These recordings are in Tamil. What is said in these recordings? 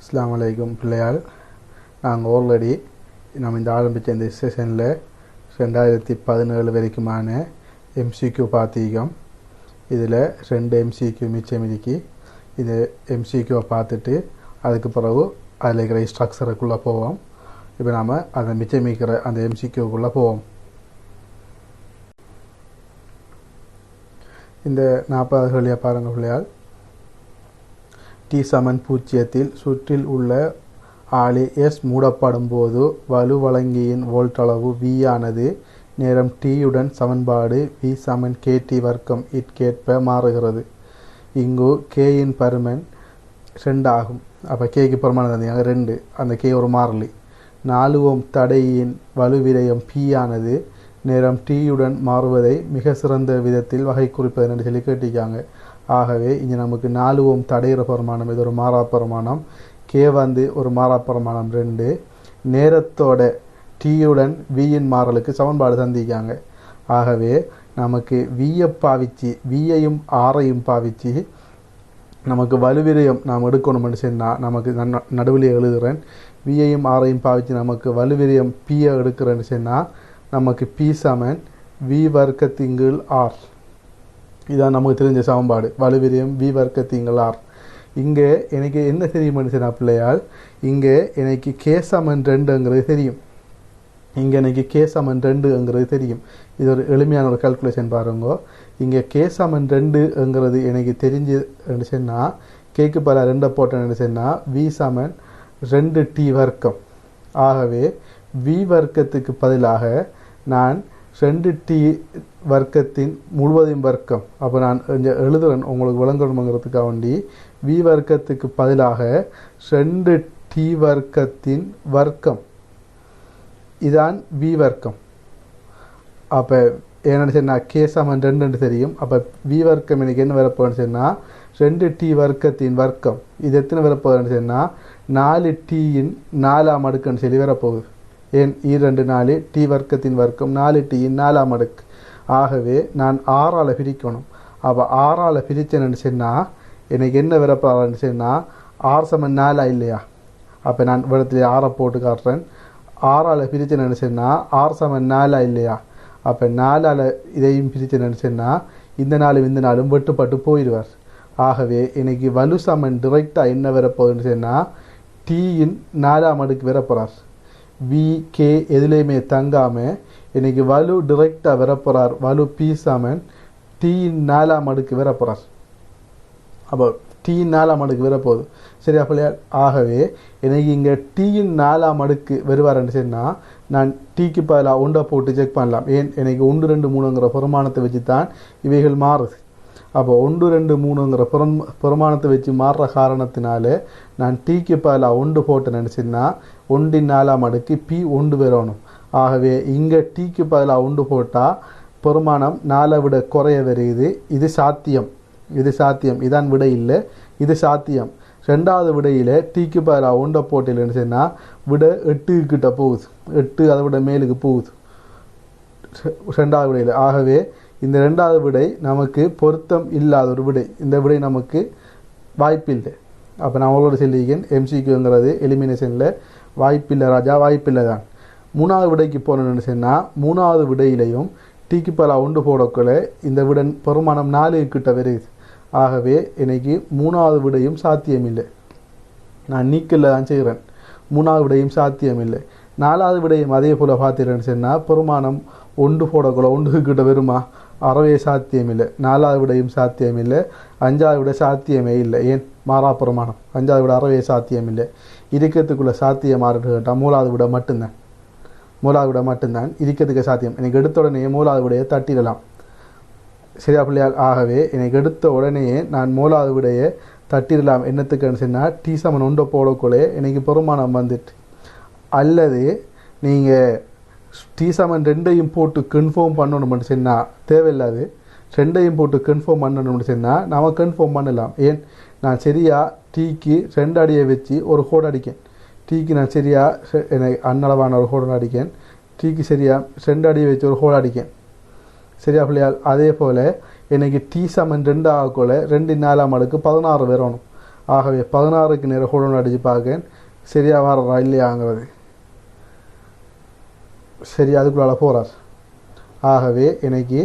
அஸ்ஸலாமு அலைக்கும் பிள்ளையால். நாங்கள் ஆல்ரெடி நம்ம இந்த ஆரம்பித்த இந்த செஷனில் 2017 வரைக்குமான எம்சிக்யூ பார்த்திருக்கோம். இதில் 2 எம்சிக்யூ மிச்சம் இருக்கு. இது எம்சிக்யூவை பார்த்துட்டு அதுக்கு பிறகு அதில் இருக்கிற ஸ்ட்ரக்சருக்குள்ளே போவோம். இப்போ நாம் அதை மிச்சமிக்கிற அந்த எம்சிக்யூக்குள்ளே போவோம். இந்த 40 வழியாக பாருங்கள் பிள்ளையால். T=0 சுற்றில் உள்ள ஆளி S மூடப்படும் போது வலுவழங்கியின் வோல்ட் அளவு V ஆனது நேரம் T-உடன் சமன்பாடு V=KT வர்க்கம் இற்கேற்ப மாறுகிறது. இங்கு K-யின் பருமன் 2 ஆகும். அப்போ K-க்கு பருமன் 2, அந்த K ஒரு மாறிலி. 4 ஓம் தடையின் வலுவிரயம் P ஆனது நேரம் T-உடன் மாறுவதை மிக சிறந்த விதத்தில் வகை குறிப்பது என்று சொல்லி கேட்டிருக்காங்க. ஆகவே இங்கே நமக்கு 4 ஓம் தடையிற பரிமாணம், இது ஒரு மாறா பரிமாணம். K ஒரு மாறா பரிமாணம் 2. நேரத்தோட T-உடன் Vயின் மாறலுக்கு சமன்பாடு தந்திருக்காங்க. ஆகவே நமக்கு Vயை பாவிச்சு, Vயையும் ஆரையும் பாவிச்சு நமக்கு வலுவிரயம் நாம் எடுக்கணும்னு சொன்னால், நமக்கு நடுவில் எழுதுகிறேன், Vயையும் ஆரையும் பாவிச்சு நமக்கு வலுவிரயம் Pயை எடுக்கிறேன்னு சொன்னால் நமக்கு P=V வர்க்கத்தின் R. இதான் நமக்கு தெரிஞ்ச சமன்பாடு, வலுவிரயம் V வர்க்கத்தின் R. இங்கே எனக்கு என்ன தெரியும்னு சொன்னால் பிள்ளையால், இங்கே எனக்கு K=2ங்கிறது தெரியும். இங்கே எனக்கு K=2ங்கிறது தெரியும். இது ஒரு எளிமையான ஒரு கால்குலேஷன் பாருங்க. இங்கே K=2ங்கிறது எனக்கு தெரிஞ்சுன்னு சொன்னால், Kக்கு பல 2 போட்டேன்னு சொன்னால் V=2T வர்க்கம். ஆகவே V வர்க்கத்துக்கு பதிலாக நான் 2T வர்க்கத்தின் முழுவதும் வர்க்கம், அப்போ நான் எழுதுறேன் உங்களுக்கு விளங்கணுங்கிறதுக்காக வேண்டி, V வர்க்கத்துக்கு பதிலாக 2T வர்க்கத்தின் வர்க்கம், இதான் V வர்க்கம். அப்போ என்னென்னு சொன்னால் K=2 தெரியும். அப்போ V வர்க்கம் எனக்கு என்ன வரப்போகுதுன்னு சொன்னால் 2T வர்க்கத்தின் வர்க்கம். இது எத்தனை வரப்போகுதுன்னு சொன்னால் 4Tயின் 4ஆம் அடுக்குன்னு சொல்லி வரப்போகுது. ஏன் 2 4 T வர்க்கத்தின் வர்க்கம் 4Tயின் 4ஆம் அடுக்கு. ஆகவே நான் 6ஆல் பிரிக்கணும். அப்போ 6ஆல் பிரித்தேன்னு சொன்னால் எனக்கு என்ன வரப்போகுதுன்னு சொன்னால் R=4 இல்லையா? அப்போ நான் இடத்துல 6 போட்டு காட்டுறேன். 6ஆல் பிரித்தேன்னு சொன்னால் R=4 இல்லையா? அப்போ 4ஆல் இதையும் பிரித்தேன்னு சொன்னால் இந்த 4 வெட்டுப்பட்டு போயிடுவார். ஆகவே எனக்கு வலு சமன் டிரெக்டாக என்ன வரப்போகுதுன்னு சொன்னால் Tயின் 4ஆம் அடுக்கு வரப்போகிறார். VK எதுலேயுமே தங்காமல் எனக்கு வலு டிரெக்டாக வரப்போகிறார். வலு P=Tயின் 4ஆம் அடுக்கு வரப்போகிறார். அப்போ Tயின் 4ஆம் அடுக்கு வரப்போகுது. சரியா பிள்ளையா? ஆகவே எனக்கு இங்கே Tயின் 4ஆம் அடுக்கு வருவார்ன்னு சொன்னால் நான் Tக்கு பதிலாக 1 போட்டு செக் பண்ணலாம். ஏன் எனக்கு 1 2 3ங்கிற பெருமானத்தை வச்சு தான் இவைகள் மாறுது. அப்போ 1 2 3ங்கிற பெருமானத்தை வச்சு மாறுற காரணத்தினால நான் Tக்கு பதிலாக 1 போட்டேன்னு நினச்சின்னா 1ன் 4ஆம் அடுக்கு P1 வரணும். ஆகவே இங்கே Tக்கு பதிலாக 1 போட்டால் பெருமானம் 4 விட குறைய வருது. இது சாத்தியம், இது சாத்தியம். இதான் விடை இல்லை, இது சாத்தியம். 2வது விடையில் Tக்கு பதிலாக 1 போட்டேன்னு சொன்னால் விட 8 கிட்ட போகுது, 8 அதை விட மேலுக்கு போகுது 2வது விடையில். ஆகவே இந்த 2வது விடை நமக்கு பொருத்தம் இல்லாத ஒரு விடை. இந்த விடை நமக்கு வாய்ப்பில்லை. அப்போ நான் உங்களோட சொல்லியிருக்கேன், எம்சிக்யூங்கிறது எலிமினேஷனில் வாய்ப்பில்லை ராஜா, வாய்ப்பில்லை தான். 3வது விடைக்கு போனேன்னு சொன்னால் 3வது விடையிலையும் Tக்கு பதிலாக 1 போடக்குள்ள இந்த விட பெருமானம் 4 கிட்ட வருது. ஆகவே எனக்கு 3வது விடையும் சாத்தியமில்லை. நான் நீக்கல்ல தான் செய்கிறேன். 3வது விடையும் சாத்தியமில்லை. 4வது விடையும் அதே போல் பார்த்துக்கிறேன்னு சொன்னால் பெருமானம் 1 போடக்குள்ள 1 கிட்ட வருமா? அறவே சாத்தியமில்லை. 4வது விடையும் சாத்தியமில்லை. 5வது விட சாத்தியமே இல்லை. ஏன்? மாறா பெருமானம். 5வது விட அறவே சாத்தியமில்லை. இருக்கிறதுக்குள்ள சாத்தியமாறுன்னு கேட்டால் 3வது விட மட்டும்தான். 3வது விட மட்டும்தான் இருக்கிறதுக்கு சாத்தியம். எனக்கு எடுத்த உடனே 3வது விடையை தட்டிடலாம். சரியா பிள்ளையால்? ஆகவே எனக்கு எடுத்த உடனேயே நான் 3வது விடையை தட்டிடலாம். என்னத்துக்குன்னு சொன்னால் T=1 போடக்குள்ளே எனக்கு பெருமானம் வந்துட்டு. அல்லது நீங்கள் T=2 போட்டு கன்ஃபார்ம் பண்ணணும்னு சொன்னால் தேவையில்லாது, 2 போட்டு கன்ஃபார்ம் பண்ணணும்னு சொன்னால் நாம் கன்ஃபார்ம் பண்ணலாம். ஏன்? நான் சரியாக Tக்கு 2 அடியை வச்சு ஒரு கோடு அடிக்கேன். Tக்கு நான் சரியாக எனக்கு அன்னளவான ஒரு கோடு அடிக்கேன். Tக்கு சரியாக 2 அடியை வச்சு ஒரு கோடு அடிக்கேன். சரியா பிள்ளையால்? அதே போல் எனக்கு T=2 ஆகக்குள்ள 2ன் 4ஆம் அடுக்கு 16 வரணும். ஆகவே 16க்கு நேரம் கூட அடித்து பார்க்க சரியாக வர்றா இல்லையாங்கிறது. சரி, அதுக்குள்ளால போகிறார். ஆகவே எனக்கு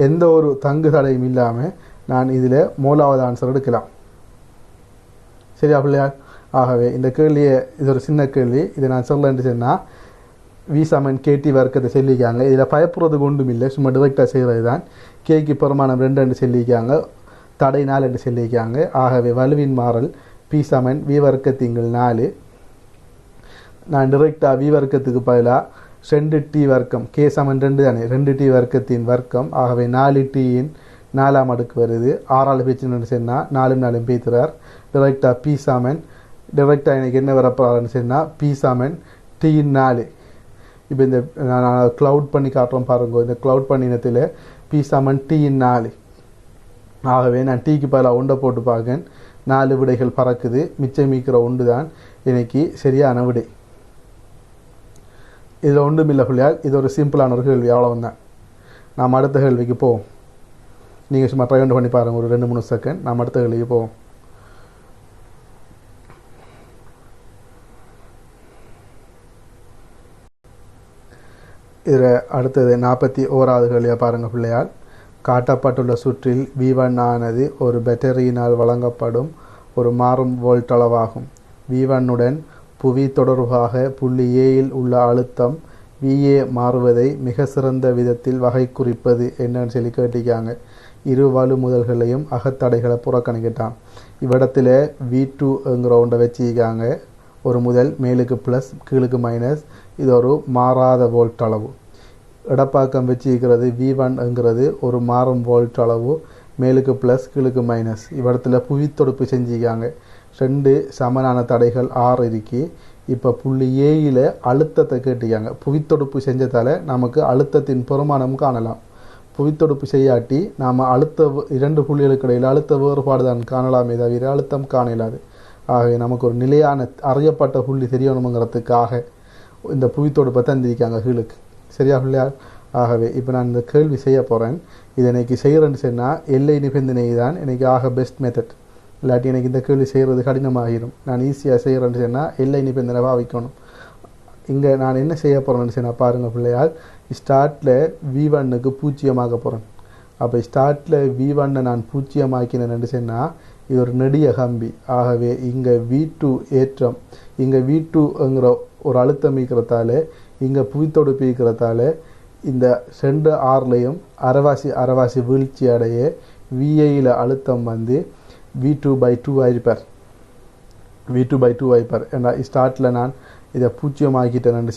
எந்த ஒரு தங்கு தடையும் இல்லாமல் நான் இதில் மூலாவது ஆன்சர் எடுக்கலாம். சரியா பிள்ளையா? ஆகவே இந்த கேள்வியை, இது ஒரு சின்ன கேள்வி, இதை நான் சொல்லன்னு சொன்னால் வி சமன் கேடி வர்க்கத்தை சொல்லிக்காங்க. இதில் பயப்படுறதுக்கு ஒன்றும் இல்லை, சும்மா டிரெக்டாக செய்கிறது தான். கேக்கு பெருமானம் 2 சொல்லிக்காங்க, தடை 4 சொல்லிக்காங்க. ஆகவே வலுவின் மாறல் பி சமன் வி வர்க்கத்திங்கள் 4. நான் டிரெக்டாக வி வர்க்கத்துக்கு பதிலாக 2t வர்க்கம், கே சமன் 2 தானே, 2t வர்க்கத்தின் வர்க்கம். ஆகவே 4tயின் 4ஆம் அடுக்கு வருது. 6ஆல் பேச்சுன்னு சொன்னால் 4 பேத்துறார். டிரெக்டாக பி சமன், டிரெக்டாக எனக்கு என்ன வரப்போறாருன்னு சொன்னால் பி சமன் t 4. இப்போ இந்த நான் க்ளவுட் பண்ணி காட்டுறோம் பாருங்க. இந்த க்ளவுட் பண்ணினத்தில் பி சமன் t 4. ஆகவே நான் டீக்கு பதிலாக 1 போட்டு பார்க்கேன். 4 விடைகள் பறக்குது. மிச்சம் மீக்கிற 1 தான் இன்னைக்கு சரியான விடை. இதில் ஒன்றும் இல்லை பிள்ளையால், இது ஒரு சிம்பிளான ஒரு கேள்வி, அவ்வளோதான். நாம் அடுத்த கேள்விக்கு போவோம். நீங்கள் சும்மா ட்ரை பண்ணி பாருங்கள் ஒரு 2-3 செகண்ட். நாம் அடுத்த கேள்விக்கு போவோம். இதில் அடுத்தது 41வது கேள்வியாக பாருங்கள் பிள்ளையால். காட்டப்பட்டுள்ள சுற்றில் V1 ஆனது ஒரு பேட்டரியினால் வழங்கப்படும் ஒரு மாறும் வோல்ட் அளவாகும். V1உடன் புவி தொடர்பாக புள்ளி ஏயில் உள்ள அழுத்தம் VA மாறுவதை மிக சிறந்த விதத்தில் வகை குறிப்பது என்னன்னு சொல்லி கேட்டிருக்காங்க. இரு வலுமுதல்களையும் அகத்தடைகளை புறக்கணிக்கிட்டான். இவ்விடத்தில் V2ங்கிற ஒன்றை வச்சுக்காங்க. ஒரு முதல் மேலுக்கு ப்ளஸ் கீழுக்கு மைனஸ். இது ஒரு மாறாத வோல்ட் அளவு. இடப்பாக்கம் வச்சுக்கிறது V1ங்கிறது ஒரு மாறும் வோல்ட் அளவு, மேலுக்கு ப்ளஸ் கீழுக்கு மைனஸ். இவ்விடத்தில் புவித்தொடுப்பு செஞ்சுக்காங்க. 2 சமனான தடைகள் 6 இருக்கு. இப்போ புள்ளி ஏயில் அழுத்தத்தை கேட்டிக்காங்க. புவித்தொடுப்பு செஞ்சதால் நமக்கு அழுத்தத்தின் பெருமானம் காணலாம். புவித்தொடுப்பு செய்யாட்டி நாம் அழுத்த 2 புள்ளிகளுக்கு இடையில் அழுத்த வேறுபாடு தான் காணலாமே தவிர அழுத்தம் காணலாது. ஆகவே நமக்கு ஒரு நிலையான அறியப்பட்ட புள்ளி தெரியணுங்கிறதுக்காக இந்த புவித்தொடுப்பை தந்திருக்காங்க கீழுக்கு. சரியா பிள்ளையா? ஆகவே இப்போ நான் இந்த கேள்வி செய்ய போகிறேன். இதை இன்னைக்கு செய்கிறேன்னு சொன்னால் எல்லை நிபந்தனை தான் எனக்கு ஆக பெஸ்ட் மெத்தட். இல்லாட்டி எனக்கு இந்த கேள்வி செய்கிறது கடினமாகிடும். நான் ஈஸியாக செய்கிறேன்னு சொன்னால் எல்லை நிபந்தனை வைக்கணும். இங்கே நான் என்ன செய்ய போகிறேன்னு சொன்னால் பாருங்கள் பிள்ளையால், ஸ்டார்ட்டில் V1க்கு 0 ஆக்க போகிறேன். அப்போ ஸ்டார்ட்டில் V1 நான் 0 ஆக்கினேன்னு சொன்னால் இது ஒரு நெடிய கம்பி. ஆகவே இங்கே V2 ஏற்றம், இங்கே V2ங்கிற ஒரு அழுத்தம் இருக்கிறதால, இங்கே புவித்தொடுப்பு இருக்கிறதால இந்த 2 ஆர்லையும் அரைவாசி வீழ்ச்சி அடைய VAயில் அழுத்தம் வந்து V2/2 ஆயிருப்பார். V2/2 ஆயிருப்பார். ஏன்னா ஸ்டார்ட்டில் நான் இதை 0 ஆக்கிட்டேன்னு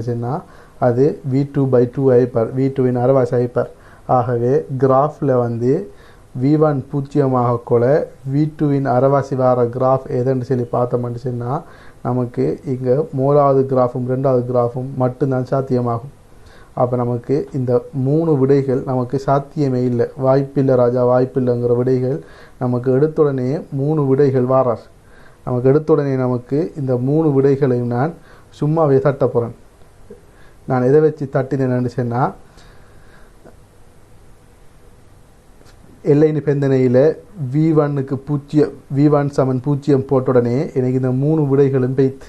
சொன்னால் அது V2/2 ஆயிருப்பார். V2வின் அரைவாசி ஆயிருப்பார். ஆகவே கிராஃபில் வந்து V1 0 ஆகக்கூட V2வின் அரைவாசி வார கிராஃப் எதுன்னு சொல்லி பார்த்தோம்னு சொன்னால் நமக்கு இங்கே 3வது கிராஃபும் 2வது கிராஃபும் மட்டும்தான் சாத்தியமாகும். அப்போ நமக்கு இந்த 3 விடைகள் நமக்கு சாத்தியமே இல்லை. வாய்ப்பில்லை ராஜா, வாய்ப்பில்லைங்கிற விடைகள் நமக்கு எடுத்துடனே 3 விடைகள் வாரார். நமக்கு எடுத்துடனே நமக்கு இந்த 3 விடைகளையும் நான் சும்மாவே தட்ட போகிறேன். நான் எதை வச்சு தட்டினேன்னு சொன்னால், எல்லை நிபந்தனையில் V1க்கு 0, V1 சமன் 0 போட்ட உடனே எனக்கு இந்த 3 விடைகளும் பெய்த்து.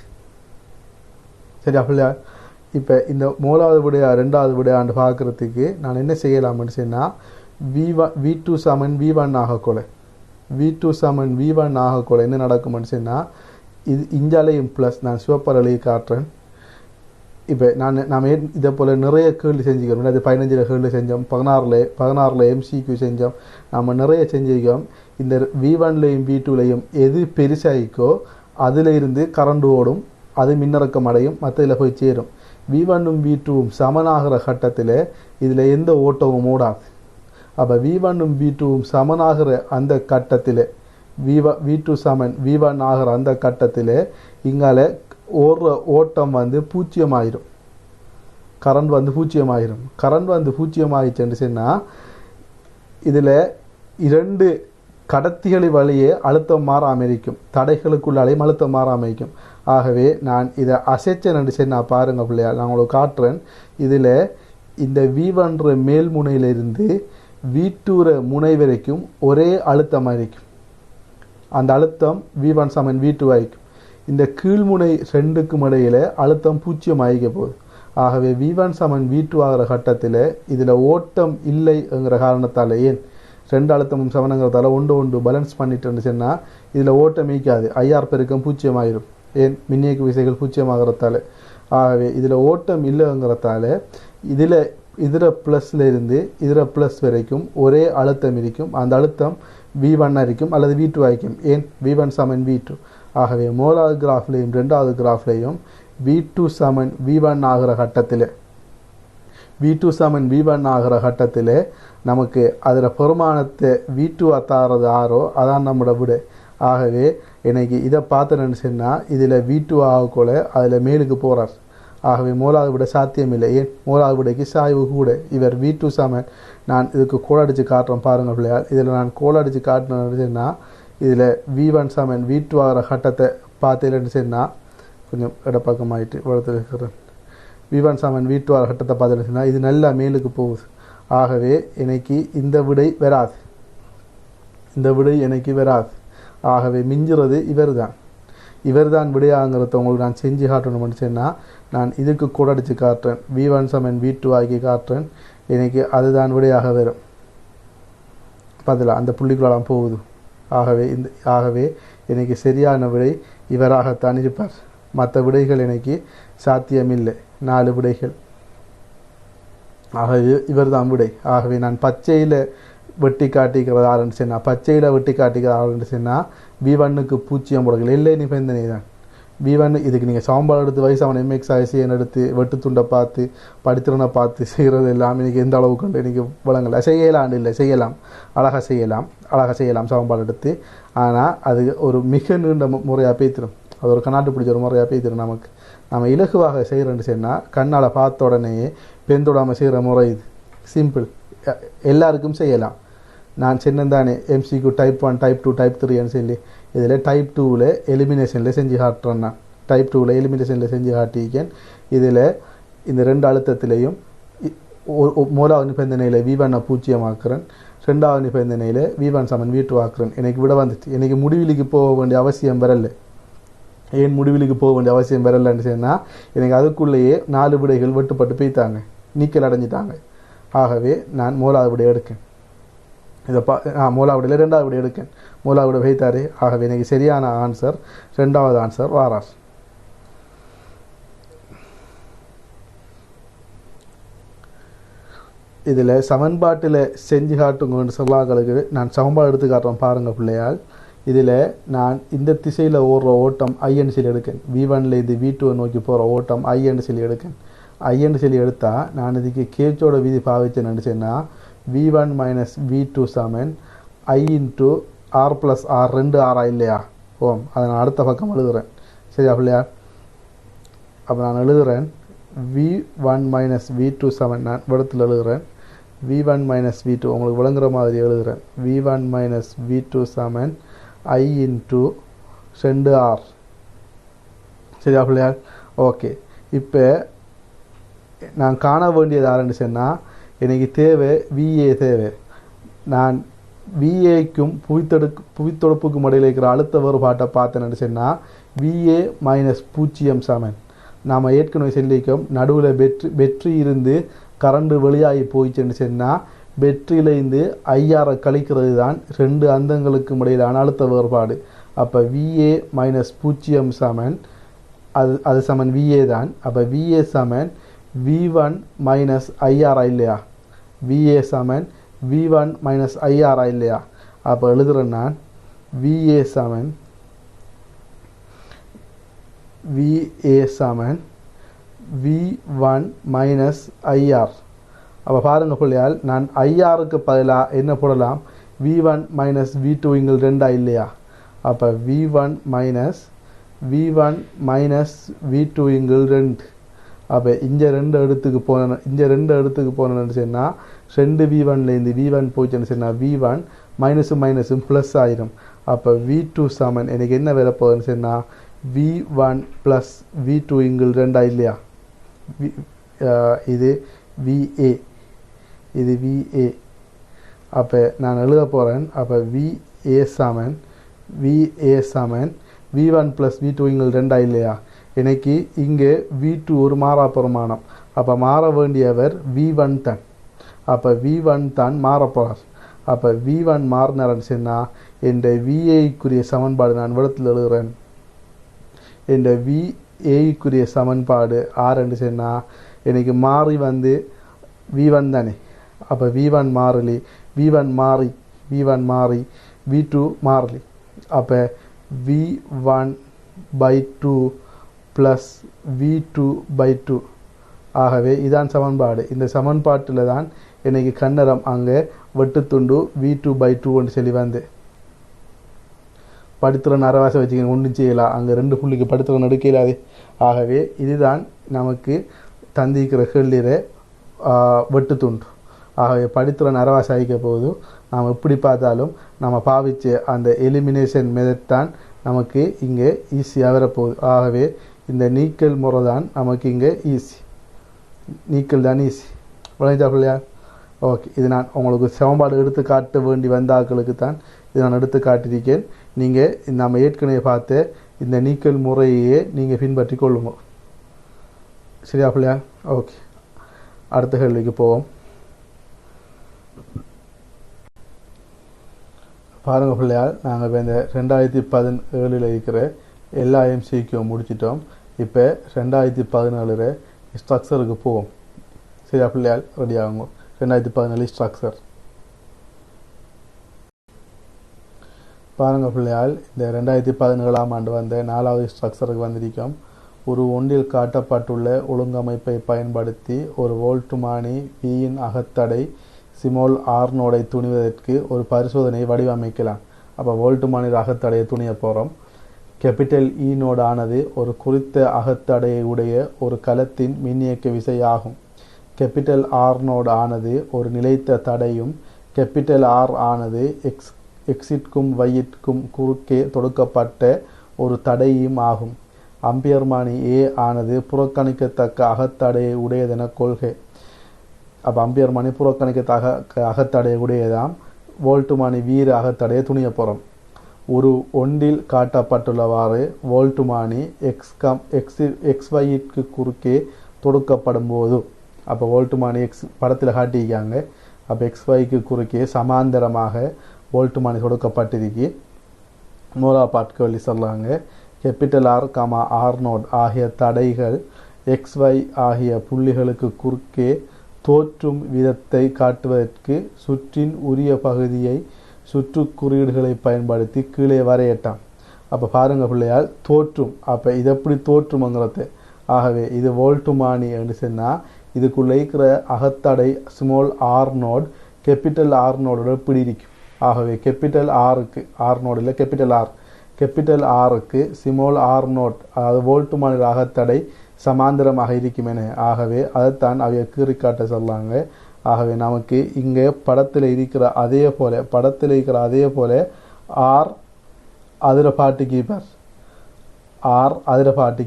சரி அப்படியா? இப்போ இந்த 3வது விடையா 2வது விடையாண்டு பார்க்குறதுக்கு நான் என்ன செய்யலாம்னு சொன்னால், V2 சமன் V1 ஆகக்கூட என்ன நடக்கும்னு சொன்னால், இது இஞ்சாலையும் ப்ளஸ் நான் சிவப்பரலையை காட்டுறேன். இப்போ நாம் இதை போல் நிறைய கேள்வி செஞ்சுக்கிறோம். அது 15 கேள்வி செஞ்சோம், 16 MCQ செஞ்சோம். நம்ம நிறைய செஞ்சுக்கோம். இந்த V1லையும் V2லையும் எது பெருசாகிக்கோ அதில் இருந்து கரண்ட் ஓடும், அது மின்னறக்கம் அடையும், மற்றதில் போய் சேரும். V1ம் V2ம் சமனாகிற கட்டத்தில் இதில் எந்த ஓட்டமும் ஓடாது. அப்போ V1ம் V2ம் சமனாகிற அந்த கட்டத்தில், V2 சமன் V1 ஆகிற அந்த கட்டத்தில் இங்கால ஒரு ஓட்டம் வந்து 0 ஆயிரும். கரண்ட் வந்து 0 ஆயிரும். கரண்ட் வந்து 0 ஆயிடுச்சுன்னு சொன்னால் இதில் 2 கடத்திகளின் வழியே அழுத்தம் மாறாமல் இருக்கும், தடைகளுக்குள்ளாலேயும் அழுத்தம் மாறாமல் இருக்கும். ஆகவே நான் இதை அசைச்சேன்னு சொன்னால் பாருங்கள் பிள்ளையா, நான் உங்களுக்கு காட்டுறேன். இதில் இந்த V1 மேல் முனையிலிருந்து V2 முனை வரைக்கும் ஒரே அழுத்தமாக இருக்கும். அந்த அழுத்தம் V1 சமன் V2 ஆகிக்கும். இந்த கீழ்முனை ரெண்டுக்கும் இடையில அழுத்தம் 0 ஆகிக்க போகுது. ஆகவே V1 சமன் V2 ஆகிற கட்டத்தில் இதில் ஓட்டம் இல்லை என்கிற காரணத்தால், ஏன் ரெண்டு அழுத்தமும் சமனங்கிறதால ஒன்று பேலன்ஸ் பண்ணிட்டு சொன்னால் இதில் ஓட்டம் ஈக்காது, IR பெருக்கம் 0 ஆகிடும். ஏன் மின்னியக்கு விசைகள் 0 ஆகிறதால. ஆகவே இதில் ஓட்டம் இல்லைங்கிறதால இதில் ப்ளஸில் இருந்து இதில் ப்ளஸ் வரைக்கும் ஒரே அழுத்தம் இருக்கும். அந்த அழுத்தம் V1 இருக்கும் அல்லது V2 ஆகிக்கும். ஏன் V1 சமன் V2. ஆகவே முதலாவது கிராஃப்லையும் ரெண்டாவது கிராஃப்லையும் V2 சமன் V1 ஆகிற கட்டத்தில் V2 சமன் V1 ஆகிற கட்டத்தில் நமக்கு அதில் பெருமானத்தை V2 தாரது ஆரோ அதான் நம்மளோட விட. ஆகவே எனக்கு இதை பார்த்தேன்னு சொன்னால் இதில் V2 ஆகக்கூட அதில் மேலுக்கு போகிறார். ஆகவே மூலாவது விட சாத்தியம் இல்லை. ஏன் மூலாவது விடைக்கு சாய்வு கூட. இவர் V2 சமன், நான் இதுக்கு கோலடிச்சு காட்டுறேன் பாருங்கள் பிள்ளையார். இதில் நான் கோலடிச்சு காட்டினேன்னு சொன்னால் இதில் V1 சமன் V2 ஆகிற கட்டத்தை பார்த்தேன்னு சொன்னால் கொஞ்சம் இடப்பக்கமாயிட்டு வளர்த்து இருக்கிறேன். V1 சமன் V2 ஆகிற கட்டத்தை பார்த்தேன்னு சொன்னால் இது நல்லா மேலுக்கு போகுது. ஆகவே எனக்கு இந்த விடை வராது, இந்த விடை எனக்கு வராது. ஆகவே மிஞ்சுறது இவர் தான் விடையாங்கிறத உங்களுக்கு நான் செஞ்சு காட்டணும்னு சொன்னால் நான் இதுக்கு கூட அடித்து காட்டுறேன். V1 சமன் V2 ஆகி காட்டுறேன். எனக்கு அதுதான் விடையாக வரும். பதிலாக அந்த புள்ளிக்குள்ளெல்லாம் போகுது. ஆகவே எனக்கு சரியான விடை இவராகத்தான் இருப்பார். மற்ற விடைகள் எனக்கு சாத்தியமில்லை. 4 விடைகள். ஆகவே இவர் தான் விடை. ஆகவே நான் பச்சையில் வெட்டி காட்டிக்கிறது ஆரம்பிச்சு சொன்னால், பச்சையில் வெட்டி காட்டிக்கிறது ஆரம்பிச்சு சொன்னால் V1க்கு 0 போடல. இல்லை நிபந்தனை தான் V1. இதுக்கு நீங்கள் சாம்பார் எடுத்து வயசான MXICN எடுத்து வெட்டு துண்டை பார்த்து படித்திறனை பார்த்து செய்கிறது எல்லாம் இன்றைக்கி எந்த அளவுக்கு உண்டு இன்றைக்கி வழங்கலை. செய்யலான்னு இல்லை, செய்யலாம், அழகாக செய்யலாம் சாம்பார் எடுத்து. ஆனால் அது ஒரு மிக நீண்ட முறையாக பேத்திடும். அது ஒரு கண்ணாட்டு பிடிச்ச ஒரு முறையாக பேத்திடும். நம்ம இலகுவாக செய்கிறேன்னு சொன்னால் கண்ணால் பார்த்த உடனேயே பெந்தோடாமல் செய்கிற முறை இது. சிம்பிள், எல்லாருக்கும் செய்யலாம். நான் சின்னந்தானே MCQ டைப் 1 டைப் 2 டைப் 3ன்னு சொல்லி இதில் டைப் 2ல் எலிமினேஷனில் செஞ்சு காட்டுறேன். நான் டைப் 2ல் எலிமினேஷனில் செஞ்சு காட்டியிருக்கேன். இதில் இந்த ரெண்டு அழுத்தத்திலையும் முதலாவது நிபந்தனையில் V1 0 ஆக்குறேன், ரெண்டாவது நிபந்தனையில் V1 சமன் V2 ஆக்குறேன். எனக்கு விட வந்துட்டு எனக்கு முடிவிலிக்கு போக வேண்டிய அவசியம் வரலை. ஏன் முடிவிலுக்கு போக வேண்டிய அவசியம் வரலன்னு சொன்னால் எனக்கு அதுக்குள்ளேயே 4 விடைகள் வெட்டுப்பட்டு போய்த்தாங்க, நீக்கல் அடைஞ்சிட்டாங்க. ஆகவே நான் மூலாவது விடை எடுக்கேன். இதை மூலாவது விடையில் ரெண்டாவது விடை எடுக்கேன். மூலாவது விடை வைத்தாரு. ஆகவே எனக்கு சரியான ஆன்சர் ரெண்டாவது ஆன்சர் வாரார். இதில் சமன்பாட்டில் செஞ்சு காட்டுங்கன்னு சொல்லாங்களுக்கு நான் சமன்பாடு எடுத்து காட்டுறேன் பாருங்கள் பிள்ளையால். இதில் நான் இந்த திசையில் ஓடுற ஓட்டம் ஐன்னு சொல்லி எடுக்கேன். V1லேருந்து V2 நோக்கி போகிற ஓட்டம் ஐன்னு சொல்லி எடுக்கேன். ஐன்னு சொல்லி எடுத்தால் நான் இதுக்கு கேச்சோட விதி பாவிச்சேன்னு நினச்சேன்னா V1 மைனஸ் V2 சமன் I into R plus R 2 R இல்லையா? ஓம், அதை நான் அடுத்த பக்கம் எழுதுகிறேன். சரியா பிள்ளையா? அப்போ நான் எழுதுகிறேன் V1 மைனஸ் V2 சமன், நான் இடத்துல எழுதுகிறேன் V1 மைனஸ் V2, உங்களுக்கு விளங்குற மாதிரி எழுதுகிறேன். V1 மைனஸ் V2 சமன் I இன்ட்டு 2R. சரியா பிள்ளையா? ஓகே, இப்போ நான் காண வேண்டியது யாருன்னு சொன்னால் எனக்கு தேவை VA தேவை. நான் VAக்கும் புவித்தொடுப்புக்கும் இடையில் இருக்கிற அழுத்த வேறுபாட்டை பார்த்தேன்னு சொன்னால் VA மைனஸ் 0 சமன். நாம் ஏற்கனவே சொல்லிக்கோம், நடுவில் பெட்ரி இருந்து கரண்டு வெளியாகி போயிடுச்சுன்னு சொன்னால் பெட்ரியிலேருந்து IR கழிக்கிறது தான் ரெண்டு அந்தங்களுக்கும் இடையிலான அழுத்த வேறுபாடு. அப்போ VA மைனஸ் 0 சமன் அது சமன் VA தான். அப்போ VA சமன் V1 மைனஸ் IR இல்லையா? VA சமன் V1 மைனஸ் IR இல்லையா? அப்போ எழுதுகிறேன் நான் VA சமன் V1 மைனஸ் IR. அப்போ பாருங்கள் பிள்ளையால், நான் IRக்கு பதிலாக என்ன போடலாம்? V1 மைனஸ் V2 இங்கே 2 இல்லையா? அப்போ V1 மைனஸ் V2 இங்கே 2. அப்போ இங்கே ரெண்டு இடத்துக்கு போனேன்னு சொன்னால் 2 V1லேருந்து V1 போச்சுன்னு சொன்னால் V1 மைனஸும் ப்ளஸ் ஆயிரும். அப்போ V2 சமன் எனக்கு என்ன வேலை போகுதுன்னு சொன்னால் V1 ப்ளஸ் V2 இங்கே 2 இல்லையா? இது VA. அப்போ நான் எழுத போகிறேன். அப்போ VA சமன் VA சமன் V1 + V2 இங்கே 2 இல்லையா? எனக்கு இங்கே V2 ஒரு மாறா பெருமானம். அப்போ மாற வேண்டியவர் V1 தான். அப்போ V1 தான் மாறப்போகிறார். அப்போ V1 மாறினார்னு சொன்னால் என் VAக்குரிய சமன்பாடு நான் விடத்தில் எழுதுகிறேன். என் VAக்குரிய சமன்பாடு ஆறுன்னு சொன்னால் எனக்கு மாறி வந்து V1 தானே. அப்போ V1 மாறிலி, V1 மாறி V2 மாறிலி. அப்போ V1/2 + V2/2. ஆகவே இதான் சமன்பாடு. இந்த சமன்பாட்டில் தான் எனக்கு கண்ணரம் அங்கே வெட்டுத்துண்டு V2/2 ஒன்று சொல்லி வந்து படுத்துறன் அரைவாசை வச்சுக்கணும், ஒன்றும் செய்யலாம். அங்கே 2 புள்ளிக்கு படுத்துறன் எடுக்கலாது. ஆகவே இதுதான் நமக்கு தந்திக்கிற கேள்விற வெட்டுத்துண்டு. ஆகவே படித்துறன் அரைவாசை அழிக்க போது நாம் எப்படி பார்த்தாலும் நம்ம பாவிச்ச அந்த எலிமினேஷன் மெத்தட் தான் நமக்கு இங்கே ஈஸியாக வரப்போகுது. ஆகவே இந்த நீக்கல் முறை தான் நமக்கு இங்கே ஈஸி. நீக்கல் தான் ஈஸி. விளைஞ்சா பிள்ளையா? ஓகே, இது நான் உங்களுக்கு சமன்பாடு எடுத்து காட்ட வேண்டி வந்த ஆட்களுக்கு தான் இது நான் எடுத்து காட்டியிருக்கேன். நீங்கள் நம்ம ஏற்கனவே பார்த்த இந்த நீக்கல் முறையே நீங்கள் பின்பற்றி கொள்ளுங்க. சரியா பிள்ளையா? ஓகே, அடுத்த கேள்விக்கு போவோம். பாருங்கள் பிள்ளையால், நாங்கள் இப்போ இந்த 2017 இருக்கிற எல்லா MCQ முடிச்சிட்டோம். இப்போ 2017 ஸ்ட்ரக்சருக்கு போவோம். சரியா பிள்ளையால்? ரெடி ஆகுங்க. 2017 ஸ்ட்ரக்சர் பாருங்கள் பிள்ளையால், இந்த 2017ஆம் ஆண்டு வந்த 4வது ஸ்ட்ரக்சருக்கு வந்திருக்கோம். ஒரு ஒன்றில் காட்டப்பட்டுள்ள ஒழுங்கமைப்பை பயன்படுத்தி ஒரு வோல்ட்டுமானி Vயின் அகத்தடை சிமோல் R நோடை துணிவதற்கு ஒரு பரிசோதனை வடிவமைக்கலாம். அப்போ வோல்ட்டுமானின் அகத்தடையை துணிய போகிறோம். கேபிட்டல் E நோடானது ஒரு குறித்த அகத்தடையை உடைய ஒரு கலத்தின் மின்னியக்க விசை ஆகும். கேபிட்டல் R நோடு ஆனது ஒரு நிலைத்த தடையும் கேபிட்டல் R ஆனது எக்ஸிற்கும் வையிற்கும் குறுக்கே தொடுக்கப்பட்ட ஒரு தடையும் ஆகும். அம்பியர்மானி A ஆனது புறக்கணிக்கத்தக்க அகத்தடையை உடையதென கொள்கை. அப்போ அம்பியர்மானி புறக்கணிக்கத்தக்க அகத்தடையை உடையதாம். வோல்ட்டுமானி வீர அகத்தடையை துணிய போகிறோம். ஒரு ஒன்றில் காட்டப்பட்டுள்ளவாறு வோல்ட்டுமானி XYக்கு குறுக்கே தொடுக்கப்படும் போது, அப்போ வோல்ட்டுமானி X படத்தில் காட்டியிருக்காங்க. அப்போ XYக்கு குறுக்கே சமாந்தரமாக வோல்ட்டுமானி தொடுக்கப்பட்டிருக்கு. மூலா பாட்டுக்கு வழி சொல்கிறாங்க. கேபிட்டல் R, R நோட் ஆகிய தடைகள் XY ஆகிய புள்ளிகளுக்கு குறுக்கே தோற்றும் விதத்தை காட்டுவதற்கு சுற்றின் உரிய பகுதியை சுற்று குறியீடுகளை பயன்படுத்தி கீழே வரையட்டாம். அப்போ பாருங்கள் பிள்ளையால், தோற்றும். அப்போ இது எப்படி தோற்றும்ங்கிறது. ஆகவே இது வோல்ட்டுமானி என்று சொன்னால் இதுக்குள்ளே இருக்கிற அகத்தடை small R naught capital R நோடோட எப்படி இருக்கும். ஆகவே கேபிட்டல் R நோட் இல்லை, கேபிட்டல் Rக்கு ஸ்மால் R நோட், அதாவது வோல்ட்டுமானின் அகத்தடை சமாந்தரமாக இருக்கும் என. ஆகவே அதைத்தான் அவைய கீறி காட்ட சொல்லாங்க. ஆகவே நமக்கு இங்கே படத்தில் இருக்கிற அதே போல R அதில் பாட்டு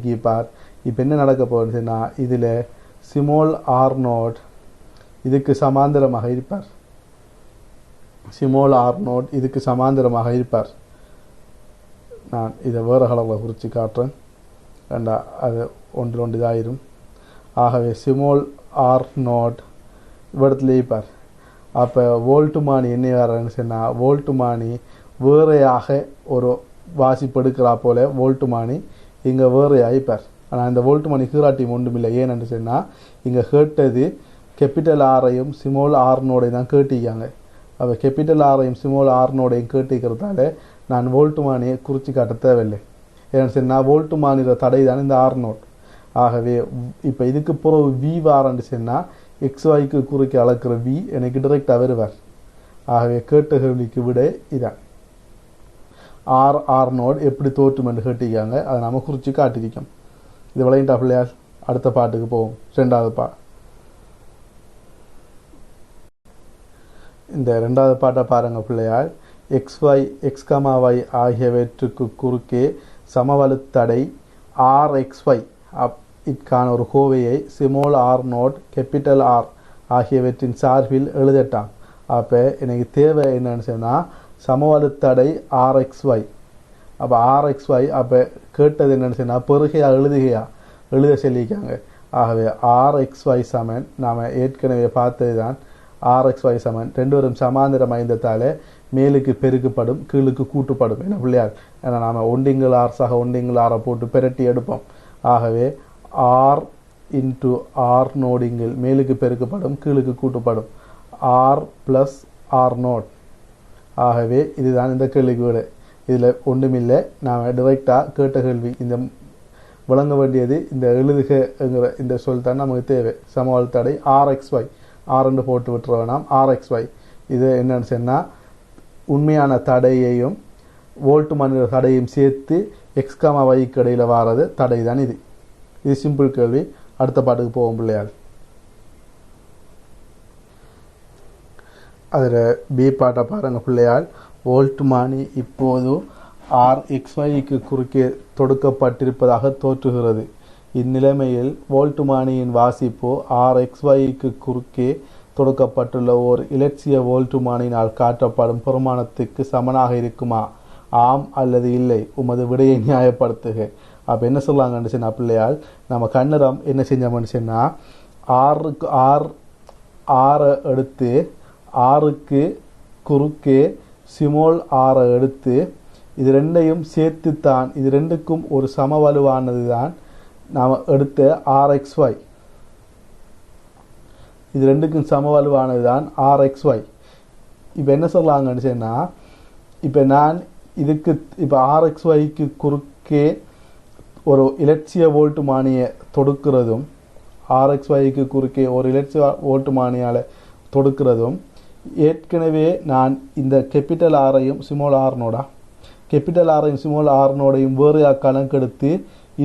கீப்பார். இப்போ என்ன நடக்க போகுதுன்னா, இதில் ஸ்மால் R நோட் இதுக்கு சமாந்தரமாக இருப்பார். நான் இதை வேறு கலரில் குறித்து காட்டுறேன். அது ஒன்று இதாயிரும். ஆகவே ஸ்மால் R நோட் இவ்விடத்துல இருப்பார். அப்போ வோல்ட்டுமானி என்ன வர்றன்னு சொன்னால், வோல்ட்டுமானி வேறையாக ஒரு வாசிப்பு எடுக்கிறா போல வோல்ட்டுமானி இங்கே வேறையாக இருப்பார். ஆனால் இந்த வோல்ட்டுமானி கீராட்டி ஒன்றும் இல்லை. ஏன்னு சொன்னால் இங்கே கேட்டது கேபிட்டல் ஆரையும் ஸ்மால் R நோடையும் தான் கேட்டிருக்காங்க. அப்போ கேபிட்டல் ஆரையும் ஸ்மால் R நோடையும் கேட்டிருக்கிறதால நான் வோல்ட்டுமானியை குறித்து காட்ட தேவையில்லை. ஏன்னு சொன்னால் வோல்ட்டுமானிற தடை தான் இந்த R நோட். ஆகவே இப்போ இதுக்கு பிறகு V வாரன்னு சொன்னால் XYக்கு குறுக்கே அளக்கிற V எனக்கு டிரெக்டாக வருவார். ஆகவே கேட்ட கேள்விக்கு விட இதான். R நோட் எப்படி தோற்றும் என்று கேட்டிருக்காங்க. அதை நம்ம குறித்து காட்டியிருக்கோம். இது விளையாண்டா பிள்ளையார்? அடுத்த பாட்டுக்கு போவோம். 2வது இந்த 2வது பாட்டை பாருங்கள் பிள்ளையார். XY ஆகியவற்றுக்கு குறுக்கே சமவலுத்தடை RXY இதற்கான ஒரு கோவையை small R naught capital R ஆகியவற்றின் சார்பில் எழுதட்டாம். அப்போ எனக்கு தேவை என்னன்னு சொன்னால் சமவலுத்தடை RXY அப்போ RXY அப்போ கேட்டது என்னென்னு சொன்னால் பெருகையா எழுத சொல்லியிருக்காங்க. ஆகவே RXY சமன் நாம் ஏற்கனவே பார்த்தது தான். RXY சமன் ரெண்டு பேரும் சமாந்திரம் ஐந்தத்தால் மேலுக்கு பெருக்கப்படும் கீழுக்கு கூட்டுப்படும் என்ன பிள்ளையார். ஏன்னா நாம் ஒண்டிங்கள் ஆர் சக ஒண்டிங்கள் ஆரை போட்டு பெரட்டி எடுப்போம். ஆகவே R இன்ட்டு R நோடிங்கில் மேலுக்கு பெருக்கப்படும் கீழுக்கு கூட்டுப்படும் R + R நோட். ஆகவே இதுதான் இந்த கேள்விக்கு விட. இதில் ஒன்றுமில்லை, நாம் டிரெக்டாக கேட்ட கேள்வி. இந்த விளங்க வேண்டியது இந்த எழுதுகிற இந்த சொல் தான் நமக்கு தேவை. சமவெளி தடை RXY R போட்டு விட்டுற வேணாம். RXY இது என்னன்னு சொன்னால் உண்மையான தடையையும் வோல்ட் மணி தடையையும் சேர்த்து X, Y இடையில் வாரது தடை தான் இது. இது சிம்பிள் கேள்வி. அடுத்த பாட்டுக்கு போவோம் பிள்ளையார். அதில் பி பாட்டை பாருங்கள் பிள்ளையால். வோல்ட் மானி இப்போது RXYக்கு குறுக்கே தொடுக்கப்பட்டிருப்பதாக தோற்றுகிறது. இந்நிலைமையில் வோல்ட் மானியின் வாசிப்பு RXYக்கு குறுக்கே தொடுக்கப்பட்டுள்ள ஓர் இலட்சிய வோல்ட் மானியினால் காட்டப்படும் பெருமானத்துக்கு சமனாக இருக்குமா? ஆம் அல்லது இல்லை, உமது விடையை நியாயப்படுத்துக. அப்போ என்ன சொல்லாங்கன்னு சொன்னால் பிள்ளையால் நம்ம கண்ணரம் என்ன செஞ்சோம்னு சொன்னால் ஆரை எடுத்து ஆறுக்கு குறுக்கே சிமோல் ஆரை எடுத்து இது ரெண்டையும் சேர்த்துத்தான் இது ரெண்டுக்கும் ஒரு சமவலுவானது தான் நாம் எடுத்த RXY. இது ரெண்டுக்கும் சமவலுவானது தான் RXY. இப்போ என்ன சொல்லாங்கன்னு சொன்னால் இப்போ நான் இதுக்கு இப்போ RXYக்கு குறுக்கே ஒரு இலட்சிய வோல்ட் மானியை தொடுக்கிறதும் RXYக்கு குறுக்கே ஒரு இலட்சிய வோல்ட் மானியால் தொடுக்கிறதும் ஏற்கனவே நான் இந்த கேபிட்டல் ஆரையும் ஸ்மால் ஆர்னோட கேபிட்டல் ஆரையும் ஸ்மால் ஆர்னோடையும் வேறையா கணக்கெடுத்து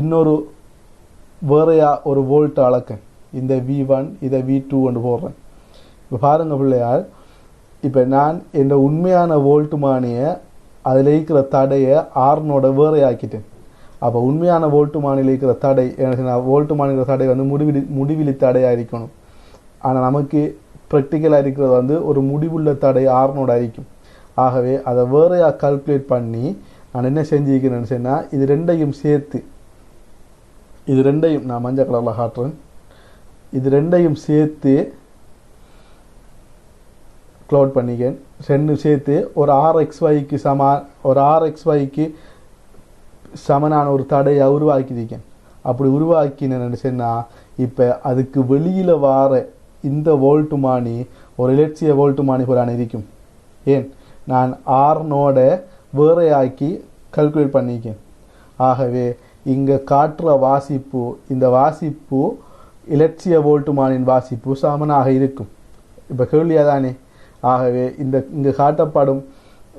இன்னொரு வேறையா ஒரு வோல்ட் அளக்கேன். இந்த V1 இதை V2 ஒன்று போடுறேன். இப்போ பாருங்க பிள்ளையால், இப்போ நான் இந்த உண்மையான வோல்ட் மானியை அதில் இருக்கிற தடையை ஆர்னோட வேறையாக்கிட்டேன். அப்போ உண்மையான வோல்ட் மானியில் இருக்கிற தடை வோல்ட் மானிக்கிற தடை வந்து முடிவிலி தடையாக இருக்கணும். ஆனால் நமக்கு ப்ராக்டிக்கலாக இருக்கிறது வந்து ஒரு முடிவுள்ள தடை ஆர்னோட இருக்கும். ஆகவே அதை வேறையாக கால்குலேட் பண்ணி நான் என்ன செஞ்சுக்கிறேன்னு சொன்னால் இது ரெண்டையும் சேர்த்து இது ரெண்டையும் நான் மஞ்சள் கலரில் காட்டுறேன். இது ரெண்டையும் சேர்த்து க்ளோட் பண்ணிக்கேன். ரெண்டும் சேர்த்து ஒரு RXYக்கு சமனான ஒரு தடையை உருவாக்கியிருக்கேன். அப்படி உருவாக்கினேன்னு சொன்னால் இப்போ அதுக்கு வெளியில் வார இந்த வோல்ட் மானி ஒரு இலட்சிய வோல்ட் மானி போலான இருக்கும். ஏன் நான் ஆர்னோட வேறையாக்கி கல்குலேட் பண்ணிக்கேன். ஆகவே இங்கே காட்டுற வாசிப்பு இந்த வாசிப்பு இலட்சிய வோல்ட் மானின் வாசிப்பு சமனாக இருக்கும். இப்போ கேள்வியாக தானே. ஆகவே இங்கே காட்டப்படும்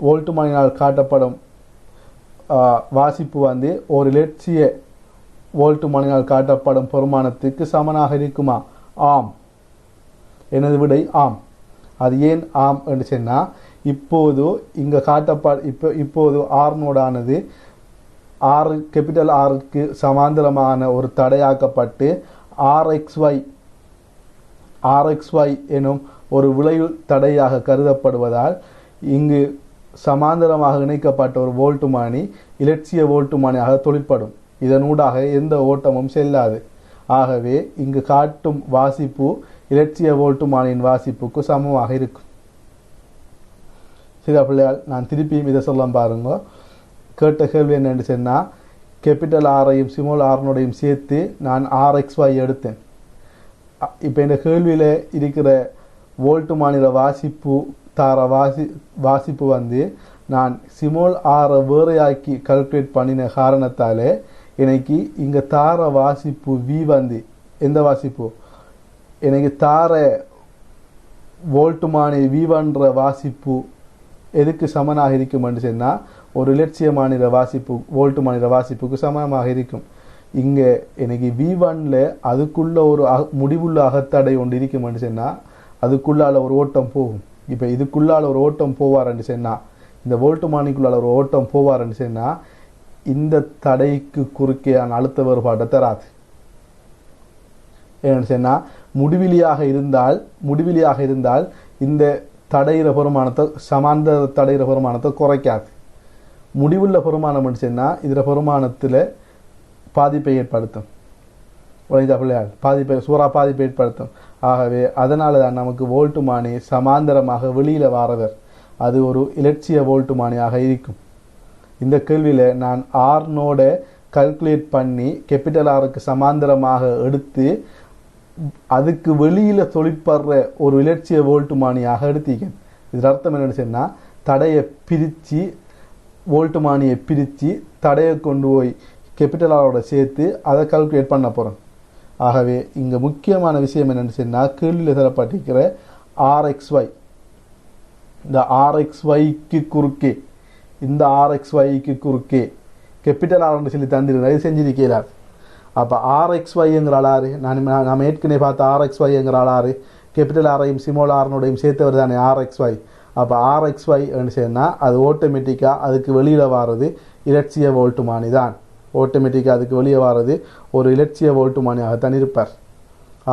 வோல்ட் மானினால் காட்டப்படும் வாசிப்பு வந்து ஒரு இலட்சிய வோல்ட் மானினால் காட்டப்படும் பெருமானத்துக்கு சமனாக இருக்குமா? ஆம். எனது விடை ஆம். அது ஏன் ஆம் என்று சொன்னால் இப்போது இங்கே இப்போது ஆர்னோடானது கேபிட்டல் ஆருக்கு சமாந்தரமான ஒரு தடையாக்கப்பட்டு RXY எனும் ஒரு விளைவு தடையாக கருதப்படுவதால் இங்கு சமாந்தரமாக இணைக்கப்பட்ட ஒரு வோல்ட் மானி இலட்சிய வோல்ட் மானியாக தொழிற்படும். இதனூடாக எந்த ஓட்டமும் செல்லாது. ஆகவே இங்கு காட்டும் வாசிப்பு இலட்சிய வோல்ட் மானியின் வாசிப்புக்கு சமமாக இருக்கும். சில பிள்ளையால் நான் திருப்பியும் இதை சொல்ல பாருங்க. கேட்ட கேள்வி என்னென்னு சொன்னால் கேபிட்டல் ஆரையும் ஸ்மால் ஆர்னோடையும் சேர்த்து நான் RXY எடுத்தேன். இப்போ இந்த கேள்வியில் இருக்கிற வோல்ட் மானில வாசிப்பு வாசிப்பு வந்து நான் ஸ்மால் ஆரை வேறையாக்கி கால்குலேட் பண்ணின காரணத்தாலே எனக்கு இங்கே தார வாசிப்பு V வந்து எந்த வாசிப்பு எனக்கு தார வோல்ட் மானி V1 வாசிப்பு எதுக்கு சமனாக இருக்கும்னு சொன்னால் ஒரு இலட்சிய மாநில வாசிப்பு வோல்ட் மாநில வாசிப்புக்கு சமமாக இருக்கும். இங்கே எனக்கு V1 அதுக்குள்ள ஒரு முடிவுள்ள அகத்தடை ஒன்று இருக்கும்னு சொன்னால் அதுக்குள்ளால் ஒரு ஓட்டம் போகும். இப்போ இதுக்குள்ளால் ஒரு ஓட்டம் போவார்ன்னு சொன்னால் இந்த வோல்ட் மானிக்குள்ளால் ஒரு ஓட்டம் போவார்ன்னு சொன்னால் இந்த தடைக்கு குறுக்கே அழுத்த வேறுபாட்டை தராது. ஏன்னு சொன்னால் முடிவிலியாக இருந்தால் இந்த தடையிற பெருமானத்தை சமாந்தர தடையிற பெருமானத்தை குறைக்காது. முடிவுள்ள பெருமானம் சொன்னால் இதில் பெருமானத்தில் பாதிப்பை ஏற்படுத்தும். உழைந்த பிள்ளையால் பாதிப்பை பாதிப்பை ஏற்படுத்தும். ஆகவே அதனால தான் நமக்கு வோல்ட்டுமானி சமாந்தரமாக வெளியில் வாரவர் அது ஒரு இலட்சிய வோல்ட்டுமானியாக இருக்கும். இந்த கேள்வியில் நான் ஆர்னோட கல்குலேட் பண்ணி கேபிட்டல் ஆருக்கு சமாந்தரமாக எடுத்து அதுக்கு வெளியில் தொழிற்படுற ஒரு இலட்சிய வோல்ட்டுமானியாக எடுத்திக்கேன். இதில் அர்த்தம் என்னென்னு சொன்னால் தடையை பிரித்து வோல்ட்டுமானியை பிரித்து தடையை கொண்டு போய் கேபிட்டல் ஆரோட சேர்த்து அதை கல்குலேட் பண்ண போகிறோம். ஆகவே இங்கே முக்கியமான விஷயம் என்னென்னு சொன்னால் கேள்வியில் தரப்பட்டிருக்கிற ஆர்எக்ஸ்ஒய், இந்த ஆர்எக்ஸ்ஒய்க்கு குறுக்கே இந்த ஆர்எக்ஸ்ஒய்க்கு குறுக்கே கேபிட்டல் ஆர்னு சொல்லி தந்திருந்தா இது செஞ்சிருக்கிறார். அப்போ ஆர்எக்ஸ்ஒய்ங்கிற ஆளாரு நாம் ஏற்கனவே பார்த்த ஆர்எக்ஸ்ஒய்ங்கிற ஆளாரு கேபிட்டல் ஆரையும் சிமோல் ஆர்னோடையும் சேர்த்தவர் தானே ஆர்எக்ஸ்ஒய். அப்போ ஆர்எக்ஸ்ஒய்ன்னு சொன்னால் அது ஆட்டோமேட்டிக்காக அதுக்கு வெளியில் வாரது இலட்சிய வோல்ட்டுமானி தான். ஆட்டோமேட்டிக்காக அதுக்கு வெளியே வாரது ஒரு இலட்சிய வோல்ட்டுமானியாகத்தான் இருப்பார்.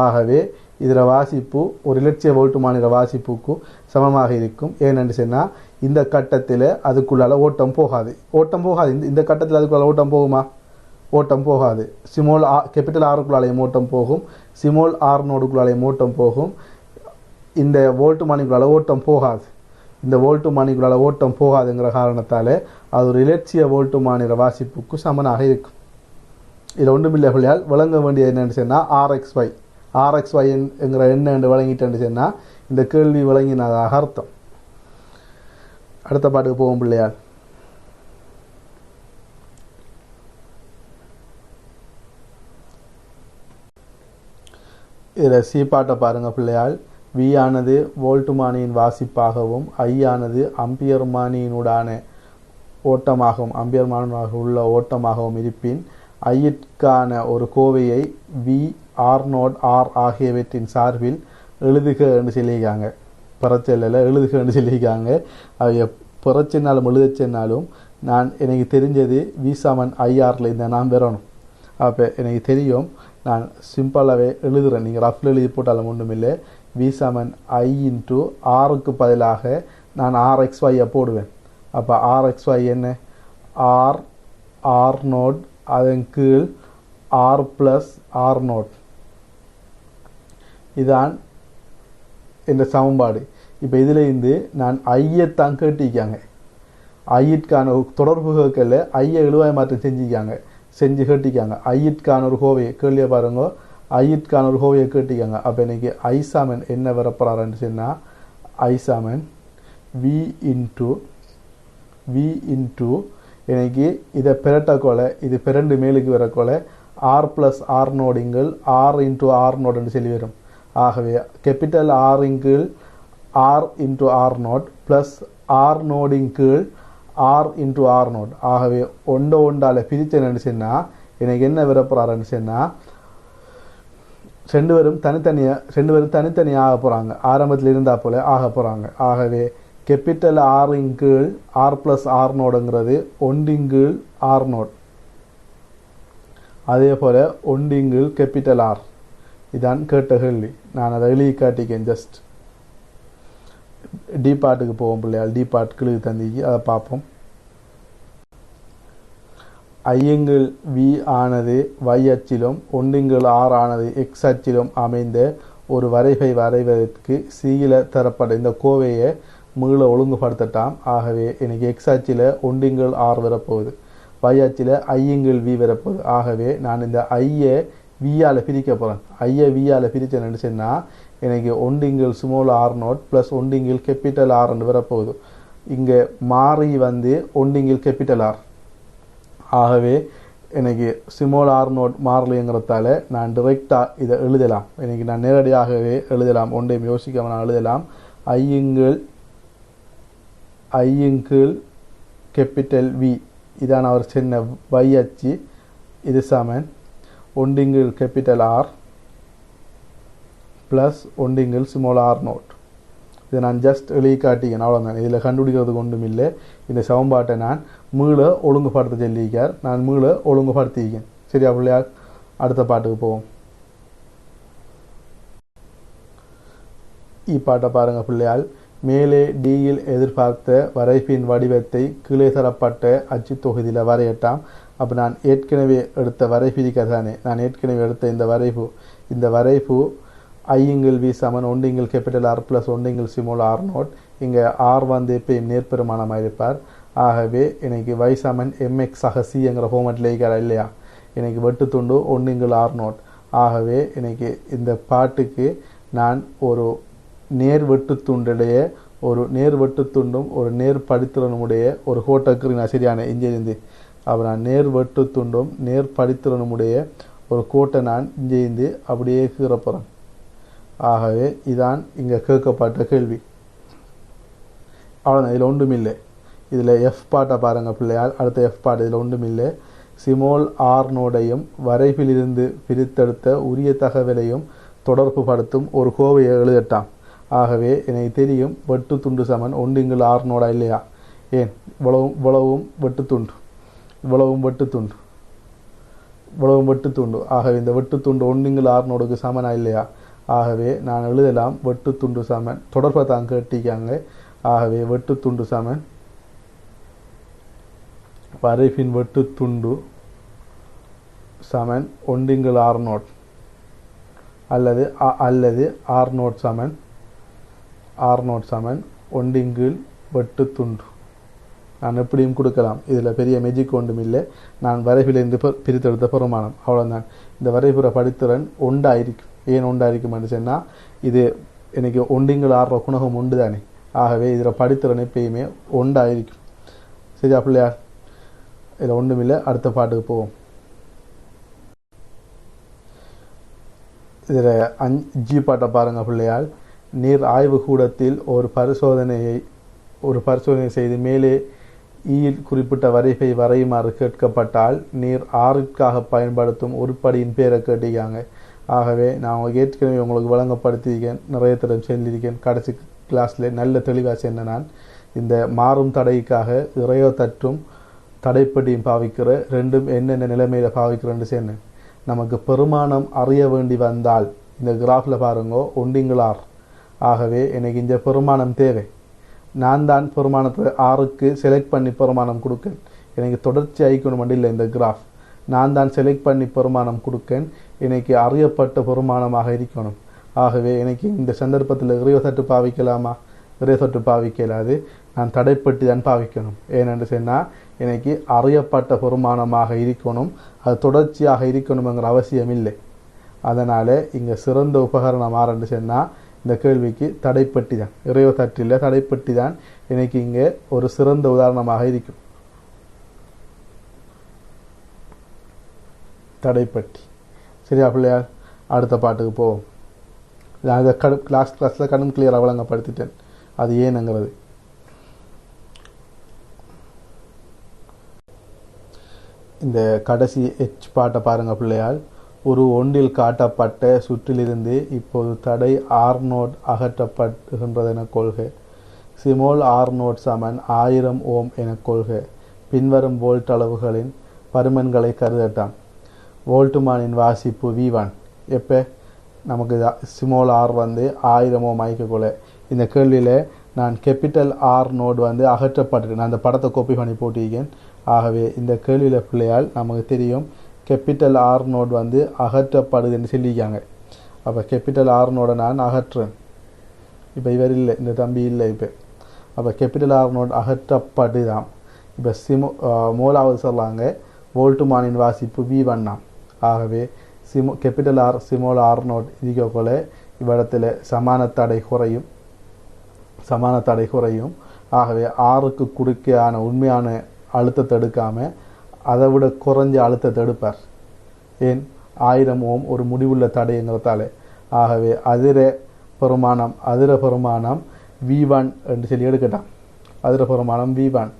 ஆகவே இதில் வாசிப்பு ஒரு இலட்சிய வோல்ட்டுமானியில் வாசிப்புக்கு சமமாக இருக்கும். ஏனென்று சொன்னால் இந்த கட்டத்தில் அதுக்குள்ளால் ஓட்டம் போகாது. இந்த கட்டத்தில் அதுக்குள்ளால் ஓட்டம் போகுமா? ஓட்டம் போகாது. சிமோல் கேபிட்டல் ஆருக்குள்ளாலையும் ஓட்டம் போகும், சிமோல் ஆர் நோடுக்குள்ளாலையும் ஓட்டம் போகும். இந்த வோல்ட்டுமானிக்குள்ளால் ஓட்டம் போகாது. இந்த வோல்ட்டுமானிக்குள்ளால் ஓட்டம் போகாதுங்கிற காரணத்தால் அது ஒரு இலட்சிய வோல்ட்டுமானியில் வாசிப்புக்கு சமனாக இருக்கும். இதில் ஒன்றுமில்லை பிள்ளையால் விளங்க வேண்டியது என்னென்னு சொன்னால் ஆர்எக்ஸ்ஒய் என்கிற எண்ணெய் என்று விளங்கிட்டேன்னு சொன்னால் இந்த கேள்வி விளங்கினதாக அர்த்தம். அடுத்த பாட்டுக்கு போவோம் பிள்ளையால். இதில் சி பாட்டை பாருங்கள் பிள்ளையால். வி ஆனது வோல்ட்டுமானியின் வாசிப்பாகவும் ஐ ஆனது அம்பியர்மானியினுடான ஓட்டமாகவும் அம்பியர்மானாக உள்ள ஓட்டமாகவும் இருப்பின் ஐயிற்கான ஒரு கோவையை வி ஆர்0 ஆர் ஆகியவற்றின் சார்பில் எழுதுக என்று சொல்லியிருக்காங்க. பிறச்செல்லில் எழுதுக என்று சொல்லியிருக்காங்க. அவை பிறச்சென்னாலும் எழுதச்சென்னாலும் நான் எனக்கு தெரிஞ்சது வி சமன் ஐஆரில் இந்த நான் வரணும். அப்போ எனக்கு தெரியும், நான் சிம்பிளாகவே எழுதுகிறேன். நீங்கள் ரஃபில் எழுதி போட்டாலும் ஒன்றும் இல்லை. வி சமன் ஐ இன்ட்டு ஆருக்கு பதிலாக நான் ஆர்எக்ஸ்ஒய்யை போடுவேன். அப்போ ஆர்எக்ஸ்ஒய் என்ன? ஆர்0 அதன் கீழ் ஆர் ப்ளஸ் ஆர்0. இதான் இந்த சமன்பாடு. இப்போ இதில் இருந்து நான் ஐயத்தான் கேட்டிருக்காங்க. ஐயிற்கான தொடர்பு கேட்கல, ஐயை எழுவாய் மாற்றம் செஞ்சு கேட்டிருக்காங்க. ஐயிற்கான ஒரு கோவையை கேள்வியை பாருங்க. ஐயிற்கான ஒரு கோவையை கேட்டிருக்காங்க. அப்போ இன்னைக்கு ஐ சாமன் என்ன வரப்போறாருன்னு சொன்னால் ஐ சாமன் வி இன்ட்டு எனக்கு இதை பிரட்டக்கொலை இது பிறண்டு மேலுக்கு வரக்கொலை ஆர் ப்ளஸ் ஆர் நோடிங்கள் ஆர் இன்ட்டு ஆர் நோடுன்னு சொல்லி வரும். ஆகவே கேபிட்டல் ஆரின் கீழ் R into R naught plus R நோடின் கீழ் ஆர் இன்ட்டு ஆர் நோட். ஆகவே ஒன்றால் பிரிச்சேன்னு சொன்னால் எனக்கு என்ன வரப்போறாருன்னு சொன்னால் ரெண்டு பேரும் தனித்தனியாக ஆக போகிறாங்க. ஆரம்பத்தில் இருந்தால் போல ஆக போகிறாங்க. ஆகவே கேபிட்டல் ஆரின் கீழ் ஆர் ப்ளஸ் ஆர் நோடுங்கிறது ஒன்றின் கீழ் ஆர் நோட், அதே போல் ஒன்றின் கீழ் கேபிட்டல் ஆர். இதான் கேட்ட கேள்வி. நான் அதை எழுதி காட்டிக்கேன். ஜஸ்ட் டி பார்ட்டுக்கு போவோம் பிள்ளையால். டி பார்ட் கிழக்கு தந்திக்கு அதை பார்ப்போம். ஐயங்கள் வி ஆனது y அச்சிலும் ஒன்றிங்கள் ஆர் ஆனது எக்ஸ் அச்சிலும் அமைந்த ஒரு வரைவை வரைவதற்கு சியில் தரப்பட்ட இந்த கோவையை மீள ஒழுங்குபடுத்தட்டாம். ஆகவே எனக்கு எக்ஸ் அச்சில் ஒன்றிங்கள் ஆர் வரப்போகுது, y அச்சில் ஐயங்கள் வி வரப்போகுது. ஆகவே நான் இந்த ஐயை வியால் பிரிக்க போகிறேன். ஐயை வியால் பிரிச்சேன்னு சொன்னால் எனக்கு ஒன்றிங்கள் ஸ்மால் ஆர் நோட் ப்ளஸ் ஒன்றிங்கள் கேபிட்டல் ஆர்ன்னு வரப்போகுது. இங்கே மாறி வந்து ஒன்றிங்கள் கேபிட்டல் ஆர். ஆகவே எனக்கு ஸ்மால் ஆர் நோட் மாறலைங்கிறதால நான் டிரெக்டாக இதை எழுதலாம். எனக்கு நான் நேரடியாகவே எழுதலாம். ஒன்றையும் யோசிக்காமல் நான் எழுதலாம். ஐயுங்கள் கேபிட்டல் வி இதான் அவர் சின்ன y அச்சு. இது சமன் ஒன்றிங்கள் கேபிட்டல் ஆர் ப்ளஸ் ஒன்றிங்கள் ஸ்மால் ஆர் நோட். இதை நான் ஜஸ்ட் எழுதி காட்டிக்கேன், அவ்வளோதான். இதில் கண்டுபிடிக்கிறதுக்கு ஒன்றும் இல்லை. இந்த சமன்பாட்டை நான் மீள ஒழுங்குபடுத்த சொல்லியிருக்கார். நான் மீள ஒழுங்குபடுத்தியிருக்கேன். சரியா பிள்ளையார்? அடுத்த பாட்டுக்கு போவோம். பாட்டை பாருங்கள் பிள்ளையால். மேலே டியில் எதிர்பார்த்த வரைபின் வடிவத்தை கீழே தரப்பட்ட அச்சு தொகுதியில் வரையட்டாம். அப்போ நான் ஏற்கனவே எடுத்த வரைபிரிக்க தானே, நான் ஏற்கனவே எடுத்த இந்த வரைபு ஐங்கிள் வி சமன் ஒன்றிங்கிள் கேபிட்டல் ஆர் ப்ளஸ் ஒன்றிங்கிள் சிமோல் ஆர் நோட். இங்கே ஆர் வந்து எப்பயும் நேர்பெருமானமாக இருப்பார். ஆகவே எனக்கு y சமன் mx ஆக சிங்கிற ஃபார்மேட்டில் இருக்கிறா இல்லையா, எனக்கு வெட்டு துண்டு ஒன்றிங்கிள் ஆர் நோட். ஆகவே எனக்கு இந்த பாட்டுக்கு நான் ஒரு நேர் வெட்டுத்துண்டுடைய ஒரு நேர் வெட்டுத்துண்டும் ஒரு நேர் படித்திறனுடைய ஒரு கோட்டக்கு நான் சரியான இஞ்சிருந்து அப்போ நான் நேர் வெட்டுத்துண்டும் நேர் படித்திறனுடைய ஒரு கோட்டை நான் இஞ்சிருந்து அப்படியே கீறப்போகிறேன். ஆகவே இதான் இங்கே கேட்கப்பட்ட கேள்வி. அவ்வளோதான், இதில் ஒன்றும் இல்லை. இதில் எஃப் பாட்டை பாருங்கள் பிள்ளையால். அடுத்த எஃப் பாட்டு இதில் ஒன்றும் இல்லை. சிமோல் ஆர் நோடையும் வரைபிலிருந்து பிரித்தெடுத்த உரிய தகவலையும் தொடர்பு படுத்தும் ஒரு கோவையை எழுதட்டாம். ஆகவே எனக்கு தெரியும் வெட்டு துண்டு சமன் ஒன்றிங்கிள் ஆர் நோடா இல்லையா. ஏன் இவ்வளவும் வெட்டுத்துண்டு, இவ்வளவும் வெட்டுத்துண்டு. ஆகவே இந்த வெட்டுத்துண்டு ஒன்றிங்கிள் ஆர் நோடுக்கு சமனா இல்லையா. ஆகவே நான் எழுதலாம் வெட்டுத்துண்டு சமன், தொடர்பை தான் கேட்டிக்காங்க. ஆகவே வெட்டுத்துண்டு சமன் வரைபின் வெட்டுத்துண்டு சமன் ஒன்றிங்கிள் ஆர் நோட் அல்லது ஆர் நோட் சமன் ஒன்றிங்கிள் வெட்டுத்துண்டு. நான் எப்படியும் கொடுக்கலாம். இதில் பெரிய மெஜிக் ஒன்றும் இல்லை. நான் வரைபிலிருந்து பிரித்தெடுத்த பெருமானம் அவ்வளோதான். இந்த வரைபுற படித்திறன் ஒன்றாயிருக்கும். ஏன் ஒன்றாயிருக்கும் சொன்னால் இது எனக்கு ஒன்றிங்கிள் ஆடுற குணகம் உண்டு தானே. ஆகவே இதில் படித்திறன் எப்பயுமே ஒன்றாயிருக்கும். சரியா பிள்ளையார்? இதில் ஒன்றும் இல்லை. அடுத்த பாட்டுக்கு போவோம். இதில் 5 பாட்டை பாருங்கள் பிள்ளையால். நீர் ஆய்வு கூடத்தில் ஒரு பரிசோதனை செய்து மேலே ஈயில் குறிப்பிட்ட வரைபை வரையுமாறு கேட்கப்பட்டால் நீர் ஆறுக்காக பயன்படுத்தும் உருப்படியின் பேரை கேட்டிருக்காங்க. ஆகவே நான் ஏற்கனவே உங்களுக்கு வழங்கப்படுத்தியிருக்கேன், நிறைய தரம் சொல்லியிருக்கேன். கடைசி கிளாஸில் நல்ல தெளிவாக சொன்ன நான் இந்த மாறும் தடைக்காக இறையோ தற்றும் தடைப்பட்டியும் பாவிக்கிற ரெண்டும் என்னென்ன நிலைமையில் பாவிக்கிறேன்னு சொன்னேன். நமக்கு பெருமானம் அறிய வேண்டி வந்தால் இந்த கிராஃபில் பாருங்கோ ஒன்றிங்கிள் ஆர். ஆகவே எனக்கு இந்த பெருமானம் தேவை. நான் தான் பெருமானத்தை ஆறுக்கு செலக்ட் பண்ணி பெருமானம் கொடுக்கேன். எனக்கு தொடர்ச்சி ஆயிக்கணும் இல்லை இந்த கிராஃப். நான் தான் செலக்ட் பண்ணி பெருமானம் கொடுக்கேன். எனக்கு அறியப்பட்ட பெருமானமாக இருக்கணும். ஆகவே எனக்கு இந்த சந்தர்ப்பத்தில் இறையோ தட்டு பாவிக்கலாமா? இறையோ தட்டு பாவிக்கலாது. நான் தடைப்பட்டி தான் பாவிக்கணும். ஏனென்று சொன்னால் எனக்கு அறியப்பட்ட பெருமானமாக இருக்கணும், அது தொடர்ச்சியாக இருக்கணுங்கிற அவசியம் இல்லை. அதனால் இங்கே சிறந்த உபகரணம் ஆரண்டு சொன்னால் இந்த கேள்விக்கு தடைப்பட்டி தான், இறையோ தட்டில் தடைப்பட்டி தான் எனக்கு இங்கே ஒரு சிறந்த உதாரணமாக இருக்கும். தடைப்பட்டி. சரியா பிள்ளையார்? அடுத்த பாட்டுக்கு போவோம். நான் இதை கிளாஸில் கடும் கிளியராக வழங்கப்படுத்திட்டேன். அது ஏனுங்கிறது. இந்த கடைசி எச் பாட்டை பாருங்கள் பிள்ளையால். ஒரு ஒன்றில் காட்டப்பட்ட சுற்றிலிருந்து இப்போது தடை ஆர் நோட் அகற்றப்படுகின்றது என கொள்க. சிமோல் ஆர் நோட் சமன் 1000 ஓம் என கொள்க. பின்வரும் வோல்ட் அளவுகளின் பருமன்களை கருதட்டாம். வோல்ட்டுமானின் வாசிப்பு V1 எப்போ நமக்கு சிமோல் ஆர் வந்து 1000 ஓம் ஆயிக்கொள்ள. இந்த கேள்வியில் நான் கேபிட்டல் ஆர் நோட் வந்து அகற்றப்பட்டிருக்கேன். நான் அந்த படத்தை காப்பி பண்ணி போட்டிருக்கேன். ஆகவே இந்த கேள்வியில் பிள்ளையால் நமக்கு தெரியும் கேபிட்டல் ஆர் நோட் வந்து அகற்றப்படுதுன்னு சொல்லியிருக்காங்க. அப்போ கேபிட்டல் ஆர் நோடை நான் அகற்றுறேன். இப்போ இவர் இல்லை, இந்த தம்பி இல்லை. இப்போ அப்போ கேபிட்டல் ஆர் நோட் அகற்றப்படுதான். இப்போ மூலாவது சொல்லாங்க வோல்ட்டுமானின் வாசிப்பு V1 ஆம். ஆகவே capital R small R note இதுக்கு போல இவ்விடத்தில் சமான தடை குறையும். ஆகவே ஆறுக்கு குறுக்கையான உண்மையான அழுத்தத்தை எடுக்காமல் அதை விட குறைஞ்ச அழுத்தத்தை எடுப்பார். ஏன்? 1000 ஓம் ஒரு முடிவுள்ள தடைங்கிறதால. ஆகவே அதிர பெருமானம் V1 என்று சொல்லி எடுக்கட்டான். அதிர பெருமானம் V1.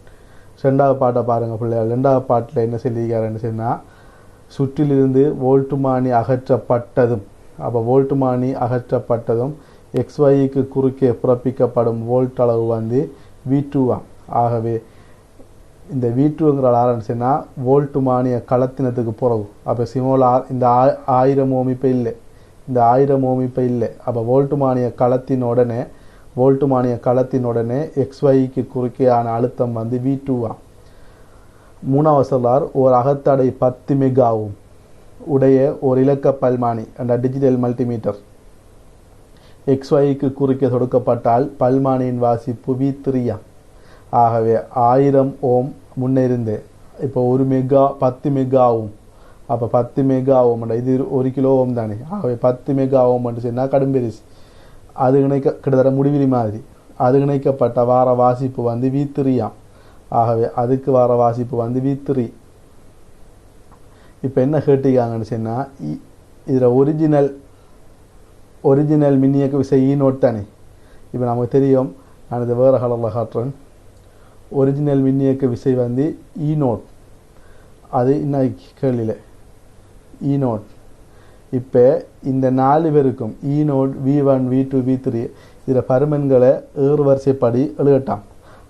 2வது பாட்டை பாருங்கள் பிள்ளைகள். 2வது பாட்டில் என்ன சொல்லியிருக்காருன்னு சொன்னால் சுற்றிலிருந்து வோல்ட்டுமானி அகற்றப்பட்டதும். அப்போ வோல்ட்டுமானி அகற்றப்பட்டதும் XYக்கு குறுக்கே பிறப்பிக்கப்படும் வோல்ட் அளவு வந்து V2 ஆம். ஆகவே இந்த V2ங்கிற ஆரம்பிச்சுன்னா வோல்ட்டுமானிய களத்தினத்துக்கு பிறகு. அப்போ சிமோலார் இந்த 1000 ஓம் இப்போ இல்லை, இந்த 1000 ஓம் இப்போ இல்லை. அப்போ வோல்ட்டுமானிய களத்தின் உடனே வோல்ட்டுமானிய களத்தினுடனே XYக்கு குறுக்கேயான அழுத்தம் வந்து V2 ஆம். மூணாவது சொல்லார் ஒரு அகத்தடை 10 மெகாவும் உடைய ஒரு இலக்க பல்மானி அந்த டிஜிட்டல் மல்டிமீட்டர் XYக்கு குறுக்கே தொடுக்கப்பட்டால் பல்மானியின் வாசிப்பு V3 ஆம். ஆகவே 1000 ஓம் முன்னிருந்து இப்போ 1 மெகா 10 மெகாவும் அப்போ 10 மெகா ஓம் இது 1 கிலோ ஓம் தானே. ஆகவே 10 மெகா ஓம் என்று சொன்னால் கடும்பெரிசு. அது கிட்டத்தட்ட முடிவிலி மாதிரி அது இணைக்கப்பட்ட வார வாசிப்பு வந்து V3 ஆம். ஆகவே அதுக்கு வார வாசிப்பு வந்து V3. இப்போ என்ன கேட்டிருக்காங்கன்னு சொன்னால் இதில் ஒரிஜினல் மின்னியக்கு விசை E0 தானே. இப்போ நமக்கு தெரியும், நான் இதை வேறு கலரில் காட்டுறேன். ஒரிஜினல் மின்னியக்க விசை வந்து E0, அது இன்னும் கேள்வியில் E0. இப்போ இந்த 4 பேருக்கும் E0 V1 V2 V3 இதில் பருமன்களை வரிசைப்படி எழுதட்டாம்.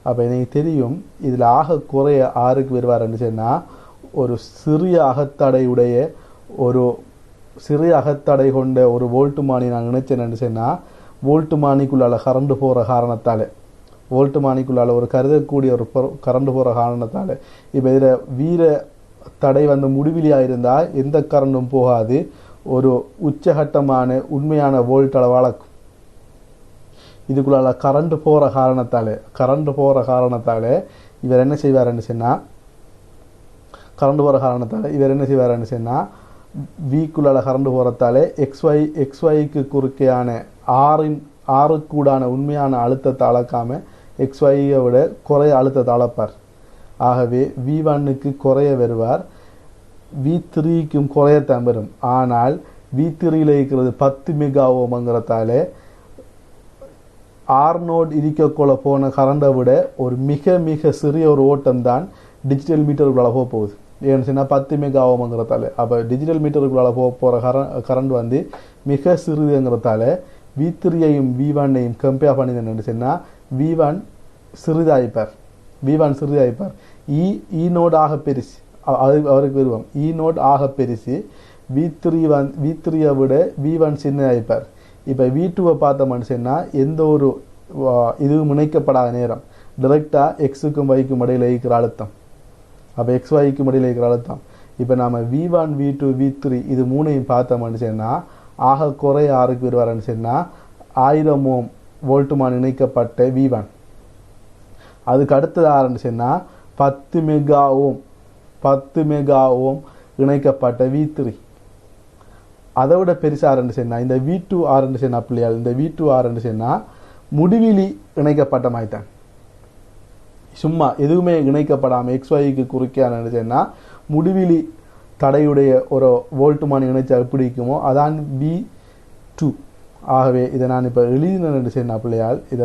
அப்போ எனக்கு தெரியும் இதில் ஆக குறைய ஆறுக்கு வருவார்ன்னு சொன்னால் ஒரு சிறிய அகத்தடை கொண்ட ஒரு வோல்ட்டுமானி நான் நினைச்சேன்னு சொன்னால் வோல்ட்டுமானிக்குள்ளால் கரண்டு போகிற காரணத்தால் வோல்ட்டுமானிக்குள்ளால் ஒரு கருதக்கூடிய ஒரு கரண்டு போகிற காரணத்தால் இப்போ இதில் வீர தடை வந்து முடிவிலியாக இருந்தால் எந்த கரண்டும் போகாது, ஒரு உச்சகட்டமான உண்மையான வோல்ட் அளவாளக்கும். இதுக்குள்ளால கரண்ட் போகிற காரணத்தால் இவர் என்ன செய்வார்ன்னு சொன்னால் வீக்குள்ளால கரண்ட் போகிறதால எக்ஸ்ஒய்க்கு குறுக்கையான ஆறுக்கூடான உண்மையான அழுத்தத்தை அளக்காமல் XYயை விட குறைய அழுத்தத்தை அளப்பார். ஆகவே V1க்கு குறைய வருவார், V3க்கும் குறையத்தான் வரும். ஆனால் V3யில் இருக்கிறது 10 மெகா ஓம்ங்கிறதால R0 இருக்கக்குள்ள போன கரண்டை விட ஒரு மிக மிக சிறிய ஒரு ஓட்டம் தான் டிஜிட்டல் மீட்டருக்குள்ளால போக போகுது. ஏன்னு சொன்னால் 10 மெகா ஓம்ங்கிறதால அப்போ டிஜிட்டல் மீட்டருக்குள்ளால போகிற கரண்ட் வந்து மிக சிறிதுங்கிறதால V3ஐயும் V1ஐயும் கம்பேர் பண்ணினேன்னு சொன்னால் V1 சிறிதாய்ப்பார். E0 ஆக பெருசு, அவருக்கு விரும்பம் E0 ஆக பெருசு. V3ஐ விட V1 சின்னதாய்ப்பார். இப்போ V2வை பார்த்தோம்னு சொன்னால் எந்த ஒரு இதுவும் இணைக்கப்படாத நேரம் டைரெக்டாக Xக்கும் Yக்கும் இடையில் இருக்கிற அழுத்தம், அப்போ XYக்கும் இடையில் இருக்கிற அழுத்தம். இப்போ நாம் V1 V2 V3 இது மூணையும் பார்த்தோம்னு சொன்னால் ஆக குறைய ஆறுக்கு வருவார்னு சொன்னால் 1000 ஓம் வோல்ட்டுமான் இணைக்கப்பட்ட V1. அதுக்கு அடுத்தது ஆறுன்னு சொன்னால் 10 மெகா ஓம் இணைக்கப்பட்ட V3. அதை விட பெருசாருன்னு சொன்னால் இந்த V2 ஆறுன்னு சொன்னால் பிள்ளையால் இந்த V2 ஆறுன்னு சொன்னால் முடிவிலி இணைக்கப்பட்ட மாதிரி தான், சும்மா எதுவுமே இணைக்கப்படாமல் XYக்கு குறுக்கையானு சொன்னால் முடிவிலி தடையுடைய ஒரு வோல்ட்டுமான் இணைச்சா எப்படி இருக்குமோ அதான் V2. ஆகவே இதை நான் இப்போ எழுதினேன்னு சொன்னால் பிள்ளையால் இதை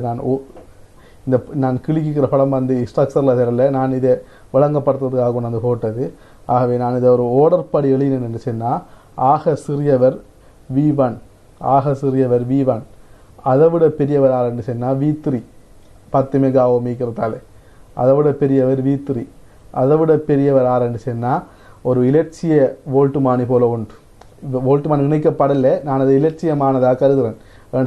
நான் கிளிக்கிற படம் வந்து ஸ்ட்ரக்சரில் தெரியல, நான் இதை வழங்கப்படுத்துறதுக்காக கொண்டு வந்து போட்டது. ஆகவே நான் இதை ஒரு ஓர்டர் படி எழுதினேன்னு சொன்னால் ஆக சிறியவர் V1, அதை விட பெரியவர் யாருன்னு சொன்னால் V3 10 மெகா ஓம் மீக்கிறதால அதை விட பெரியவர் V3, அதை விட பெரியவர் யாருன்னு சொன்னால் ஒரு இலட்சிய வோல்ட்டுமானி போல ஒன்று. வோல்ட்டுமானி இணைக்கப்படலை, நான் அதை இலட்சியமானதாக கருதுகிறேன்.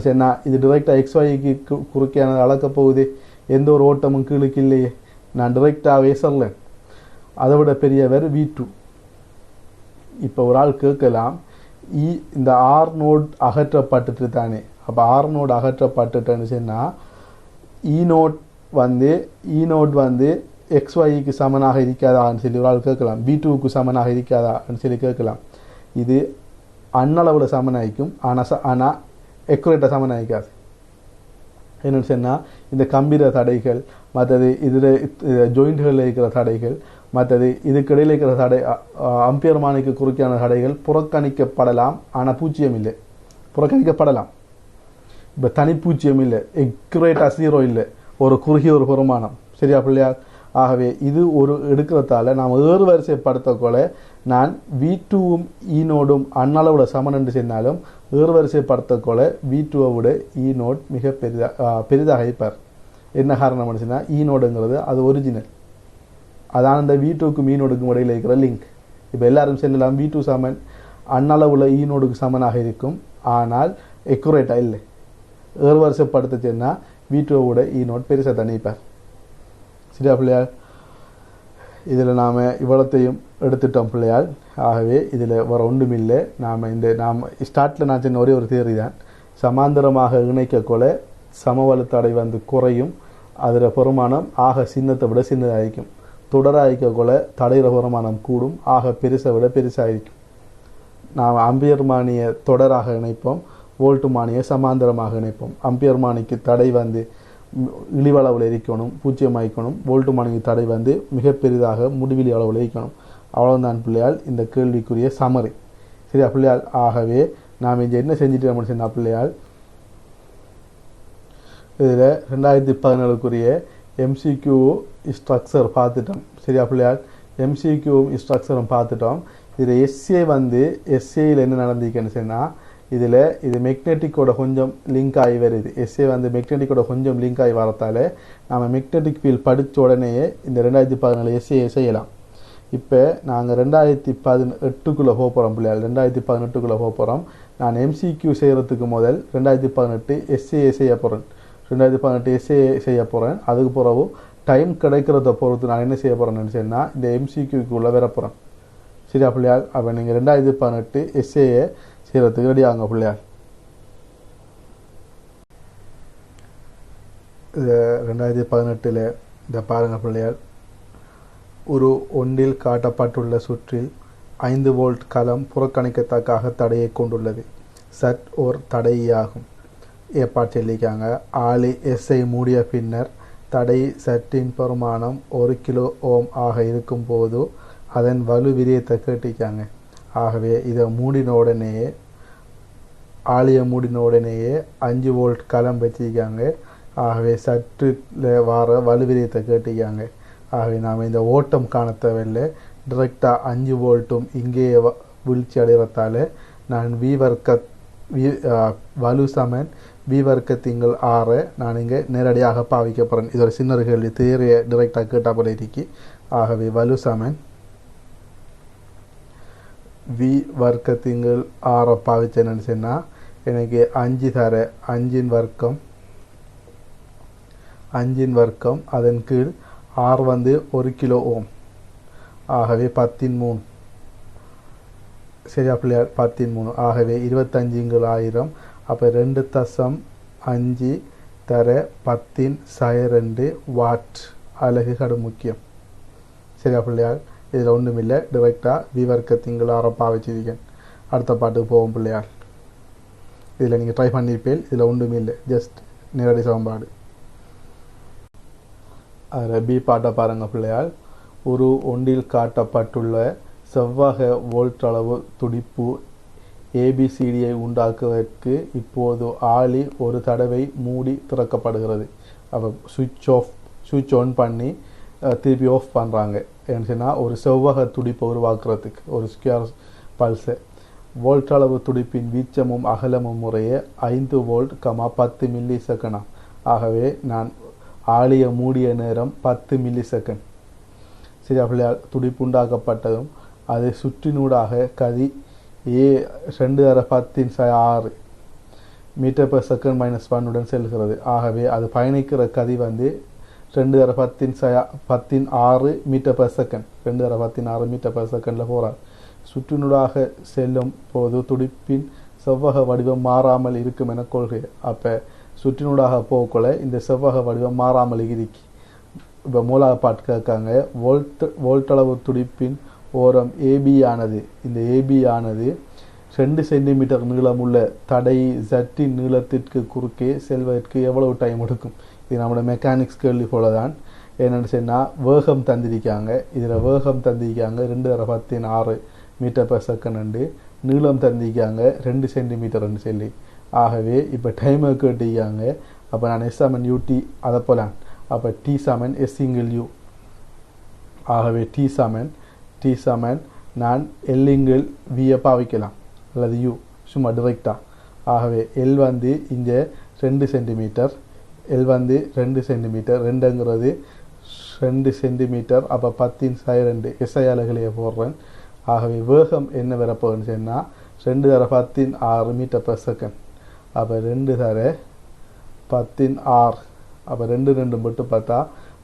சொன்னால் இது டிரெக்டாக XYக்கு குறுக்கையானது அளக்கப் போகுது, எந்த ஒரு ஓட்டமும் கீழுக்கு இல்லையே, நான் டிரெக்டாகவே சொல்லேன். அதை விட பெரியவர் V2. இப்போ ஒரு ஆள் கேட்கலாம், இந்த R0 அகற்றப்பட்டுட்டு தானே, அப்போ R0 அகற்றப்பட்டுட்டேன்னு சொன்னால் E0 வந்து XYக்கு சமனாக இருக்காதான்னு சொல்லி ஒரு ஆள் கேட்கலாம், V2க்கு சமனாக இருக்காதான்னு சொல்லி கேட்கலாம். இது அண்ணளவில் சமனாயிக்கும், ஆனால் எக்குரேட்டாக சமனாயிக்காது. என்னென்னு சொன்னால் இந்த கம்பீர தடைகள், மற்றது இதில் ஜாயிண்ட்களில் இருக்கிற தடைகள், மற்றது இதுக்கிடையில் இருக்கிற தடை அம்பியர்மானிக்கு குறுக்கான தடைகள் புறக்கணிக்கப்படலாம், ஆனால் பூஜ்ஜியம் இல்லை. புறக்கணிக்கப்படலாம், இப்போ தனிப்பூஜ்ஜியம் இல்லை, எக்குரேட்டாக 0 இல்லை, ஒரு குறுகிய ஒரு பெருமானம். சரியா பிள்ளையா? ஆகவே இது ஒரு எடுக்கிறதால நாம் வரிசைப்படுத்தக்கொள்ள நான் V2வும் E0ம் அண்ணளவோட சமன் என்று சொன்னாலும் வரிசைப்படுத்தக்கொள்ள V2வை விட E0 மிக பெரிதாக இருப்பார். என்ன காரணம் சொன்னால் E0ங்கிறது அது ஒரிஜினல், அதான் அந்த V2க்கும் E0க்கும் இடையில் இருக்கிற லிங்க். இப்போ எல்லாரும் சொல்லலாம் V2 சமன் அண்ணளவுல E0க்கு சமனாக இருக்கும், ஆனால் எக்குரேட்டாக இல்லை. வரிசைப்படுத்த சொன்னால் V2 E0 பெருசாக தான் நிற்பார். சரியா பிள்ளையால்? இதில் நாம் இவ்வளோத்தையும் எடுத்துட்டோம் பிள்ளையால். ஆகவே இதில் வர ஒன்றும் இல்லை. நாம் ஸ்டார்ட்டில் நான் சொன்ன ஒரே ஒரு தியரி தான். சமாந்தரமாக இணைக்கக்கொள்ள சமவெளி தடை வந்து குறையும், அதில் பெருமானம் ஆக சின்னத்தை விட சின்னதாகிக்கும். தொடராகிக்கொள்ள தடையிற பெருமானம் கூடும், ஆக பெருசை விட பெருசாகிக்கும். நாம் அம்பியர் மானியை தொடராக இணைப்போம், வோல்ட்டு மானியை சமாந்தரமாக இணைப்போம். அம்பியர் மானிக்கு தடை வந்து இழிவளவில் இருக்கணும், பூஜ்ஜியமாக்கணும். வோல்ட்டு மானிக்கு தடை வந்து மிக பெரிதாக முடிவிலி அளவில் இருக்கணும். அவ்வளோதான் பிள்ளையால் இந்த கேள்விக்குரிய சமரி. சரியா பிள்ளையால்? ஆகவே நாம் இங்கே என்ன செஞ்சுட்டு சொன்ன பிள்ளையால், இதில் 2017 MCQ ஸ்ட்ரக்சர் பார்த்துட்டோம். சரியா பிள்ளையால்? MCQவும் ஸ்ட்ரக்சரும் பார்த்துட்டோம். இதில் எஸ்ஏ வந்து எஸ்ஏயில் என்ன நடந்திருக்குன்னு சொன்னால், இதில் இது மெக்னெட்டிக்கோட கொஞ்சம் லிங்க் ஆகி வருது. எஸ்ஏ வந்து மெக்னெட்டிக்கோட கொஞ்சம் லிங்க் ஆகி வரத்தால் நம்ம மெக்னெட்டிக் ஃபீல்ட் படித்த உடனேயே இந்த 2017 எஸ்ஏ செய்யலாம். இப்போ நாங்கள் 2018 போக போகிறோம் பிள்ளையால். 2018 போக போகிறோம். நான் MCQ செய்கிறதுக்கு முதல் 2018 எஸ்ஏ செய்ய போகிறேன். 2018 எஸ்ஏ செய்ய போகிறேன். அதுக்கு பிறகு டைம் கிடைக்கிறத பொறுத்து நான் என்ன செய்ய போகிறேன்னு சொன்னால், இந்த MCQக்குள்ளே வர போகிறேன். சரியா பிள்ளையால்? அப்போ நீங்கள் 2018 எஸ்ஏயை செய்கிறதுக்கு ரெடி ஆகுங்க பிள்ளையால். இது 2018 இந்த பாருங்கள் பிள்ளையால், ஒரு ஒன்றில் காட்டப்பட்டுள்ள சுற்றில் 5 வோல்ட் கலம் புறக்கணிக்கத்தக்காக தடையை கொண்டுள்ளது. சட் ஓர் தடையாகும். ஏற்பாடு சொல்லிக்காங்க. ஆளி எஸ்ஐ மூடிய பின்னர் தடை சட்டின் பெருமானம் 1 கிலோ ஓம் ஆக இருக்கும் போது அதன் வலு விரியத்தை கேட்டிக்காங்க. ஆகவே இதை மூடின உடனேயே, ஆளியை மூடின உடனேயே 5 வோல்ட் கலம் வச்சிருக்காங்க. ஆகவே சற்றில் வார வலு விரியத்தை கேட்டிக்காங்க. ஆகவே நாம் இந்த ஓட்டம் காண தேவையில்லை, டிரெக்டாக 5 வோல்ட்டும் இங்கேயே வீழ்ச்சி அடைகிறதால நான் வலு சமன் வி வர்க்கத்திங்கள் 6 நான் இங்கே நேரடியாக பாவிக்க போகிறேன். இதோட சின்ன கேள்வி தேரையை டிரெக்டாக கேட்டால் போல இருக்கி. ஆகவே வலு சமன் வி வர்க்கத்திங்கள் 6 பாவிச்சேன்னு சொன்னால் எனக்கு 5 தர 5 வர்க்கம் அதன் கீழ் R வந்து 1 கிலோ ஓம். ஆகவே 10 சரியா பிள்ளையார்? 10 ஆகவே 25 அப்போ 2.5 தர 10^2 வாட் அலகு கடும் முக்கியம். சரியா பிள்ளையார்? இதில் ஒன்றும் இல்லை, டிரெக்டாக விவர்க்கத்திங்கள் 6 பாவிச்சிருக்கேன். அடுத்த பாட்டுக்கு போவோம் பிள்ளையார். இதில் நீங்கள் ட்ரை பண்ணியிருப்பேன். இதில் ஒன்றும் இல்லை, ஜஸ்ட் நேரடி சமன்பாடு. அதில் பி பாட்டை பாருங்கள் பிள்ளையார். ஒரு ஒன்றில் காட்டப்பட்டுள்ள செவ்வக வோல்ட் அளவு துடிப்பு ABCDயை உண்டாக்குவதற்கு இப்போது ஆளி ஒரு தடவை மூடி திறக்கப்படுகிறது. அப்போ சுவிட்ச் ஆன் பண்ணி திருப்பி ஆஃப் பண்ணுறாங்க. ஏன்னு சொன்னால் ஒரு செவ்வக துடிப்பை உருவாக்குறதுக்கு, ஒரு ஸ்கொயர் பல்ஸை. வோல்ட் அளவு துடிப்பின் வீச்சமும் அகலமும் முறையே 5 வோல்ட் 10 மில்லி செகண்டாம். ஆகவே நான் ஆளியை மூடிய நேரம் 10 மில்லி செகண்ட். சரியா பிள்ளையார்? துடிப்பு உண்டாக்கப்பட்டதும் அது சுற்றினூடாக கதி 2×10⁶ மீட்டர் பெர் செகண்ட் -1 உடன் செல்கிறது. ஆகவே அது பயணிக்கிற கதி வந்து 2×10⁶ metre per second, 2×10⁶ metre per செகண்டில் போகிறார். சுற்றினூடாக செல்லும் போது துடிப்பின் செவ்வக வடிவம் மாறாமல் இருக்கும் என கொள்கிறேன். அப்போ சுற்றினூடாக போகக்குள்ள இந்த செவ்வக வடிவம் மாறாமல் இருக்கு. இப்போ மூலாக பாட்டு கேட்காங்க. வோல்ட் அளவு துடிப்பின் ஓரம் AB ஆனது, இந்த AB ஆனது 2 சென்டிமீட்டர் நீளமுள்ள தடை ஜட்டின் நீளத்திற்கு குறுக்கே செல்வதற்கு எவ்வளவு டைம் எடுக்கும்? இது நம்மளோட மெக்கானிக்ஸ் கேள்வி போல தான். என்னென்னு சொன்னால் வேகம் தந்திருக்காங்க. இதில் வேகம் தந்திருக்காங்க 2×10⁶ மீட்டர் பெர் செகண்ட், நீளம் தந்திருக்காங்க 2 சென்டிமீட்டர்னு சொல்லி. ஆகவே இப்போ டைமை கேட்டிருக்காங்க. அப்போ நான் S = UT அதை போலான். அப்போ T = S∗U. ஆகவே T = நான் L∗V பாவிக்கலாம், அல்லது U சும்மா டிரெக்டாக. ஆகவே L வந்து இங்கே 2 சென்டிமீட்டர், L வந்து 2 சென்டிமீட்டர், 2ங்கிறது 2 சென்டிமீட்டர். அப்போ 10⁶ SI அலகுலையே போடுறேன். ஆகவே வேகம் என்ன வரப்போகுதுன்னு சொன்னால் 2×10⁶ மீட்டர் பெர் செகண்ட். அப்போ 2×10⁶ அப்போ 2 2 மட்டும் பார்த்தா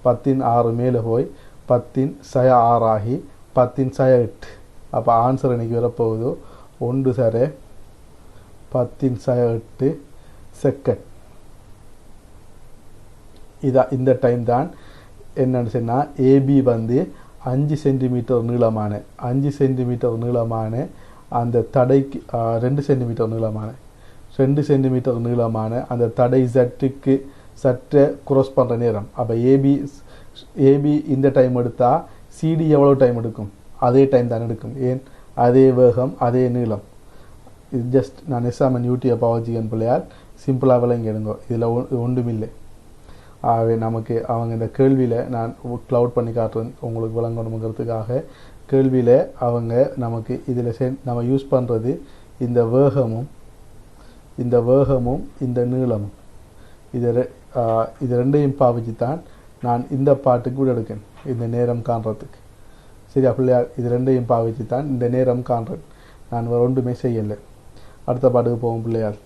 10 6 மேலே போய் 10 6 ஆகி 10 8. அப்போ ஆன்சர் எனக்கு வரப்போகுது 1 சர 10 8 செகண்ட். இந்த டைம் தான் என்னன்னு சொன்னால் ஏபி வந்து 5 சென்டிமீட்டர் நீளமான 5 சென்டிமீட்டர் நீளமான அந்த தடைக்கு 2 சென்டிமீட்டர் நீளமான 2 சென்டிமீட்டர் நீளமான அந்த தடை ஜட்டுக்கு சற்றே குரோஸ் பண்ணுற நேரம். அப்போ ஏபி இந்த டைம் எடுத்தால் சிடி எவ்வளோ டைம் எடுக்கும்? அதே டைம் தான் எடுக்கும். ஏன்? அதே வேகம் அதே நீளம். இது ஜஸ்ட் நான் எஸ்ஆமன் யூடியூப் பாவஜிகன் பிள்ளையால் சிம்பிளாக விளங்கிடுங்க. இதில் ஒன்றுமில்லை. ஆகவே நமக்கு அவங்க இந்த கேள்வியில் நான் க்ளவுட் பண்ணி காட்டுறேன் உங்களுக்கு விளங்கணுங்கிறதுக்காக. கேள்வியில் அவங்க நமக்கு இதில் நம்ம யூஸ் பண்ணுறது இந்த வேகமும் இந்த நீளமும் இது ரெண்டையும் பாவிச்சு தான் நான் இந்த பாட்டுக்கு கூட எடுக்கேன், இந்த நேரம் காண்றதுக்கு. சரியா பிள்ளையார்? இது ரெண்டையும் பாவிச்சு தான் இந்த நேரம் காண்றேன். நான் வேறு ஒன்றுமே செய்யலை. அடுத்த பாட்டுக்கு போவோம் பிள்ளையார்.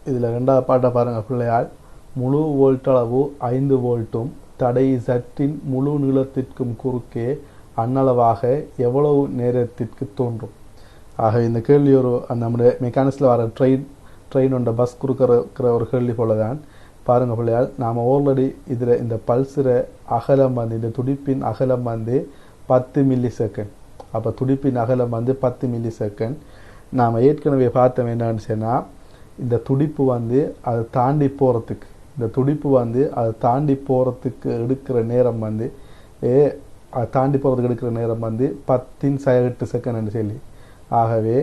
இதில் ரெண்டாவது பாட்டை பாருங்கள் பிள்ளையார். முழு வோல்ட்டளவு 5 வோல்ட்டும் தடை ஜட்டின் முழு நீளத்திற்கும் குறுக்கே அன்னளவாக எவ்வளவு நேரத்திற்கு தோன்றும்? ஆக இந்த கேள்வி ஒரு நம்முடைய மெக்கானிக்ஸில் வர ட்ரெயினோட பஸ் கொடுக்குற ஒரு கேள்வி போல தான். பாருங்கள் பிள்ளையார், நாம் ஆல்ரெடி இதில் இந்த பல்ஸில் அகலம் வந்து இந்த துடிப்பின் அகலம் வந்து 10 மில்லி செகண்ட். அப்போ துடிப்பின் அகலம் வந்து 10 மில்லி செகண்ட். நாம் ஏற்கனவே பார்த்தோம் என்னன்னு சொன்னால், இந்த துடிப்பு வந்து அதை தாண்டி போகிறதுக்கு எடுக்கிற நேரம் வந்து அதை தாண்டி போகிறதுக்கு எடுக்கிற நேரம் வந்து 10 செகண்ட் சொல்லி. ஆகவே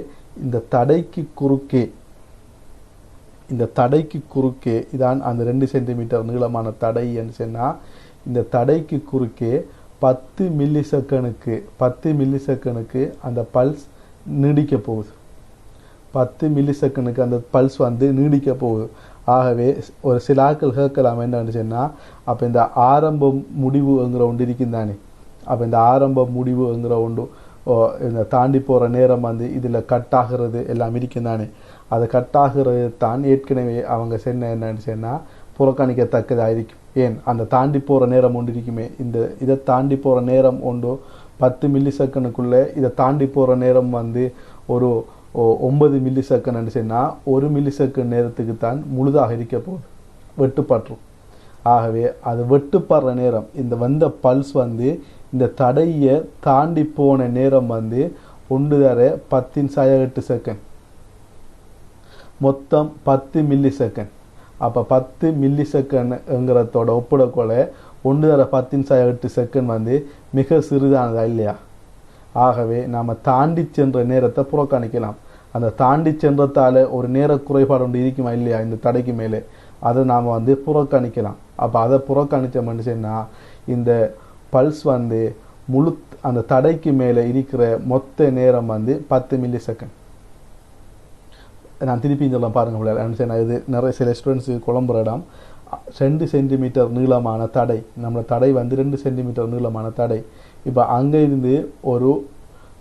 இந்த தடைக்கு குறுக்கே இதான் அந்த 2 சென்டிமீட்டர் நீளமான தடை என்று சொன்னால், இந்த தடைக்கு குறுக்கே 10 மில்லி செகண்டுக்கு அந்த பல்ஸ் நீடிக்க போகுது. 10 மில்லி செகண்டுக்கு அந்த பல்ஸ் வந்து நீடிக்க போகுது. ஆகவே ஒரு சில ஆட்கள் கேட்கலாம் என்னன்னு சொன்னால், அப்போ இந்த ஆரம்ப முடிவுங்கிற ஒன்று இருக்குந்தானே, அப்போ இந்த ஆரம்ப முடிவுங்கிற ஒன்று இந்த தாண்டி போகிற நேரம் வந்து இதில் கட் ஆகிறது எல்லாம் இருக்குந்தானே, அது கட் ஆகிறது தான் ஏற்கனவே அவங்க என்னன்னு சொன்னால் புறக்கணிக்கத்தக்கதாக இருக்கும். ஏன்? அந்த தாண்டி போகிற நேரம் ஒன்று இருக்குமே, இதை தாண்டி போகிற நேரம் ஒன்று 10 மில்லி செகண்டுக்குள்ளே இதை தாண்டி போகிற நேரம் வந்து ஒரு 9 மில்லி செகண்ட் சொன்னால் 1 மில்லி செகண்ட் நேரத்துக்கு தான் முழுதாக இருக்க போகுது, வெட்டுப்பற்றும். ஆகவே அது வெட்டுப்படுற நேரம் இந்த வந்த பல்ஸ் வந்து இந்த தடையை தாண்டி போன நேரம் வந்து 1/10 செகண்ட், மொத்தம் 10 மில்லி செகண்ட். அப்போ 10 மில்லி செகண்ட்ங்கிறதோட ஒப்பிடக்கொள்ள 1/10 செகண்ட் வந்து மிக சிறிதானதா இல்லையா? ஆகவே நாம் தாண்டி சென்ற நேரத்தை புறக்கணிக்கலாம். அந்த தாண்டி சென்றதால ஒரு நேர குறைபாடு ஒன்று இருக்குமா இல்லையா இந்த தடைக்கு மேலே, அதை நாம் வந்து புறக்கணிக்கலாம். அப்போ அதை புறக்கணித்தோம்னு சொன்னால் இந்த பல்ஸ் வந்து அந்த தடைக்கு மேலே இருக்கிற மொத்த நேரம் வந்து 10 மில்லி செகண்ட். நான் திருப்பி சொல்லலாம் பாருங்கள் பிள்ளைகள். இது நிறைய சில ஸ்டூடெண்ட்ஸுக்கு குழம்புற இடம். 2 சென்டிமீட்டர் நீளமான தடை, நம்மளோட தடை வந்து 2 சென்டிமீட்டர் நீளமான தடை. இப்போ அங்கே இருந்து ஒரு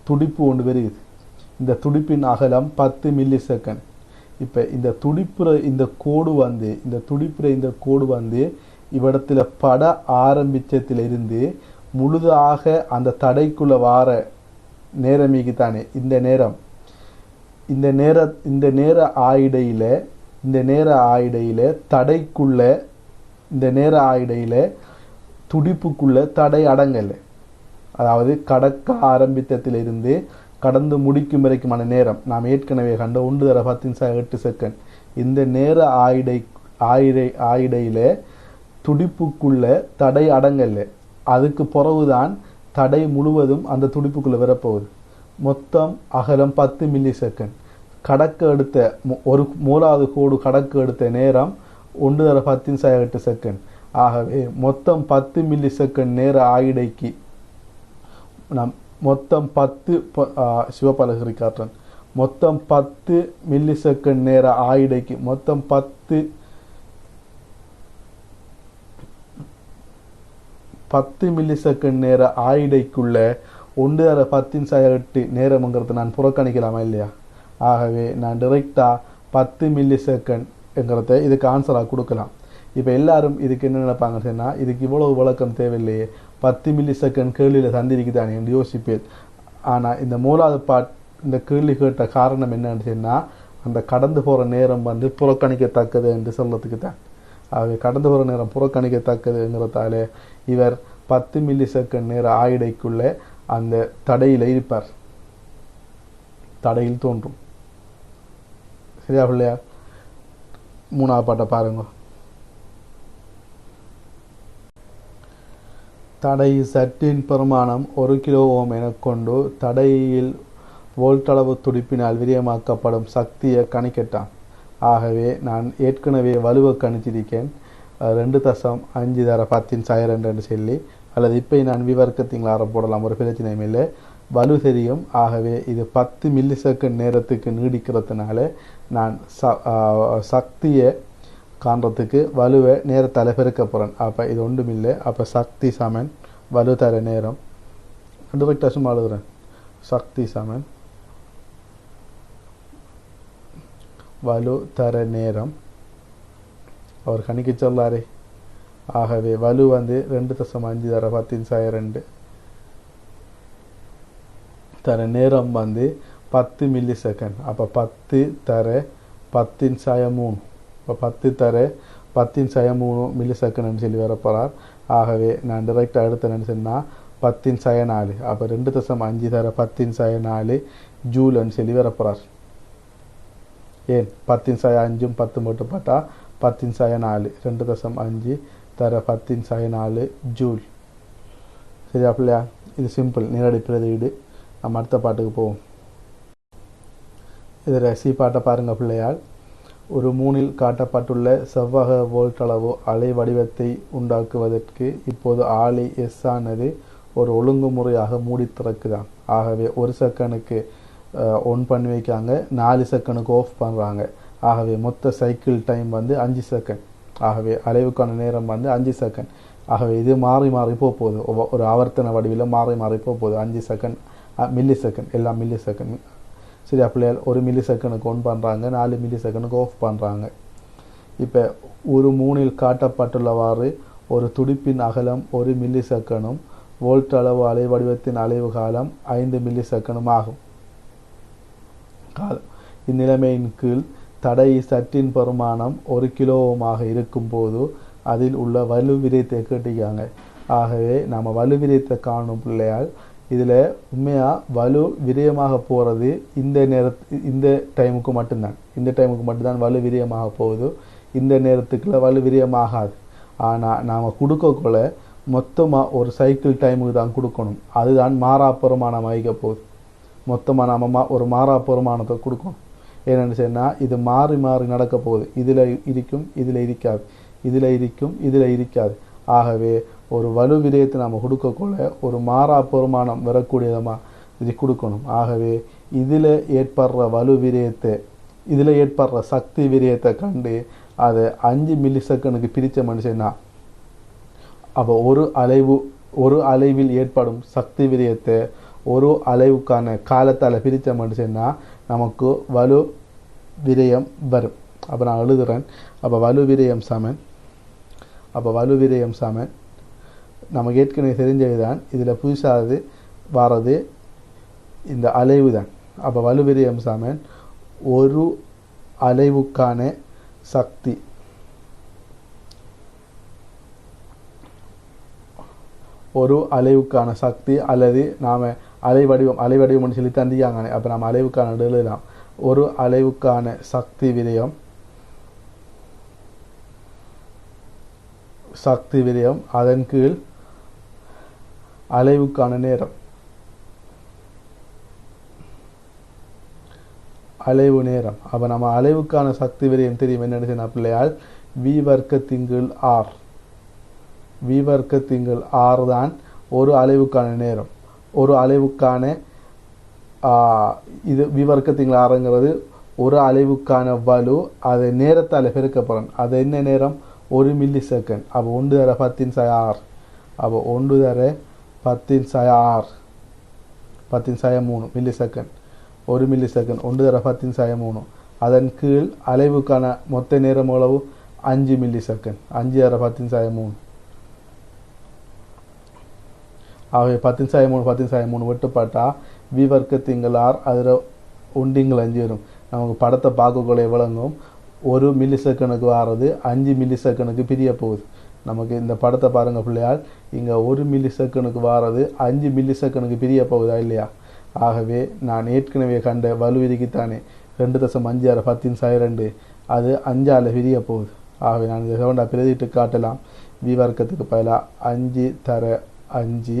துடிப்பு ஒன்று வருகுது. இந்த துடிப்பின் அகலம் 10 மில்லி செகண்ட். இப்போ இந்த துடிப்புற இந்த கோடு வந்து இவ்விடத்தில் பட ஆரம்பிச்சத்திலிருந்து முழுதாக அந்த தடைக்குள்ள வார நேரமிக்கு தானே இந்த நேர ஆயிடையில தடைக்குள்ள இந்த நேர ஆயிடையில துடிப்புக்குள்ள தடை அடங்கலை. அதாவது கடக்க ஆரம்பித்தத்திலிருந்து கடந்து முடிக்கும் வரைக்குமான நேரம் நாம் ஏற்கனவே கண்ட 1/10 செகண்ட். இந்த நேர ஆயிடையில துடிப்புக்குள்ள தடை அடங்கலை. அதுக்கு பிறகுதான் தடை முழுவதும் அந்த துடிப்புக்குள்ள வரப்போகுது. மொத்தம் அகலம் 10 மில்லி செகண்ட். கடக்க எடுத்த ஒரு மூலாவது கோடு கடக்க எடுத்த நேரம் 1/10 செகண்ட். ஆகவே மொத்தம் 10 மில்லி செகண்ட் நேர ஆயிடைக்கு நாம் மொத்தம் 10 சிவப்பலகரி காற்றன் மொத்தம் 10 மில்லி செகண்ட் நேர ஆயிடைக்கு மொத்தம் 10 மில்லி செகண்ட் நேர ஆயிடைக்குள்ள 1/10 நேரம்ங்கிறது நான் புறக்கணிக்கலாமா இல்லையா? ஆகவே நான் டிரெக்டாக 10 மில்லி செகண்ட்ங்கிறத இதுக்கு ஆன்சராக கொடுக்கலாம். இப்போ எல்லாரும் இதுக்கு என்ன நினைப்பாங்கன்னு சொன்னால், இதுக்கு இவ்வளவு விளக்கம் தேவையில்லையே, 10 மில்லி செகண்ட் கேள்வியில் தந்திருக்குதானே என்று யோசிப்பேன். ஆனால் இந்த மூலாவது இந்த கேள்வி கேட்ட காரணம் என்னன்னு சொன்னால், அந்த கடந்து போகிற நேரம் புறக்கணிக்கத்தக்கது என்று சொல்றதுக்கு தான். ஆகவே கடந்து போகிற நேரம் புறக்கணிக்கத்தக்கதுங்கிறதால இவர் 10 மில்லி செகண்ட் நேர ஆயிடைக்குள்ளே அந்த தடையில் இருப்பார், தடையில் தோன்றும். சரியா பிள்ளையா? மூணாவது பாட்டை பாருங்க. தடை சட்டின் பெருமானம் 1 கிலோ ஓம் என கொண்டு தடையில் வோல்ட்டளவு துடிப்பினால் விரியமாக்கப்படும் சக்தியை கணிக்கட்டான். ஆகவே நான் ஏற்கனவே வலுவை கணிச்சிருக்கேன், 2.5 தர 10 என்று சொல்லி, அல்லது இப்போ நான் விவர்க்கத்திங்களார போடலாம், ஒரு பிரச்சனையும் இல்லை. வலு தெரியும். ஆகவே இது 10 மில்லி செகண்ட் நேரத்துக்கு நீடிக்கிறதுனால நான் சக்தியை காண்றதுக்கு வலுவை நேரத்தால் பெருக்க போகிறேன். அப்போ இது ஒன்றும் இல்லை. அப்போ சக்தி சமன் வலு தர நேரம். டிரெக்டாக சும்மா எழுதுறேன். சக்தி சமன் வலு தர நேரம். அவர் கணிக்க சொல்லாரே. ஆகவே வலு 2.5 தர 10 தர நேரம் 10 மில்லி செகண்ட். அப்போ 10 தர 10 இப்போ 10 தர 10 மில்லி செகண்ட்னு சொல்லி வரப்போகிறார். ஆகவே நான் டிரெக்டாக எடுத்தேன்னு சொன்னால் 10 அப்போ 2.5 தர 10 ஜூல்னு சொல்லி வரப்போகிறார். ஏன் 10 10 மட்டும் பார்த்தா 10 2.5 தர 10 ஜூல். சரியா பிள்ளையா? இது சிம்பிள் நேரடி பிரதியீடு. நம்ம அடுத்த பாட்டுக்கு போவோம். இதில் சி பாட்டை பாருங்க பிள்ளையால். ஒரு 3இல் காட்டப்பட்டுள்ள செவ்வக வோல்ட் அளவு அலை வடிவத்தை உண்டாக்குவதற்கு இப்போது ஆளி எஸ் ஆனது ஒரு ஒழுங்குமுறையாக மூடி திறக்குதான். ஆகவே 1 செகண்டுக்கு ஒன் பண்ணி வைக்காங்க, 4 செகண்டுக்கு ஆஃப் பண்ணுறாங்க. ஆகவே மொத்த சைக்கிள் டைம் 5 செகண்ட். ஆகவே அலைவுக்கான நேரம் 5 செகண்ட். ஆகவே இது மாறி மாறி போகுது, ஒரு ஆவர்த்தன வடிவில் மாறி போகுது. 5 செகண்ட் மில்லி செகண்ட், எல்லாம் மில்லி செகண்ட். சரியா பிள்ளையால்? 1 மில்லி செகண்டுக்கு ஒன் பண்ணுறாங்க, 4 மில்லி செகண்டுக்கு ஆஃப் பண்ணுறாங்க. இப்போ ஒரு 3இல் காட்டப்பட்டுள்ளவாறு ஒரு துடிப்பின் அகலம் 1 மில்லி செகண்டும் வோல்ட் அளவு அலை வடிவத்தின் அலைவு காலம் 5 மில்லி செகண்டும் ஆகும். இந்நிலைமையின் கீழ் தடை சட்டின் பெருமானம் 1 கிலோ ஓமாக இருக்கும்போது அதில் உள்ள வலு விரியத்தை கேட்டிருக்காங்க. ஆகவே நம்ம வலு விரியத்தை காணும் பிள்ளையால். இதில் உண்மையாக வலு விரயமாக போகிறது இந்த டைமுக்கு மட்டும்தான். இந்த டைமுக்கு மட்டும்தான் வலு விரயமாக போகுது. இந்த நேரத்துக்குள்ள வலு விரயமாகாது. ஆனால் நாம் கொடுக்கக்குள்ள மொத்தமாக ஒரு சைக்கிள் டைமுக்கு தான் கொடுக்கணும். அதுதான் மாறா பெருமானம் வகிக்க போகுது. மொத்தமாக நம்ம ஒரு மாறா பெருமானத்தை கொடுக்கணும். ஏன்னு சொன்னால் இது மாறி மாறி நடக்க போகுது. இதில் இருக்கும், இதில் இருக்காது, இதில் இருக்கும், இதில் இருக்காது. ஆகவே ஒரு வலு விரயத்தை நாம் கொடுக்கக்குள்ள ஒரு மாறா பெருமானம் வரக்கூடியதமாக இது கொடுக்கணும். ஆகவே இதில் ஏற்படுற வலு விரயத்தை, இதில் ஏற்படுற சக்தி விரயத்தை கண்டு அதை 5 மில்லி செகண்டுக்கு பிரித்த மனுஷன்னா, அப்போ ஒரு அலைவில் ஏற்படும் சக்தி விரயத்தை ஒரு அலைவுக்கான காலத்தால் பிரித்த மனுஷன்னா நமக்கு வலு விரயம் வரும். அப்போ நான் எழுதுகிறேன். அப்போ வலு விரயம் சமன் நமக்கு ஏற்கனவே தெரிஞ்சதுதான். இதில் புதுசாக வர்றது இந்த அலைவு தான். அப்போ வலு விரயம் சமன் ஒரு அலைவுக்கான சக்தி, ஒரு அலைவுக்கான சக்தி, அல்லது நாம் அலை வடிவம்னு சொல்லி தந்தியாங்க. அப்போ நம்ம அலைவுக்கான எழுதலாம். ஒரு அலைவுக்கான சக்தி விரயம் அதன் கீழ் அலைவுக்கான நேரம், அலைவு நேரம். அப்போ நம்ம அலைவுக்கான சக்தி விரயம் தெரியும் என்ன பிள்ளையால்? வி வர்க்கத்தின் ஆர் தான் ஒரு அலைவுக்கான நேரம். ஒரு அலைவுக்கான இது விவர்க்கத்தின் ஆறுங்கிறது ஒரு அலைவுக்கான வலு, அதை நேரத்தால் பெருக்கப்படுறேன். அது என்ன நேரம்? 1 மில்லி செகண்ட். அப்போ 1 தர 10 அப்போ 1 தர 10 10 மில்லி செகண்ட். 1 milli second 1/10^3. அதன் கீழ் அலைவுக்கான மொத்த நேரம் எவ்வளவு 5 மில்லி செகண்ட் 5/10^3. ஆகவே 10^3 வெட்டுப்பட்டா வி வர்க்கத்திங்கள் ஆர் அதில் உண்டிங்கள் 5 வரும். நமக்கு படத்தை பார்க்கக்குள்ள விளங்கும் 1 மில்லி செகண்டுக்கு வாரது 5 மில்லி செகண்டுக்கு பிரிய போகுது. நமக்கு இந்த படத்தை பாருங்கள் பிள்ளையால், இங்கே 1 மில்லி செகண்டுக்கு வாரது 5 மில்லி செகண்டுக்கு பிரிய போகுதா இல்லையா? ஆகவே நான் ஏற்கனவே கண்ட வலுவிதிக்குத்தானே 2.56 அது 5ஆல் பிரிய போகுது. ஆகவே நான் இதை செவண்டா பிரதிட்டு காட்டலாம். வி வர்க்கத்துக்கு பதிலாக 5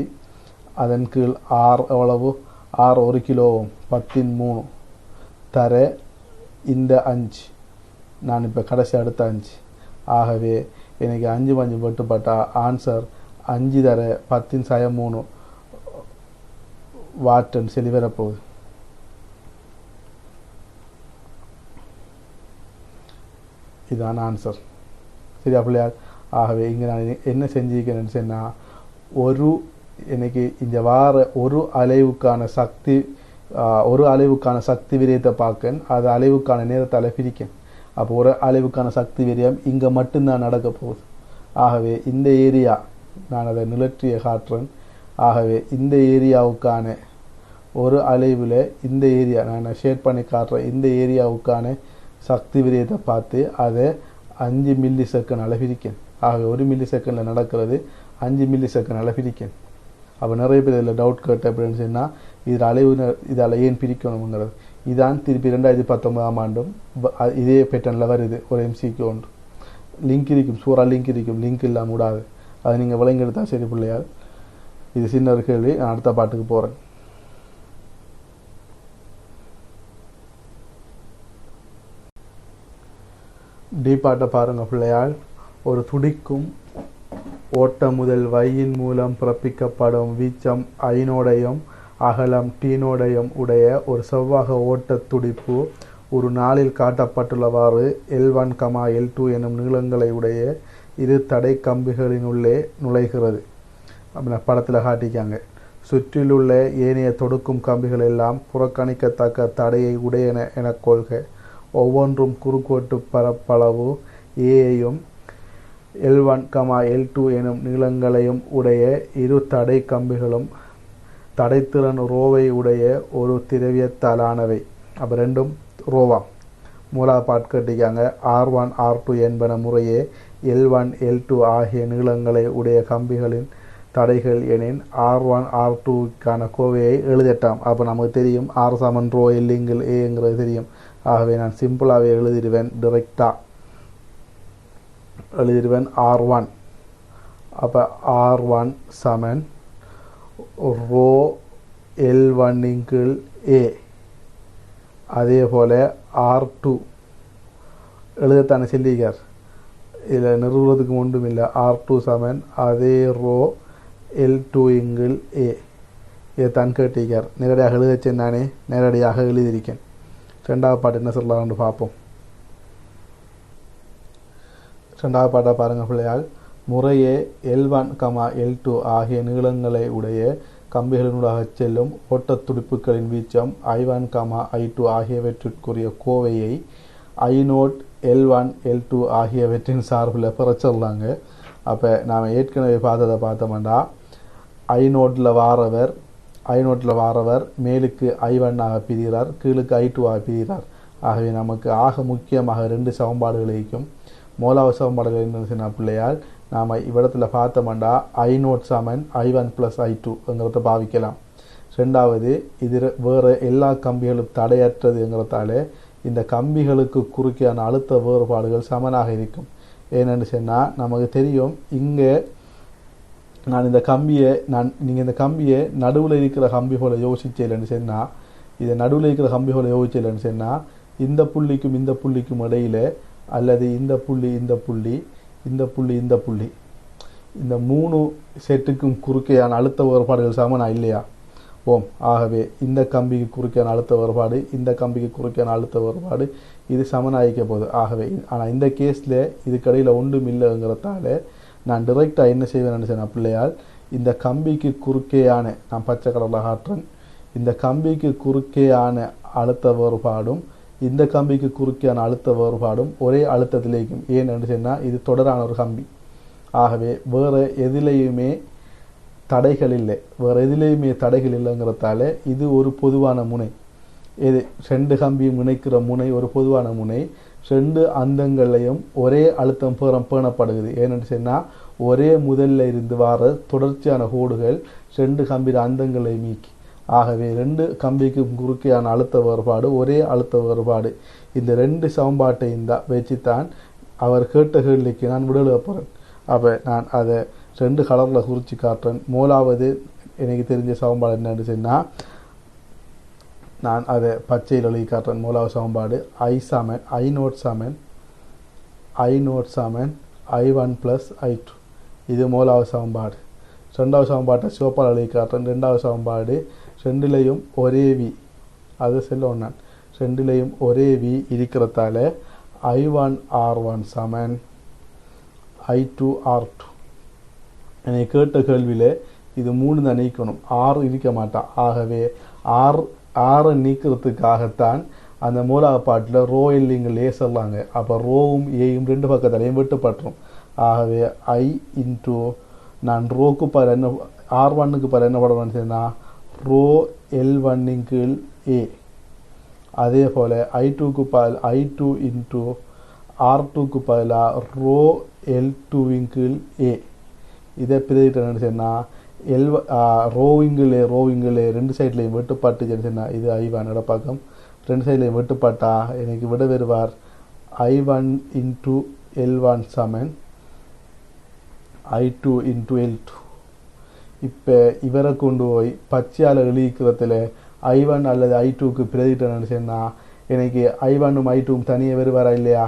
அதன் கீழ் ஆர் எவ்வளவு 6 1 கிலோவும் 10^3 தர இந்த 5 நான் இப்போ கடைசி அடுத்த 5. ஆகவே எனக்கு 5 வெட்டுப்பட்டா ஆன்சர் 5/10^3 வாட்டன் சொல்லி வரப்போகுது. இதுதான் ஆன்சர். சரியா பிள்ளையார்? ஆகவே இங்கே நான் என்ன செஞ்சிருக்கிறேன்னு சொன்னால், எனக்கு இந்த வார ஒரு அலைவுக்கான சக்தி விரயத்தை பார்க்கேன். அது அலைவுக்கான நேரத்தால் பிரிக்கேன். அப்போ ஒரு அலைவுக்கான சக்தி விரயம் இங்கே மட்டும்தான் நடக்க போகுது. ஆகவே இந்த ஏரியா நான் அதை நிலற்றிய காட்டுறேன். ஆகவே இந்த ஏரியாவுக்கான ஒரு அலைவில் இந்த ஏரியா நான் ஷேட் பண்ணி காட்டுறேன். இந்த ஏரியாவுக்கான சக்தி விரயத்தை பார்த்து அதை 5 மில்லி செகண்ட் பிரிக்கேன். ஆகவே 1 மில்லி செகண்டில் நடக்கிறது 5 மில்லி செகண்ட் பிரிக்கேன். அப்போ நிறைய பேர் இதில் டவுட் கேட்ட அப்படின்னு சொன்னால் இதால் ஏன் பிரிக்கணுங்கிறது. இதான் திருப்பி 2019ஆம் ஆண்டும் இதே பேட்டர்னில் வருது. ஒரு எம்சிக்கு ஒன்று லிங்க் இருக்கும், சூறா லிங்க் இருக்கும், லிங்க் இல்லாமல் விடாது. அதை நீங்கள் விளங்கெடுத்தால் சரி பிள்ளையால். இது சின்ன ஒரு கேள்வி. நான் அடுத்த பாட்டுக்கு போகிறேன். டி பாட்டை பாருங்கள் பிள்ளையால். ஒரு துடிக்கும் ஓட்ட முதல் வையின் மூலம் பிறப்பிக்கப்படும் வீச்சம் ஐநோடையும் அகலம் டீனோடையும் உடைய ஒரு செவ்வாக ஓட்ட துடிப்பு ஒரு நாளில் காட்டப்பட்டுள்ளவாறு L1, L2 எனும் நீளங்களை உடைய இரு தடை கம்பிகளினுள்ளே நுழைகிறது. அப்படின்னா படத்தில் காட்டிக்காங்க. சுற்றிலுள்ள ஏனைய தொடுக்கும் கம்பிகள் எல்லாம் புறக்கணிக்கத்தக்க தடையை உடையன என கொள்க. ஒவ்வொன்றும் குறுக்கோட்டு பரப்பளவு ஏயையும் L1, L2 எனும் நீளங்களையும் உடைய இரு தடை கம்பிகளும் தடைத்திறன் ரோவை உடைய ஒரு திரவியத்தாலானவை. அப்போ ரெண்டும் ரோவா. மூலாவது பாட் கட்டிக்காங்க. R1, R2 என்பன முறையே L1, L2 ஆகிய நீளங்களை உடைய கம்பிகளின் தடைகள் எனின் R1, R2க்கான கோவையை எழுதட்டாம். அப்போ நமக்கு தெரியும் R = ரோ L = ஏங்கிறது தெரியும். ஆகவே நான் சிம்பிளாகவே எழுதிடுவேன். டிரெக்டாக எழுதிடுவேன் R1. அப்போ R1 = ரோ L1 × A. அதே போல் R2 எழுதத்தானே சொல்லிக்கார். இதில் நிறுவுறதுக்கு ஒன்றும் இல்லை. R2 அதே ரோ L2 × A. இதை தான் கேட்டிருக்கார். நேரடியாக எழுதச்சேன். நானே நேரடியாக எழுதியிருக்கேன். ரெண்டாவது பாட்டு என்ன சொல்லலாம்னு பார்ப்போம். ரெண்டாவது பாட்டை பாருங்கள் பிள்ளையால். முறையே L1, L2 ஆகிய நீளங்களை உடைய கம்பிகளினூடாக செல்லும் ஓட்டத் துடிப்புகளின் வீச்சம் I1, I2 ஆகியவற்றிற்குரிய கோவையை I0 L1, L2 ஆகியவற்றின் சார்பில் பெறச்சிடலாங்க. அப்போ நாம் ஏற்கனவே பார்த்தோம்னா I0 வாரவர் மேலுக்கு I1 ஆக பிரிகிறார், கீழுக்கு I2 ஆக பிரிகிறார். ஆகவே நமக்கு ஆக முக்கியமாக 2 சமன்பாடுகள் இருக்கும். மூலாவது சமன்பாடுகள் என்னன்னு சொன்ன பிள்ளையால் நாம் இவ்விடத்தில் பார்த்தோம்னா I0 I1 + I2ங்கிறத பாவிக்கலாம். ரெண்டாவது இது வேறு எல்லா கம்பிகளும் தடையற்றதுங்கிறதால இந்த கம்பிகளுக்கு குறுக்கியான அழுத்த வேறுபாடுகள் சமனாக இருக்கும். ஏன்னு சொன்னால் நமக்கு தெரியும் இங்கே நீங்கள் இந்த கம்பியை நடுவில் இருக்கிற கம்பி போல் யோசிச்சேன்னு சொன்னால், இதை நடுவில் இருக்கிற கம்பி போல் யோசிச்சேன்னு சொன்னால் இந்த புள்ளிக்கும் இந்த புள்ளிக்கும் இடையில் அல்லது இந்த புள்ளி இந்த 3 செட்டுக்கும் குறுக்கையான அழுத்த வேறுபாடுகள் சமனா இல்லையா? ஆகவே இந்த கம்பிக்கு குறுக்கையான அழுத்த வேறுபாடு, இந்த கம்பிக்கு குறுக்கையான அழுத்த வேறுபாடு இது சமனாயிக்க போகுது. ஆகவே ஆனால் இந்த கேஸில் இதுக்கடையில் ஒன்றும் இல்லைங்கிறதால நான் டிரெக்டாக என்ன செய்வேன்னு சொன்ன பிள்ளையால், இந்த கம்பிக்கு குறுக்கையான நான் பச்சை கலரில் காட்டுறேன். இந்த கம்பிக்கு குறுக்கையான அழுத்த வேறுபாடும் இந்த கம்பிக்கு குறுக்கியான அழுத்த வேறுபாடும் ஒரே அழுத்தத்தில் இருக்கும். ஏன் என்று சொன்னால் இது தொடரான ஒரு கம்பி. ஆகவே வேறு எதிலையுமே தடைகள் இல்லை. வேறு எதிலையுமே தடைகள் இல்லைங்கிறதால இது ஒரு பொதுவான முனை. இது ரெண்டு கம்பியும் இணைக்கிற முனை ஒரு பொதுவான முனை. ரெண்டு அந்தங்களையும் ஒரே அழுத்தம் பேணப்படுகிறது. ஏனென்று சொன்னால் ஒரே முதல்ல இருந்து வர தொடர்ச்சியான கோடுகள் ரெண்டு கம்பியின் அந்தங்களை நீக்கி. ஆகவே ரெண்டு கம்பிக்கும் குறுக்கையான அழுத்த வேறுபாடு ஒரே அழுத்த வேறுபாடு. இந்த ரெண்டு சமன்பாட்டையும் தான் வச்சுத்தான் அவர் கேட்ட கேள்விக்கு நான் விடல போகிறேன். அப்போ நான் அதை ரெண்டு கலரில் குறித்து காட்டுறேன். மூலாவது எனக்கு தெரிஞ்ச சமன்பாடு என்னன்னு சொன்னால் நான் அதை பச்சையில் எழுதி காட்டுறேன். மூலாவது சமன்பாடு I0 I1 + I2. இது மூலாவது சமன்பாடு. ரெண்டாவது சமன்பாட்டை சிவப்பால் எழுதி காட்டுறேன். ரெண்டாவது சமன்பாடு ரெண்டுலேயும் ஒரே வி, அதை சொல்லணும் நான். ரெண்டுலேயும் ஒரே வி இருக்கிறதால I1 R1 I2 R2. என்னை கேட்ட கேள்வியில் இது 3 தான் நீக்கணும், 6 இருக்க மாட்டான். ஆகவே 6 நீக்கிறதுக்காகத்தான் அந்த மூலப்பாட்டில் ரோ இல்லைங்களே சொல்லாங்க. அப்போ ரோவும் ஏயும் ரெண்டு பக்கத்துலையும் வெட்டுப்பட்டுரும். ஆகவே நான் ரோக்கு பாரு என்ன R1க்கு பாரு என்ன படணும்னு சொன்னால் ரோ L1 A. அதே போல் I2க்கு பால் I2 × R2க்கு பதிலாக ரோ L2 A. இதை பிரித்துட்டேன்னு சொன்னால் ரோவிங்கிலே ரெண்டு சைட்லையும் வெட்டுப்பாட்டுச்சுன்னு சொன்னால் இது I1 இடப்பக்கம். ரெண்டு சைட்லையும் வெட்டுப்பாட்டா எனக்கு விட வருவார் I1 × L1 I2 × L2. இப்போ இவரை கொண்டு போய் பச்சையால் எழுதிக்கிறதுல I1 அல்லது I2க்கு பிரதிட்டேன்னு சொன்னால் எனக்கு I1ம் I2ம் தனியாக வருவாரா இல்லையா?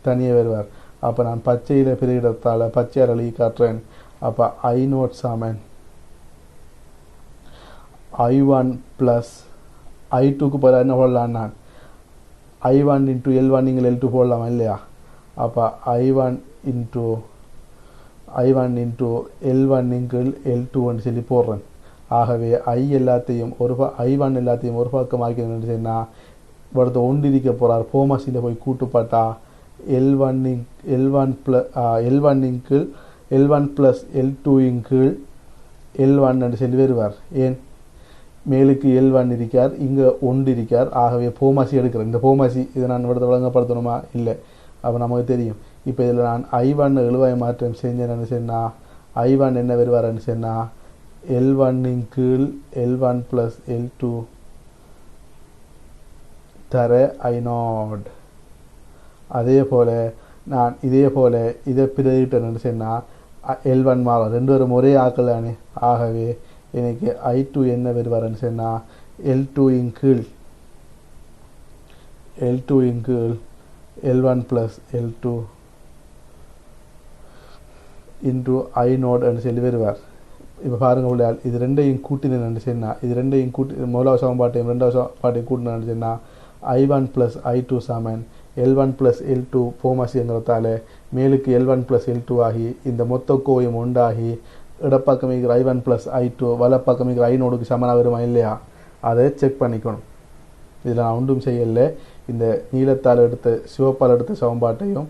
தனியாக வருவார். அப்போ நான் பச்சையில் பிரதிடத்தால் பச்சையால் எழுதி காட்டுறேன். அப்போ I0 I1 + I2க்கு பதிலாக என்ன போடலாம்? நான் I1 × L1 நீங்கள் L2 போடலாமா இல்லையா? அப்போ I1 × L1 × L2 சொல்லி போடுறேன். ஆகவே I1 எல்லாத்தையும் ஒரு பக்கம் ஆக்கணும்னு சொன்னால் இவரது ஒன்றிருக்க போகிறார். போமாசியில் போய் கூட்டுப்பாட்டா L1 + L2 L1 என்று சொல்லி வருவார். ஏன் மேலுக்கு L1 இருக்கார், இங்கே ஒன்று இருக்கார். ஆகவே போமாசி எடுக்கிறேன். இந்த போமாசி இதை நான் இவரது வழங்கப்படுத்தணுமா? இல்லை. அப்போ நமக்கு தெரியும். இப்போ இதில் நான் I1 எழுவாய் மாற்றம் செஞ்சேன்னு சொன்னால் I1 என்ன வருவார்ன்னு சொன்னால் L1 × L1 + L2 தர I0. அதே போல் நான் இதை பிரதிட்டேன்னு சொன்னால் L1 மாறும். ரெண்டு பேரும் ஒரே ஆக்கள் தானே. ஆகவே எனக்கு I2 என்ன வருவார்ன்னு சொன்னால் L2 × L1 + L2 × I0 சொல்லி வருவார். இப்போ பாருங்கள் பிள்ளையால், இது ரெண்டையும் கூட்டினு சொன்னால் முதலாவது சமன்பாட்டையும் ரெண்டாவது சமன்பாட்டையும் கூட்டினு சொன்னால் I1 + I2 L1 + L2 போமாசிங்கிறதால மேலுக்கு L1 + L2 ஆகி இந்த மொத்த கோவையும் உண்டாகி இடப்பக்கம் இருக்கிற I1 + I2 வலப்பக்கம் இருக்கிற I0க்கு சமனாக வருமா இல்லையா? அதை செக் பண்ணிக்கணும். இதில் நான் ஒன்றும் செய்யலை. இந்த நீலத்தால் எடுத்த சிவப்பால் எடுத்த சமன்பாட்டையும்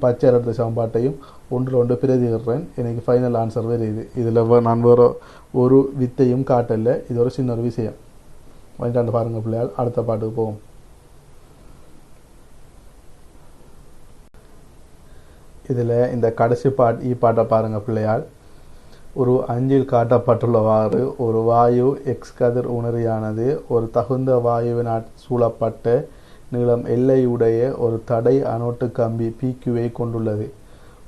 பச்சையால் எடுத்த சமன்பாட்டையும் ஒன்று பிரதிகிறேன். எனக்கு ஃபைனல் ஆன்சர் வேறு இது. இதில் நான் வேறு ஒரு வித்தையும் காட்டலை. இது ஒரு சின்ன ஒரு விஷயம். வந்துட்டு பாருங்கள் பிள்ளையால், அடுத்த பாட்டுக்கு போவோம். இதில் இந்த கடைசி பாட்டை பாருங்கள் பிள்ளையால். ஒரு அஞ்சில் காட்டப்பட்டுள்ளவாறு ஒரு வாயு எக்ஸ் கதிர் உணரியானது ஒரு தகுந்த வாயுவினால் சூழப்பட்ட நீளம் எல்லையுடைய ஒரு தடை அனோட்டு கம்பி PQவை கொண்டுள்ளது.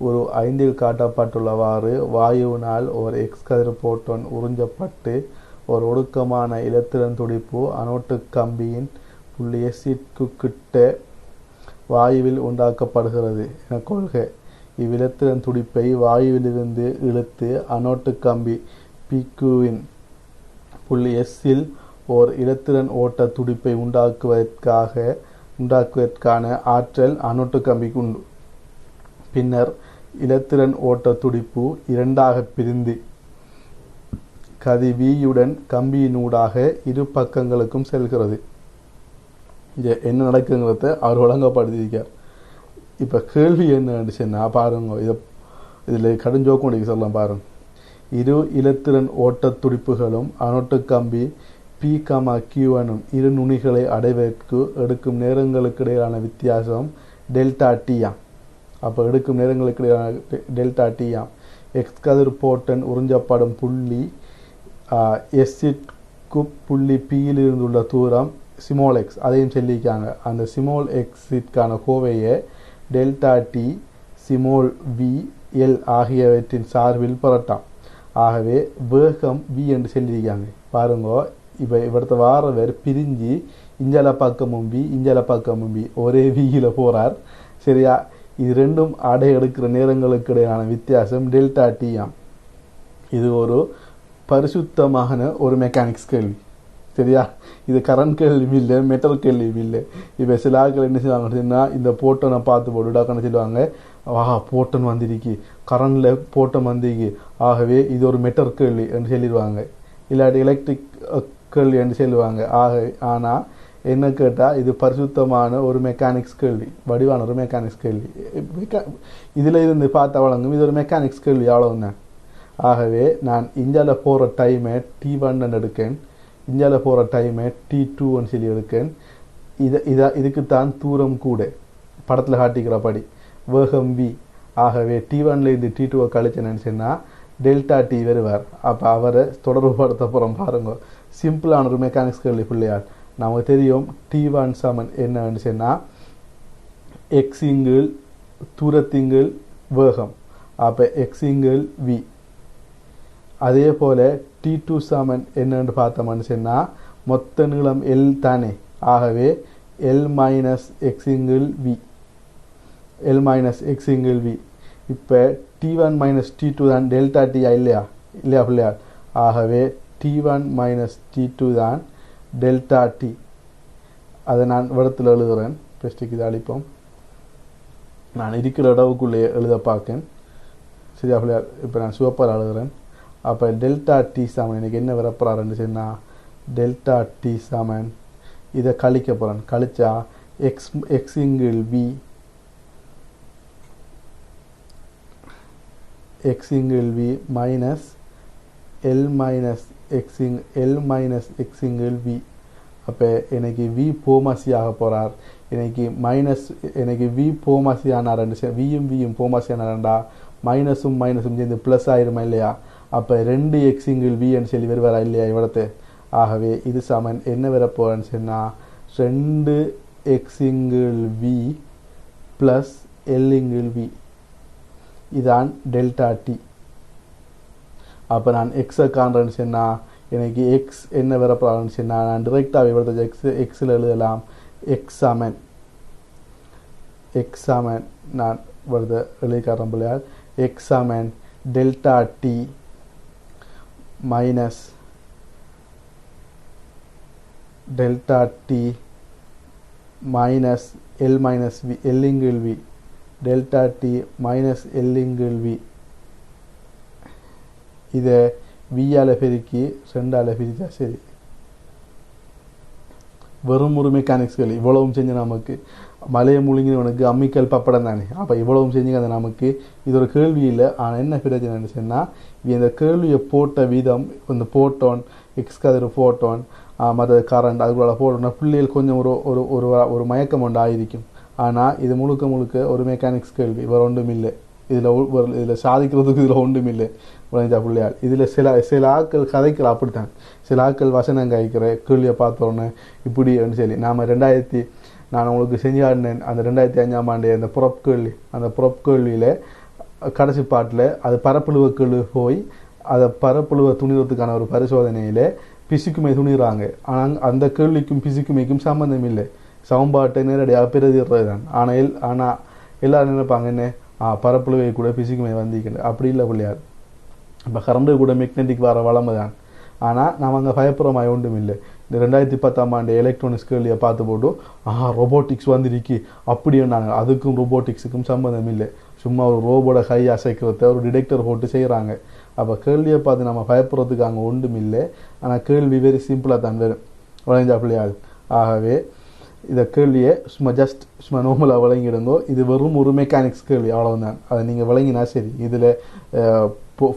ஒரு 5இல் காட்டப்பட்டுள்ளவாறு வாயுவினால் ஒரு எக்ஸ் கதிர் போட்டான் உறிஞ்சப்பட்டு ஒரு ஒடுக்கமான இலத்திரன் துடிப்பு அனோட்டு கம்பியின் புள்ளி S கிட்ட வாயுவில் உண்டாக்கப்படுகிறது என கொள்க. இவ்விலத்திரன் துடிப்பை வாயுவிலிருந்து இழுத்து அனோட்டு கம்பி PQவின் புள்ளி S ஓர் இலத்திரன் ஓட்ட துடிப்பை உண்டாக்குவதற்கான ஆற்றல் அனோட்டு கம்பிக்கு உண்டு. பின்னர் இலத்திரன் ஓட்ட துடிப்பு இரண்டாக பிரிந்து கதி வியுடன் கம்பியினூடாக இரு பக்கங்களுக்கும் செல்கிறது. என்ன நடக்குங்கிறத அவர் வழங்கப்படுத்தியிருக்கார். இப்போ கேள்வி என்னன்னு சொன்னால் பாருங்க, இதில் கடுஞ்சோக்கம் முடிக்க சொல்லலாம் பாருங்க. இரு இலத்திரன் ஓட்ட துடிப்புகளும் அனோட்டு கம்பி பி கியூனும் இரு நுனிகளை அடைவதற்கு எடுக்கும் நேரங்களுக்கு இடையிலான வித்தியாசம் டெல்டா டியாம். அப்போ எடுக்கும் நேரங்களுக்கு இடையிலான டெல்டா டியாம். எக்ஸ் கதிர் போட்டன் உறிஞ்சப்படும் புள்ளி எஸ்ஸிற்கு புள்ளி பியில் இருந்துள்ள தூரம் சிமோல் எக்ஸ், அதையும் சொல்லியிருக்காங்க. அந்த சிமோல் எக்ஸிற்கான கோவையை delta D small V L ஆகியவற்றின் சார்பில் புரட்டாம். ஆகவே வேகம் வி என்று சொல்லியிருக்காங்க பாருங்க. இப்போ இவரத்த வாரவர் பிரிஞ்சு இஞ்சல பக்கமும் வி இஞ்சல பக்கமும் வி ஒரே வியில் போகிறார். சரியா? இது ரெண்டும் அடை எடுக்கிற நேரங்களுக்கு இடையிலான வித்தியாசம் டெல்டா டியாம். இது ஒரு பரிசுத்தமான ஒரு மெக்கானிக்ஸ் கேள்வி. சரியா? இது கரண்ட் கேள்வி இல்லை, மெட்டல் கேள்வி இல்லை. இப்போ சில ஆட்கள் என்ன செய்வாங்கன்னா, இந்த போட்டனை பார்த்து போட்டுடாக்கன்னு சொல்லுவாங்க, போட்டன் வந்திருக்கு, கரண்டில் போட்டன் வந்திருக்கு, ஆகவே இது ஒரு மெட்டல் கேள்வி என்று சொல்லிடுவாங்க. இல்லாட்டி எலக்ட்ரிக் கேள்வி என்று சொல்லுவாங்க. ஆனால் என்ன கேட்டால் இது பரிசுத்தமான ஒரு மெக்கானிக்ஸ் கேள்வி, வடிவான ஒரு மெக்கானிக்ஸ் கேள்வி. இதில் இருந்து பார்த்த வழங்கும் இது ஒரு மெக்கானிக்ஸ் கேள்வி, அவ்வளவுதான். ஆகவே நான் இந்தியாவில் போகிற டைமை T1 எடுக்கேன், இந்தியாவில் போகிற டைமை T2 சொல்லி எடுக்கேன். இதுக்குத்தான் தூரம் கூட படத்தில் காட்டிக்கிறபடி வேகம் வி. ஆகவே T1 T2 கழிச்சேன்னு சொன்னால் டெல்டா டி வருவார். அப்போ அவரை தொடர்பு படுத்த போகிறோம் பாருங்க. சிம்பிளான ஒரு மெக்கானிக்ஸ் கேள்வி பிள்ளையார். நமக்கு தெரியும் T1 சமன் என்னன்னு சொன்னால் எக்ஸிங்கிள் தூரத்திங்கிள் வேகம். அப்போ எக்ஸிங்கிள் வி. அதே போல் T2 சமன் என்னன்னு பார்த்தோம்னு சொன்னால் மொத்த நீளம் எல் தானே. ஆகவே எல் மைனஸ் எக்ஸிங்கிள் வி, எல் மைனஸ் எக்ஸிங்கிள் வி. இப்போ T1 மைனஸ் T2 தான் டெல்டா டியா இல்லையா? இல்லையா பிள்ளையார்? ஆகவே T1 மைனஸ் T2 தான் டெல்டா டி. அதை நான் இடத்துல எழுதுகிறேன். பெஸ்ட்டுக்கு இதை அழிப்போம். நான் இருக்கிற இடவுக்குள்ளே எழுத பார்க்கேன். சரியா பிள்ளையார்? இப்போ நான் சிவப்பால் எழுதுகிறேன். அப்போ டெல்டா டி சமன் எனக்கு என்ன வரப்போறாருன்னு சொன்னால் டெல்டா டி சமன் இதை கழிக்க போகிறேன். கழிச்சா எக்ஸிங்கிள் வி எக்ஸிங்கிள் வி மைனஸ் எல் மைனஸ் எக்ஸிங்கிள் வி. அப்போ எனக்கு வி போமாசி ஆக போகிறார். எனக்கு வி போமாசி ஆனார்ண்டு வியும் போமாசி ஆனார்ண்டா மைனஸும் சேர்ந்து ப்ளஸ் ஆயிருமா இல்லையா? அப்போ 2 எக்ஸிங்கிள் வின்னு சொல்லி வருவாரா இல்லையா இவடத்து? ஆகவே இது சமன் என்ன வரப்போகிறேன்னு சொன்னால் 2 எக்ஸிங்கிள் வி ப்ளஸ் எல்லிங்கிள் வி. இதான் டெல்டா டி. அப்போ நான் எக்ஸை காண்றேன்னு சொன்னால் எனக்கு எக்ஸ் என்ன வரப்போகிறான்னு சொன்னால் நான் டிரெக்டாக இவரது எக்ஸில் எழுதலாம். எக்ஸ் சமன் நான் வருது எழுதிக்காரன் பிள்ளையார். எக்ஸ் சமன் delta T minus delta T minus L minus V எல்லிங்கிள் வி. டெல்டா டி மைனஸ் எல்லிங்கிள் வி. இதை வியால் பெருக்கி 2ஆல் பிரித்தா சரி. வெறும் ஒரு மெக்கானிக்ஸ்கள் இவ்வளவும் செஞ்சு நமக்கு மலையை முழுங்கினவனுக்கு அம்மிக்கல் பப்படம் தானே. அப்போ இவ்வளவும் செஞ்சுங்க அது நமக்கு இது ஒரு கேள்வி இல்லை. ஆனால் என்ன பிரச்சனைன்னு சொன்னால் இந்த கேள்வியை போட்ட விதம், இந்த போட்டோன் எக்ஸ் கதிர் போட்டோன் மற்ற கரண்ட் அதுக்குள்ள போட்டோன்னா பிள்ளைகள் கொஞ்சம் ஒரு ஒரு ஒரு மயக்கம் ஒன்று ஆயிருக்கும். ஆனால் இது முழுக்க ஒரு மெக்கானிக்ஸ் கேள்வி, வேறு ஒன்றும் இல்லை. இதில் சாதிக்கிறதுக்கு இதில் ஒன்றும் இல்லை விளைஞ்சா பிள்ளையால். இதில் சில ஆட்கள் கதைகள் அப்படித்தான். சில ஆட்கள் வசனம் காய்க்கிற கேள்வியை பார்த்தோன்னே இப்படி சொல்லி நான் உங்களுக்கு செஞ்சாடினேன் அந்த 2005ஆம் ஆண்டு அந்த புறப் கேள்வியில் கடைசி பாட்டில் அது பரப்புழுவ கேள்வி போய் அதை பரப்புழுவ துணிறதுக்கான ஒரு பரிசோதனையில் பிசுக்குமை துணிறாங்க. ஆனால் அந்த கேள்விக்கும் பிசுக்குமைக்கும் சம்மந்தம் இல்லை, சமன்பாட்டை நேரடியாக பிரதிடுறது தான். ஆனால் எல்லாரும் நினைப்பாங்க என்ன பரப்புழுவை கூட பிசுக்குமை வந்திருக்கின்ற. அப்படி இல்லை பிள்ளையார். இப்போ கரண்டு கூட மெக்னெட்டிக் வர வளமை தான். ஆனால் நாம் அங்கே பயப்புறமாய் ஒன்றும் இல்லை. இந்த 2010ஆம் ஆண்டு எலக்ட்ரானிக்ஸ் கேள்வியை பார்த்து போட்டு ரோபோட்டிக்ஸ் வந்துருக்கு அப்படின்னாங்க. அதுக்கும் ரோபோட்டிக்ஸுக்கும் சம்மந்தம் இல்லை. சும்மா ஒரு ரோபோட கை அசைக்கிறத ஒரு டிடெக்டர் போட்டு செய்கிறாங்க. அப்போ கேள்வியை பார்த்து நம்ம பயப்படுறதுக்கு அங்கே ஒன்றும் இல்லை. ஆனால் கேள்வி வெரி சிம்பிளாக தான் வரும் வளைஞ்சா பிள்ளையாள். ஆகவே இந்த கேள்வியை சும்மா நார்மலாக வழங்கிடுங்கோ. இது வெறும் ஒரு மெக்கானிக்ஸ் கேள்வி, அவ்வளவுதான். அதை நீங்கள் வழங்கினா சரி. இதில்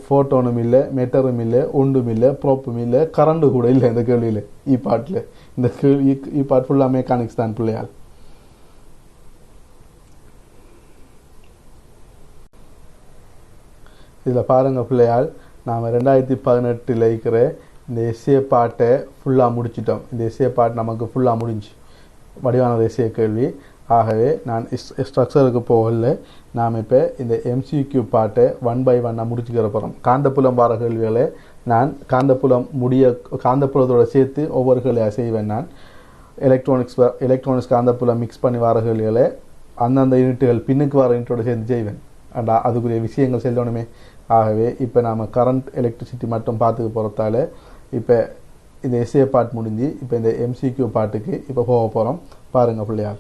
ஃபோட்டோனும் இல்லை, மெட்டரும் இல்லை, ஒன்றும் இல்லை, ப்ராப்பும் இல்லை, கரண்டு கூட இல்லை இந்த கேள்வியில். பாட்டில் இந்த கேள்வி பாட் ஃபுல்லாக மெக்கானிக்ஸ் தான் பிள்ளையாள். இதில் பாருங்கள் பிள்ளையால், நாம் 2018 இருக்கிற இந்த எஸ்ஏ பாட்டை ஃபுல்லாக முடிச்சிட்டோம். இந்த எஸ்ஏ பாட்டு நமக்கு ஃபுல்லாக முடிஞ்சு வடிவான எஸ்ஏ கேள்வி. ஆகவே நான் ஸ்ட்ரக்சருக்கு போகல. நாம் இப்போ இந்த MCQ பாட்டை 1 by 1 முடிச்சுக்கிற போகிறோம். காந்தப்புலம் வார கேள்விகளை நான் காந்தப்புலத்தோட சேர்த்து ஒவ்வொரு கேள்வியாக செய்வேன். நான் எலக்ட்ரானிக்ஸ் காந்தப்புலம் மிக்ஸ் பண்ணி வார கேள்விகளை அந்தந்த யூனிட்டுகள் பின்னுக்கு வர யூனிட்டோட சேர்ந்து செய்வேன். அதுக்குரிய விஷயங்கள் செல்லணுமே. ஆகவே இப்போ நாம் கரண்ட் எலக்ட்ரிசிட்டி மட்டும் பார்த்துக்க போகிறதால இப்போ இந்த எஸ்ஏ பாட் முடிஞ்சு இப்போ இந்த MCQ பாட்டுக்கு இப்போ போக போகிறோம். பாருங்கள் பிள்ளையார்.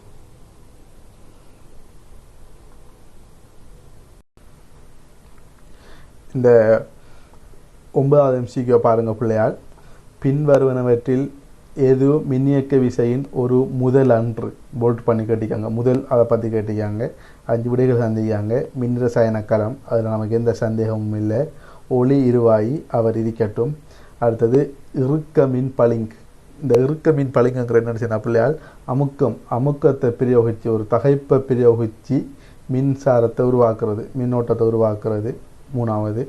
இந்த 9வது MCQ பாருங்கள் பிள்ளையார். பின்வருவனவற்றில் எது மின்னியக்க விசையின் ஒரு முதல் அன்று போல்ட் பண்ணி கேட்டிக்காங்க. முதல் அதை பற்றி கேட்டிக்காங்க. 5 விடைகள் சந்திக்காங்க. மின் ரசாயன களம், அதில் நமக்கு எந்த சந்தேகமும் இல்லை. ஒளி இருவாயி அவர் இருக்கட்டும். அடுத்தது இறுக்க மின் பளிங்கு. இந்த இறுக்க மின் பளிங்குங்கிற என்ன செய்யணும் பிள்ளையால், அமுக்கத்தை பிரயோகித்து ஒரு தகைப்பை பிரயோகித்து மின்சாரத்தை உருவாக்குறது, மின்னோட்டத்தை உருவாக்குறது 3வது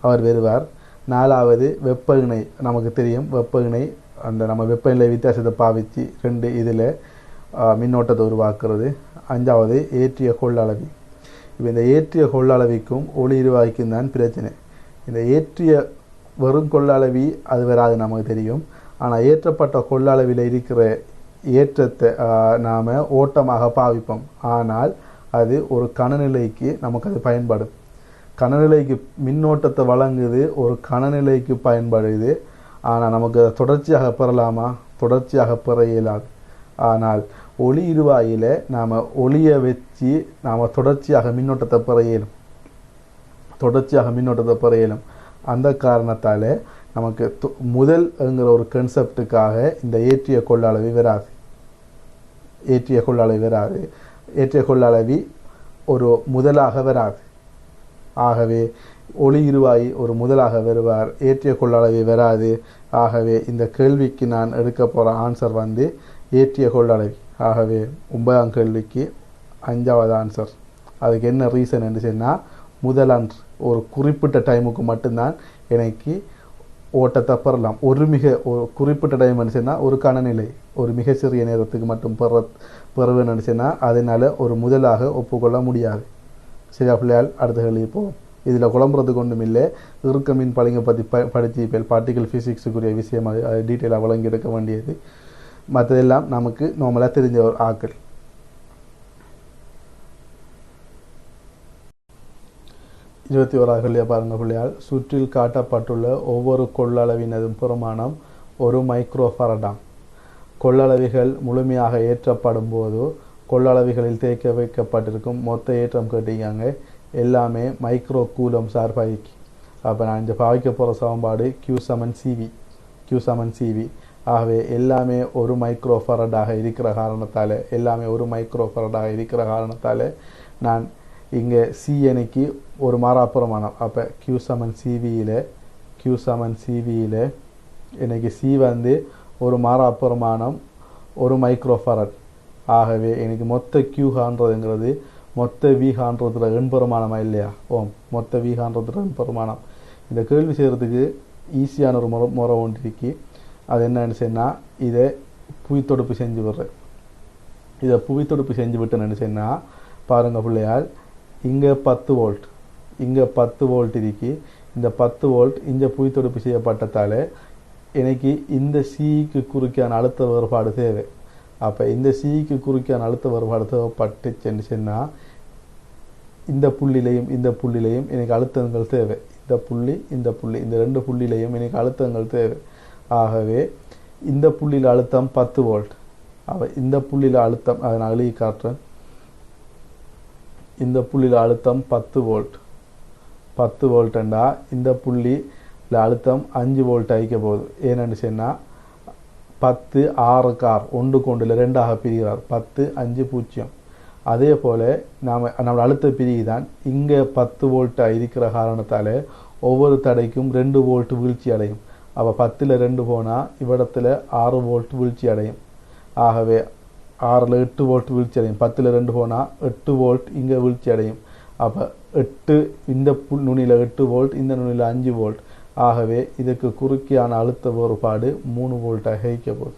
அவர் வருவார். 4வது வெப்ப இணை. நமக்கு தெரியும் வெப்ப இணை, அந்த நம்ம வெப்பநிலை வித்தியாசத்தை பாவித்து 2 இதில் மின்னோட்டத்தை உருவாக்குறது. 5வது ஏற்றிய கொள்ளளவி. இப்போ இந்த ஏற்றிய கொள்ளளவிக்கும் ஒளி இருவாய்க்கும் தான் பிரச்சனை. இந்த ஏற்றிய வெறும் கொள்ளளவி அது வராது நமக்கு தெரியும். ஆனால் ஏற்றப்பட்ட கொள்ளளவில் இருக்கிற ஏற்றத்தை நாம் ஓட்டமாக பாவிப்போம். ஆனால் அது ஒரு கனநிலைக்கு நமக்கு அது பயன்படும். கனநிலைக்கு மின்னோட்டத்தை வழங்குது, ஒரு கனநிலைக்கு பயன்படுது. ஆனால் நமக்கு தொடர்ச்சியாக பெறலாமா? தொடர்ச்சியாக பெற இயலாது. ஆனால் ஒளி இருவாயில் நாம் ஒளியை வச்சு நாம் தொடர்ச்சியாக மின்னோட்டத்தை பெற இயலும். அந்த காரணத்தால் நமக்கு முதல்ங்கிற ஒரு கன்செப்டுக்காக இந்த ஏற்றிய கொள்ளளவி வராது. ஏற்றிய கொள்ளளவி ஒரு முதலாக வராது. ஆகவே ஒளி இருவாய் ஒரு முதலாக வருவார், ஏற்றிய கொள்ளளவி வராது. ஆகவே இந்த கேள்விக்கு நான் எடுக்க போகிற ஆன்சர் வந்து ஏற்றிய கொள்ளளவி. ஆகவே 9ஆம் கேள்விக்கு 5வது ஆன்சர். அதுக்கு என்ன ரீசன் என்று சொன்னால், முதலன்று ஒரு குறிப்பிட்ட டைமுக்கு மட்டும்தான் எனக்கு ஓட்டத்தை பெறலாம். ஒரு குறிப்பிட்ட டைம் சொன்னால் ஒரு கனநிலை, ஒரு மிக சிறிய நேரத்துக்கு மட்டும் பெறுவேன்னு சொன்னால் அதனால் ஒரு முதலாக ஒப்புக்கொள்ள முடியாது. சரியா பிள்ளையால்? அடுத்த கேள்வி போவோம். இதில் குழம்புறதுக்கு ஒன்றும் இல்லை. இறுக்க மின் பளிங்கை பற்றி படித்து இப்போ பார்ட்டிகல் ஃபிசிக்ஸுக்குரிய விஷயம் அது டீட்டெயிலாக வழங்கி எடுக்க வேண்டியது. மற்றதெல்லாம் நமக்கு நார்மலாக தெரிஞ்ச ஒரு ஆக்கள். இருபத்தி ஓராவது பாருங்கள் பிள்ளையால். சுற்றில் காட்டப்பட்டுள்ள ஒவ்வொரு கொள்ளளவினதும் பிரமாணம் 1 மைக்ரோஃபாரடாம். கொள்ளளவிகள் முழுமையாக ஏற்றப்படும் போது கொள்ளளவிகளில் தேக்க வைக்கப்பட்டிருக்கும் மொத்த ஏற்றம் கேட்டிருக்காங்க. எல்லாமே மைக்ரோ கூலம் சார்பாய்க்கு. அப்போ நான் இந்த பாவிக்க போகிற சமன்பாடு Q = CV. ஆகவே எல்லாமே 1 மைக்ரோஃபாரடாக இருக்கிற காரணத்தால் நான் இங்கே சி அணிக்கு ஒரு மாறாப்பிரமாணம். அப்போ Q = CVயில் எனக்கு சி வந்து ஒரு மாறாப்பிரமாணம் 1 மைக்ரோஃபாரட். ஆகவே எனக்கு மொத்த Q காண்றதுங்கிறது மொத்த V காண்றதுல எண்பெருமானமா இல்லையா? மொத்த V காண்றதுல எண்பெருமானம். இந்த கேள்வி செய்கிறதுக்கு ஈஸியான ஒரு முறை ஒன்று இருக்கு. அது என்னன்னு சொன்னால், இதை புவித்தொடுப்பு செஞ்சு விடுறேன். இதை புவித்தொடுப்பு செஞ்சு விட்டேன்னு சொன்னால் பாருங்கள் பிள்ளையால், இங்கே 10 வோல்ட், இங்கே 10 வோல்ட் இருக்கு. இந்த 10 வோல்ட் இங்கே புவித்தொடுப்பு செய்யப்பட்டதால் எனக்கு இந்த சிக்கு குறுக்கான அழுத்த வேறுபாடு தேவை. அப்போ இந்த சிக்கு குறுக்கான அழுத்த வேறுபாடு தேவைப்பட்டுச்சுன்னு சொன்னால் இந்த புள்ளிலையும் எனக்கு அழுத்தங்கள் தேவை. இந்த புள்ளி இந்த 2 புள்ளிலையும் எனக்கு அழுத்தங்கள் தேவை. ஆகவே இந்த புள்ளியில் அழுத்தம் 10 வோல்ட். இந்த புள்ளியில் அழுத்தம், அதை நான் எழுதி காட்டுறேன். இந்த புள்ளியில் அழுத்தம் 10 வோல்ட். 10 வோல்ட்டுண்டா இந்த புள்ளி அழுத்தம் 5 வோல்ட் ஆகிக்க போகுது. ஏன்னு சொன்னால் 10 6க்கு 6 ஒன்றுக்கு ஒன்றில் 2ஆக பிரிகிறார் 10 5 0. அதே போல் நம்ம அழுத்த பிரிவு தான் இங்கே 10 வோல்ட்டாக இருக்கிற காரணத்தால் ஒவ்வொரு தடைக்கும் 2 வோல்ட் வீழ்ச்சி அடையும். அப்போ 10ல் 2 போனால் இவ்விடத்தில் 6 வோல்ட் வீழ்ச்சி அடையும். ஆகவே 6ல் 8 வோல்ட் வீழ்ச்சி அடையும். 10ல் 2 போனால் 8 வோல்ட் இங்கே வீழ்ச்சி அடையும். அப்போ 8 இந்த நுனியில் 8 வோல்ட், இந்த நுனியில் 5 வோல்ட். ஆகவே இதுக்கு குறுக்கியான அழுத்த வேறுபாடு 3 வோல்ட்டாக இருக்க போகுது.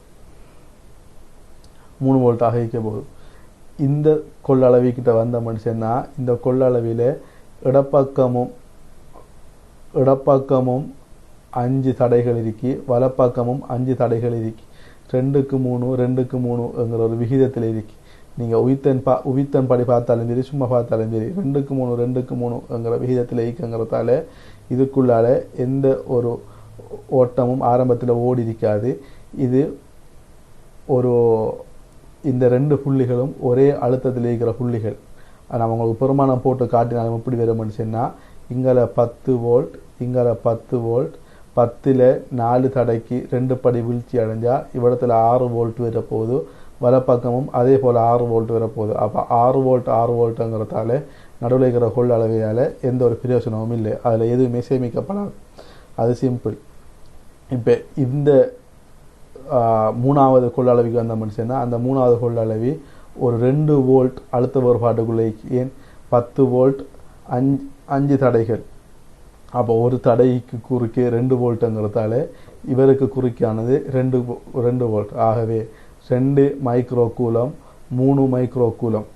3 வோல்ட்டாக இருக்க போகுது. இந்த கொள்ளளவிக்கிட்ட வந்த மனுஷன்னா இந்த கொள்ளளவில் இடப்பக்கமும் 5 தடைகள் இருக்கி, வலப்பக்கமும் 5 தடைகள் இருக்கி. 2க்கு 3 2க்கு 3ங்கிற ஒரு விகிதத்தில் இருக்கி. நீங்கள் உவித்தன் படி பார்த்தாலும் சரி, சும்மா பார்த்தாலும் சரி, 2க்கு 3 2க்கு 3ங்கிற விகிதத்தில் இருக்குங்கிறதால இதுக்குள்ளால எந்த ஒரு ஓட்டமும் ஆரம்பத்தில் ஓடி இருக்காது. இது ஒரு இந்த 2 புள்ளிகளும் ஒரே அழுத்தத்தில் இருக்கிற புள்ளிகள். நம்ம உங்களுக்கு பெருமானம் போட்டு காட்டினாலும் எப்படி வரும்னு சொன்னால், இங்கே 10 வோல்ட், இங்கே 10 வோல்ட், 10ல் 4 தடைக்கு 2 படி வீழ்ச்சி அடைஞ்சால் இவ்விடத்தில் 6 வோல்ட் வரப்போகுது. வலப்பக்கமும் அதே போல் 6 வோல்ட் வரப்போகுது. அப்போ 6 வோல்ட்டுங்கிறதால நடுவில் இருக்கிற கொள்ளளவையால் எந்த ஒரு பிரயோஜனமும் இல்லை. அதில் எதுவுமே சேமிக்கப்படாது. அது சிம்பிள். இப்போ இந்த 3வது கொள்ளளவிக்கு வந்த மனுஷன்னா அந்த 3வது கொள்ளளவி ஒரு 2 வோல்ட் அழுத்த வேறுபாட்டுக்குள்ளே. ஏன் 10 வோல்ட் 5 தடைகள். அப்போ ஒரு தடைக்கு குறுக்கே 2 வோல்ட்டுங்கிறதால இவருக்கு குறுக்கானது 2 வோல்ட். ஆகவே 2 மைக்ரோ கூலம் 3 மைக்ரோ கூலம்.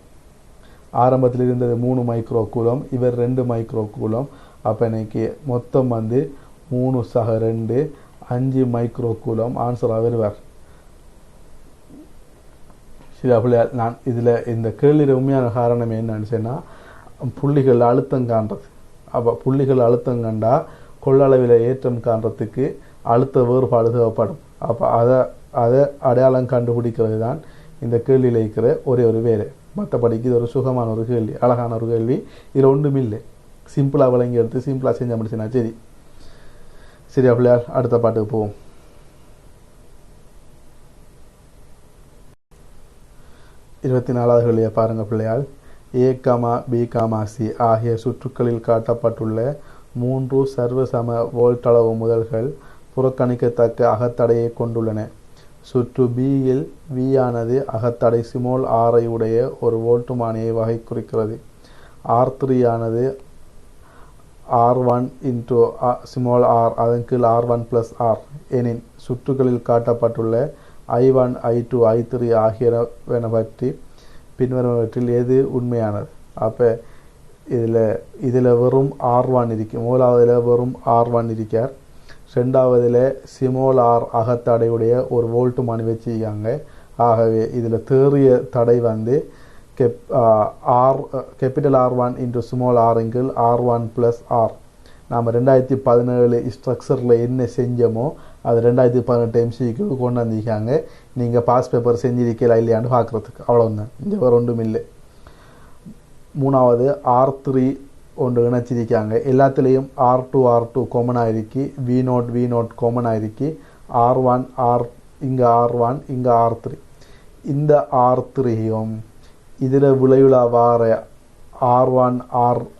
ஆரம்பத்தில் இருந்தது 3 மைக்ரோ கூலம், இவர் 2 மைக்ரோ கூலம். அப்போ இன்னைக்கு மொத்தம் 3 சக 2 5 மைக்ரோ கூலம் ஆன்சராக வருவார். சரி, அப்படி நான் இதில் இந்த கேள்வியில் உண்மையான காரணம் என்னன்னு சொன்னால், புள்ளிகள் அழுத்தம் காண்றது. அப்போ புள்ளிகள் அழுத்தம் கண்டா கொள்ளளவில் ஏற்றம் காண்றதுக்கு அழுத்த வேறுபாடு தேவைப்படும். அப்போ அதை அடையாளம் கண்டுபிடிக்கிறது தான் இந்த கேள்வியில் இருக்கிற ஒரே ஒரு வேலை. மற்றபடிக்கு இது ஒரு சுகமான ஒரு கேள்வி, அழகான ஒரு கேள்வி. இதில் ஒன்றும் இல்லை. சிம்பிளாக விளங்கி எடுத்து சிம்பிளாக செஞ்ச முடிச்சுன்னா சரி. சரி அப்படியால் அடுத்த பாட்டுக்கு போவோம். 24வது கேள்வியை பாருங்கள் பிள்ளையால். A, B, C ஆகிய சுற்றுக்களில் காட்டப்பட்டுள்ள 3 சர்வசம வோல்ட்டளவு முதல்கள் புறக்கணிக்கத்தக்க அகத்தடையை கொண்டுள்ளன. சுற்று Bயில் V ஆனது அகத்தடை ஸ்மால் r உடைய ஒரு வோல்ட்டுமானியை வகை குறிக்கிறது. R3 ஆனது R1 into small r அதன் கீழ் R1 plus R எனின் சுற்றுகளில் காட்டப்பட்டுள்ள I1 I2 I3 ஆகியவன பற்றி பின்வருவற்றில் எது உண்மையானது? அப்போ இதில் வெறும் R1 இருக்கு. முதலாவதில் வெறும் R1 இருக்கார். 2வதில் ஸ்மால் r அகத்தடையுடைய ஒரு வோல்ட்டுமானி வச்சுக்காங்க. ஆகவே இதில் தேறிய தடை capital R1 into small r R1 plus R. நாம் 2017 ஸ்ட்ரக்சரில் என்ன செஞ்சோமோ அது 2018 MCக்கு கொண்டு வந்திருக்காங்க. நீங்கள் பாஸ் பேப்பர் செஞ்சிருக்கீங்களா இல்லையான்னு பார்க்குறதுக்கு, அவ்வளோதான். இங்கே வேறு ஒன்றும் இல்லை. 3வது R3 ஒன்று இணைச்சிருக்காங்க. எல்லாத்துலேயும் R2 காமனாக இருக்கு. V0 காமனாக இருக்கு. R1 இங்கே R1 இங்கே R3. இந்த R3யும் இதில் விளைவில் வார R1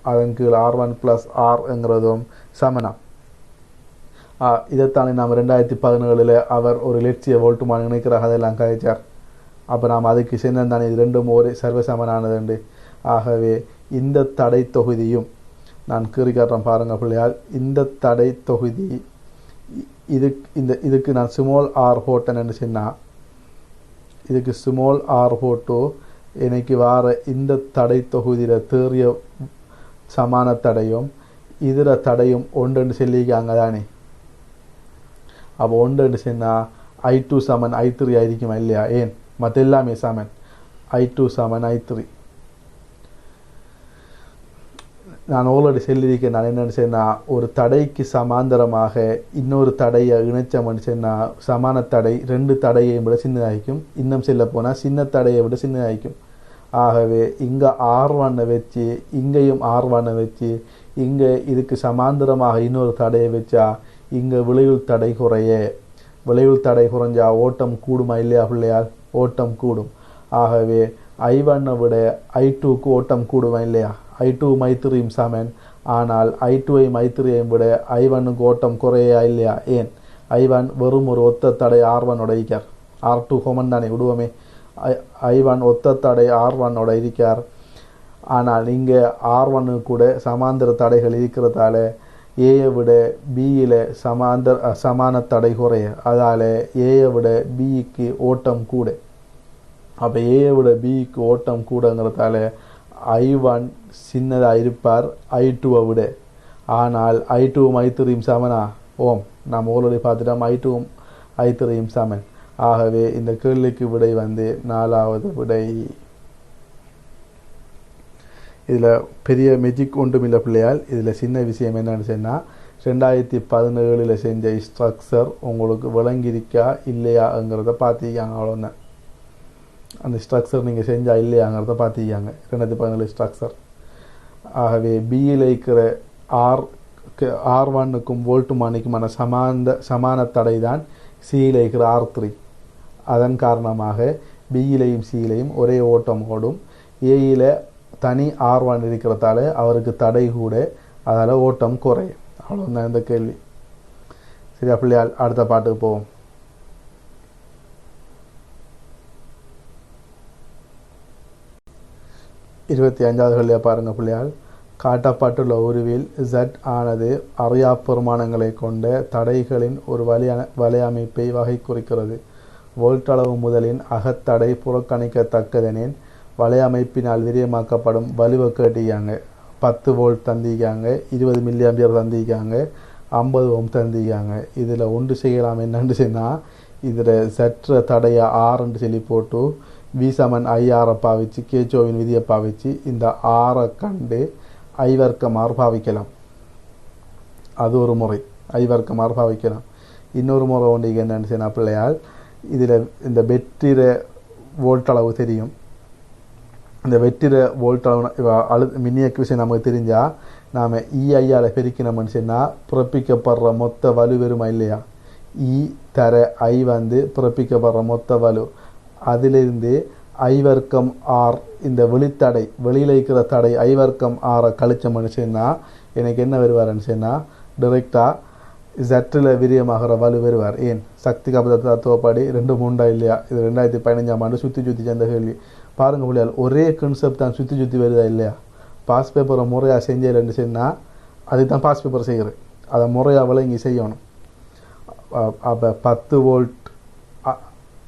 அதன் கீழ் R1 ப்ளஸ் Rங்கிறதும் சமனம். இதைத்தானே நாம் 2017 அவர் ஒரு லட்சிய வோல்ட்டுமானி இணைக்கிறார், அதெல்லாம் கழிச்சார். அப்போ நாம் அதுக்கு சென்னந்தானே இது ரெண்டும் ஒரே சர்வசமனானதுண்டு. ஆகவே இந்த தடை தொகுதியும் நான் கீறி காட்டுறேன் பாருங்கள் பிள்ளையால். இந்த தடை தொகுதி இதுக்கு நான் ஸ்மால் ஆர் போட்டேன்னு சொன்னால், இதுக்கு ஸ்மால் ஆர் போட்டு எனக்கு வார இந்த தடை தொகுதியில் தேறிய சமான தடையும் இதில் தடையும் ஒன்றுன்னு சொல்லிக்காங்க தானே. அப்போ ஒன்றுன்னு சொன்னால் I2 சமன் I3 ஆയിരിக்குமா இல்லையா? ஏன் மற்ற எல்லாமே சமன். I2 சமன் I3. நான் ஆல்ரெடி சொல்லியிருக்கேன். நான் என்னென்னு சொன்னால், ஒரு தடைக்கு சமாந்தரமாக இன்னொரு தடையை இணைச்சோம்னு சொன்னால் சமான தடை 2 தடையை விட சின்னதாகிக்கும். இன்னும் சொல்ல போனால் சின்ன தடையை விட சின்னதாகிக்கும். ஆகவே இங்கே R1 வச்சு இங்கேயும் R1 வச்சு இங்கே இதுக்கு சமாந்தரமாக இன்னொரு தடையை வச்சா இங்கே விளைவுள் தடை குறைய, விளைவுள் தடை குறைஞ்சா ஓட்டம் கூடுமா இல்லையா பிள்ளையால்? ஓட்டம் கூடும். ஆகவே I1 விட I2க்கு ஓட்டம் கூடுமா இல்லையா? I2 மைத்திரியும் சமன். ஆனால் I2ஐ மைத்திரியையும் விட I1க்கு ஓட்டம் குறையா இல்லையா? ஏன்? I1 வெறும் ஒரு ஒத்த தடை R1 இருக்கார். R2 கொமன் தானே விடுவோமே. I1 ஒத்த தடை R1 இருக்கார். ஆனால் இங்கே R1 கூட சமாந்தர தடைகள் இருக்கிறதால ஏயை விட பியில் சமான தடை குறைய, அதால் ஏயை விட பிக்கு ஓட்டம் கூட. அப்போ ஏயை விட பிக்கு ஓட்டம் கூடங்கிறதால I1 சின்னதாக இருப்பார் I2வை விட. ஆனால் I2வும் I3யும் சமனா? ஓம், நாம் ஆல்ரெடி பார்த்துட்டோம். I2வும் I3யும் சமன். ஆகவே இந்த கேள்விக்கு விடை வந்து 4வது விடை. இதில் பெரிய மெஜிக் ஒன்றும் இல்லை பிள்ளையால். இதில் சின்ன விஷயம் என்னன்னு சொன்னால் 2017 செஞ்ச ஸ்ட்ரக்சர் உங்களுக்கு விளங்கியிருக்கா இல்லையாங்கிறத பார்த்திக்காங்க. அவ்வளோதான். அந்த ஸ்ட்ரக்சர் நீங்கள் செஞ்சால் இல்லையாங்கிறத பார்த்திக்காங்க 2017 ஸ்ட்ரக்சர். ஆகவே பியில் இருக்கிற R1க்கும் வோல்ட்டுமானிக்குமான சமான தடை தான் சியில் இருக்கிற R3. அதன் காரணமாக பியிலையும் சியிலையும் ஒரே ஓட்டம் ஓடும். ஏயில் தனி R1 இருக்கிறதால அவருக்கு தடை கூட, அதால் ஓட்டம் குறையும். அவ்வளோதான் இந்த கேள்வி. சரியா பிள்ளையால்? அடுத்த பாட்டுக்கு போவோம். 25வது கேள்வியை பாருங்கள் பிள்ளையால். காட்டப்பட்டுள்ள உருவில் Z ஆனது அறியா பெருமானங்களை கொண்ட தடைகளின் ஒரு வலையமைப்பை வகை குறிக்கிறது. வோல்ட்டளவு முதலின் அகத்தடை புறக்கணிக்கத்தக்கதெனின் வலையமைப்பினால் விரியமாக்கப்படும் வலுவை கேட்டிக்காங்க. 10 வோல்ட் தந்திக்காங்க, 20 மில்லி ஆம்பியர் தந்திக்காங்க, 50 ஓம் தந்திக்காங்க. இதில் ஒன்று செய்யலாம். என்னென்று சொன்னால் இதில் சற்ற தடையை ஆறுன்னு சொல்லி போட்டு V = IR பாவிச்சு கேச்சோவின் விதியை பாவிச்சு இந்த ஆரை கண்டு I வர்க்கம் R பாவிக்கலாம். அது ஒரு முறை. I வர்க்கம் R பாவிக்கலாம். இன்னொரு முறை ஒன்று என்னென்னு சொன்னால் பிள்ளையால், இதில் இந்த வெற்றிட வோல்ட்டளவு தெரியும். இந்த வெற்றிட வோல்ட்டளவு மின்னியக்கு விஷயம் நமக்கு தெரிஞ்சால் நாம் EIயால் பெருக்கினோம்னு சொன்னால் பிறப்பிக்கப்படுற மொத்த வலு வருமா இல்லையா? E தர I வந்து பிறப்பிக்கப்படுற மொத்த வலு, அதிலிருந்து I வர்க்கம் R இந்த வெளித்தடை வெளியில் இருக்கிற தடை I வர்க்கம் R கழிச்சோம்னு சொன்னால் எனக்கு என்ன வருவார்னு சொன்னால் டிரெக்டாக Z விரியமாகிற வலு வருவார். ஏன்? சக்தி காப்பத தத்துவப்படி 2 3 இல்லையா? இது 2015ஆம் ஆண்டு சுற்றி சேர்ந்த கேள்வி. பாருங்கள் பிள்ளையால், ஒரே கான்செப்ட் தான் சுற்றி வருதா இல்லையா? பாஸ் பேப்பரை முறையாக செஞ்சேன்னு சொன்னால் அதுக்கு தான் பாஸ் பேப்பர் செய்கிறது. அதை முறையாக விளங்கி செய்யணும். அப்போ 10 வோல்ட்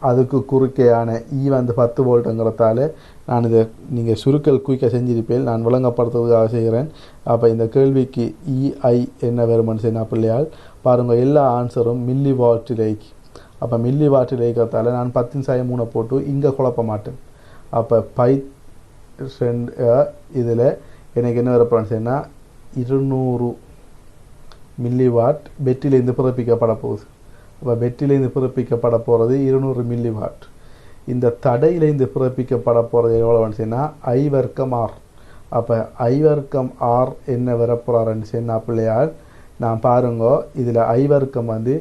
அதுக்கு குறுக்கையான வந்து 10 வோல்ட்டுங்கிறதால நான் இதை நீங்கள் சுருக்கல் குயிக்காக செஞ்சிருப்பேன், நான் விளங்கப்படுத்துவதற்காக செய்கிறேன். அப்போ இந்த கேள்விக்கு EI என்ன வருமானு சொன்னால் பிள்ளையால் பாருங்கள், எல்லா ஆன்சரும் மில்லி வாட்டிலேக்கு. அப்போ மில்லி வாட்டிலேக்கிறதால நான் 10⁻³ போட்டு இங்கே குழப்ப மாட்டேன். அப்போ பை இதில் எனக்கு என்ன வரப்போன்னு சொன்னால் 200 மில்லி வாட் பெட்டிலேருந்து பிறப்பிக்கப்பட போகுது. அப்போ பெட்டிலேருந்து பிறப்பிக்கப்பட போகிறது 200 மில்லி வாட். இந்த தடையிலேருந்து பிறப்பிக்கப்பட போகிறது எவ்வளோன்னு சொன்னால் I வர்க்கம் R. அப்போ I வர்க்கம் R என்ன வரப்போகிறாருன்னு சொன்னால் பிள்ளையால் நான் பாருங்க, இதில் I வர்க்கம் வந்து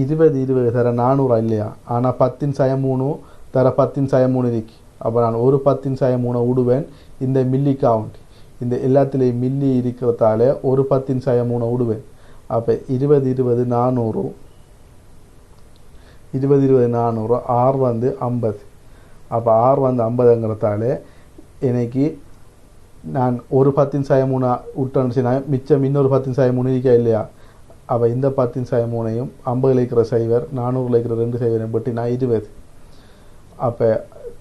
20 தர 400 இல்லையா? ஆனால் 10⁻³ தர 10⁻³ இருக்கு. அப்போ நான் ஒரு 10⁻³ விடுவேன். இந்த மில்லி கவுண்ட் இந்த எல்லாத்துலேயும் மில்லி இருக்கிறதால ஒரு 10⁻³ விடுவேன். அப்போ 20 400 R வந்து 50. அப்போ R வந்து 50ங்கிறதால எனக்கு நான் ஒரு 10⁻³ விட்டேன்னு சொன்னால் மிச்சம் இன்னொரு 10⁻³ இருக்கா இல்லையா? அப்போ இந்த 10⁻³ 50 இருக்கிற சைவர் 400 இருக்கிற 2 சைவரையும் பற்றி நான் 20. அப்போ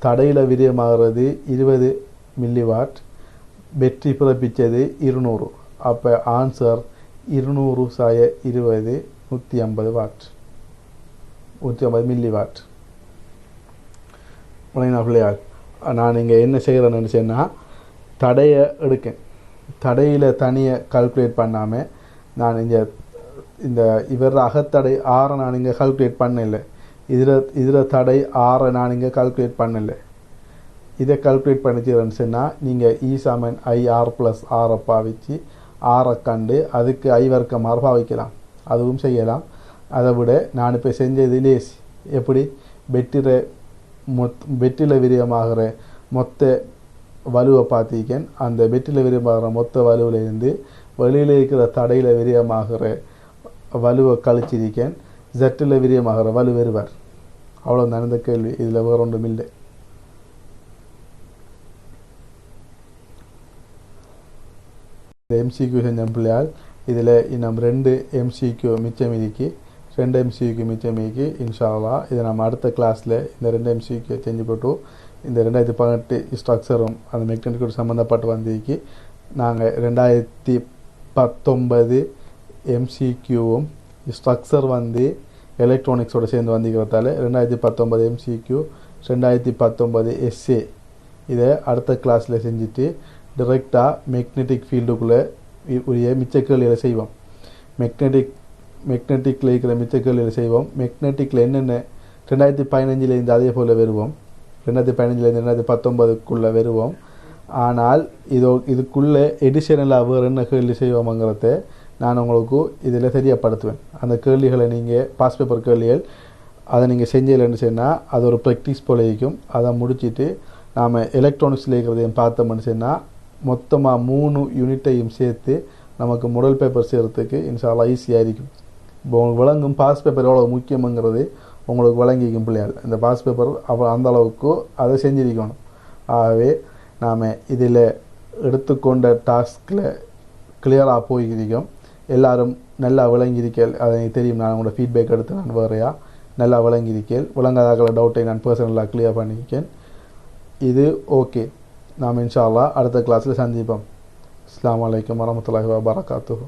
தடையில் விரியமாகிறது 20 மில்லி வாட், வெற்றி பிறப்பித்தது 200. அப்போ ஆன்சர் 200/20 150 வாட், 150 மில்லி வாட். பிள்ளையால் நான் இங்கே என்ன செய்கிறேன்னு சொன்னால் தடையை எடுக்கேன். தடையில் தனியை கால்குலேட் பண்ணாமல் நான் இந்த இவர் அகத்தடை 6 நான் இங்கே கால்குலேட் பண்ணலை. இதில் தடை 6 நான் இங்கே கால்குலேட் பண்ணலை. இதை கால்குலேட் பண்ணிச்சுன்னு சொன்னால் நீங்கள் E = IR + R பாவிச்சு ஆறை கண்டு அதுக்கு ஐவர்க்கமாக பாவிக்கலாம், அதுவும் செய்யலாம். அதை விட நான் இப்போ செஞ்சது லேசி. எப்படி பெட்டில் விரியமாகிற மொத்த வலுவை பார்த்திக்கேன். அந்த பெட்டில் விரியமாகிற மொத்த வலுவிலேருந்து வெளியில் இருக்கிற தடையில் விரியமாகிற வலுவை கழிச்சிருக்கேன். ஜட்டில் விரியமாகிற வலு வருவார். அவ்வளோ நடந்த கேள்வி, இதில் வேறு ஒன்றும் இல்லை. இந்த எம்சிக்யூ செஞ்ச பிள்ளையால் இதில் இன்னும் 2 எம்சிக்யூ மிச்சம் இருக்கு. 2 எம்சிக்யூ மிச்சம் இருக்கு. இன்ஷா அல்லாஹ் இதை நம்ம அடுத்த கிளாஸில் இந்த 2 எம்சிக்யூ செஞ்சு போட்டு இந்த 2018 ஸ்ட்ரக்சரும் அந்த மெக்னிக்கோடு சம்மந்தப்பட்டு வந்திருக்கு. நாங்கள் 2019 எம்சிக்யூவும் ஸ்ட்ரக்சர் வந்து எலக்ட்ரானிக்ஸோடு சேர்ந்து வந்திருக்கிறதால 2019 எம்சிக்யூ 2019 எஸ்ஏ இதை அடுத்த கிளாஸில் செஞ்சுட்டு டிரெக்டாக மேக்னெட்டிக் ஃபீல்டுக்குள்ளே உரிய மிச்ச கேள்விகளை செய்வோம். மேக்னெட்டிக்கில் இருக்கிற மிச்ச கேள்விகளை செய்வோம். மேக்னெட்டிக்கில் என்னென்ன 2015 அதே போல் வருவோம். 2015 2019 வருவோம். ஆனால் இதுக்குள்ளே எடிஷனலாக வேறு என்ன கேள்வி செய்வோம்ங்கிறத நான் உங்களுக்கு இதில் தெரியப்படுத்துவேன். அந்த கேள்விகளை நீங்கள் பாஸ் பேப்பர் கேள்விகள் அதை நீங்கள் செஞ்சலைன்னு சொன்னால் அது ஒரு ப்ராக்டிஸ் போல இருக்கும். அதை முடிச்சுட்டு நாம் எலக்ட்ரானிக்ஸில் இருக்கிறதையும் பார்த்தோம்னு சொன்னால் மொத்தமாக 3 யூனிட்டையும் சேர்த்து நமக்கு முதல் பேப்பர் செய்கிறதுக்கு இன்ஷா அல்லாஹ் ஈஸியாக இருக்கும். இப்போ உங்களுக்கு விளங்கும் பாஸ் பேப்பர் எவ்வளோ முக்கியங்கிறது உங்களுக்கு விளங்கிக்கும் பிள்ளையால். இந்த பாஸ் பேப்பர் அந்த அளவுக்கு அதை செஞ்சிருக்கணும். ஆகவே நாம் இதில் எடுத்துக்கொண்ட டாஸ்கில் கிளியராக போயிருக்கோம். எல்லோரும் நல்லா விளங்கியிருக்கேன். அதை தெரியும். நான் உங்களோட ஃபீட்பேக் எடுத்து நான் வேறையா நல்லா விளங்கியிருக்கேன். விளங்காத டவுட்டை நான் பர்சனலாக கிளியர் பண்ணியிருக்கேன். இது ஓகே. நாம் இன்ஷா அல்லாஹ் அடுத்த கிளாஸில் சந்திப்போம். அஸ்ஸலாமு அலைக்கும் வரஹ்மத்துல்லாஹி வபரகாத்துஹு.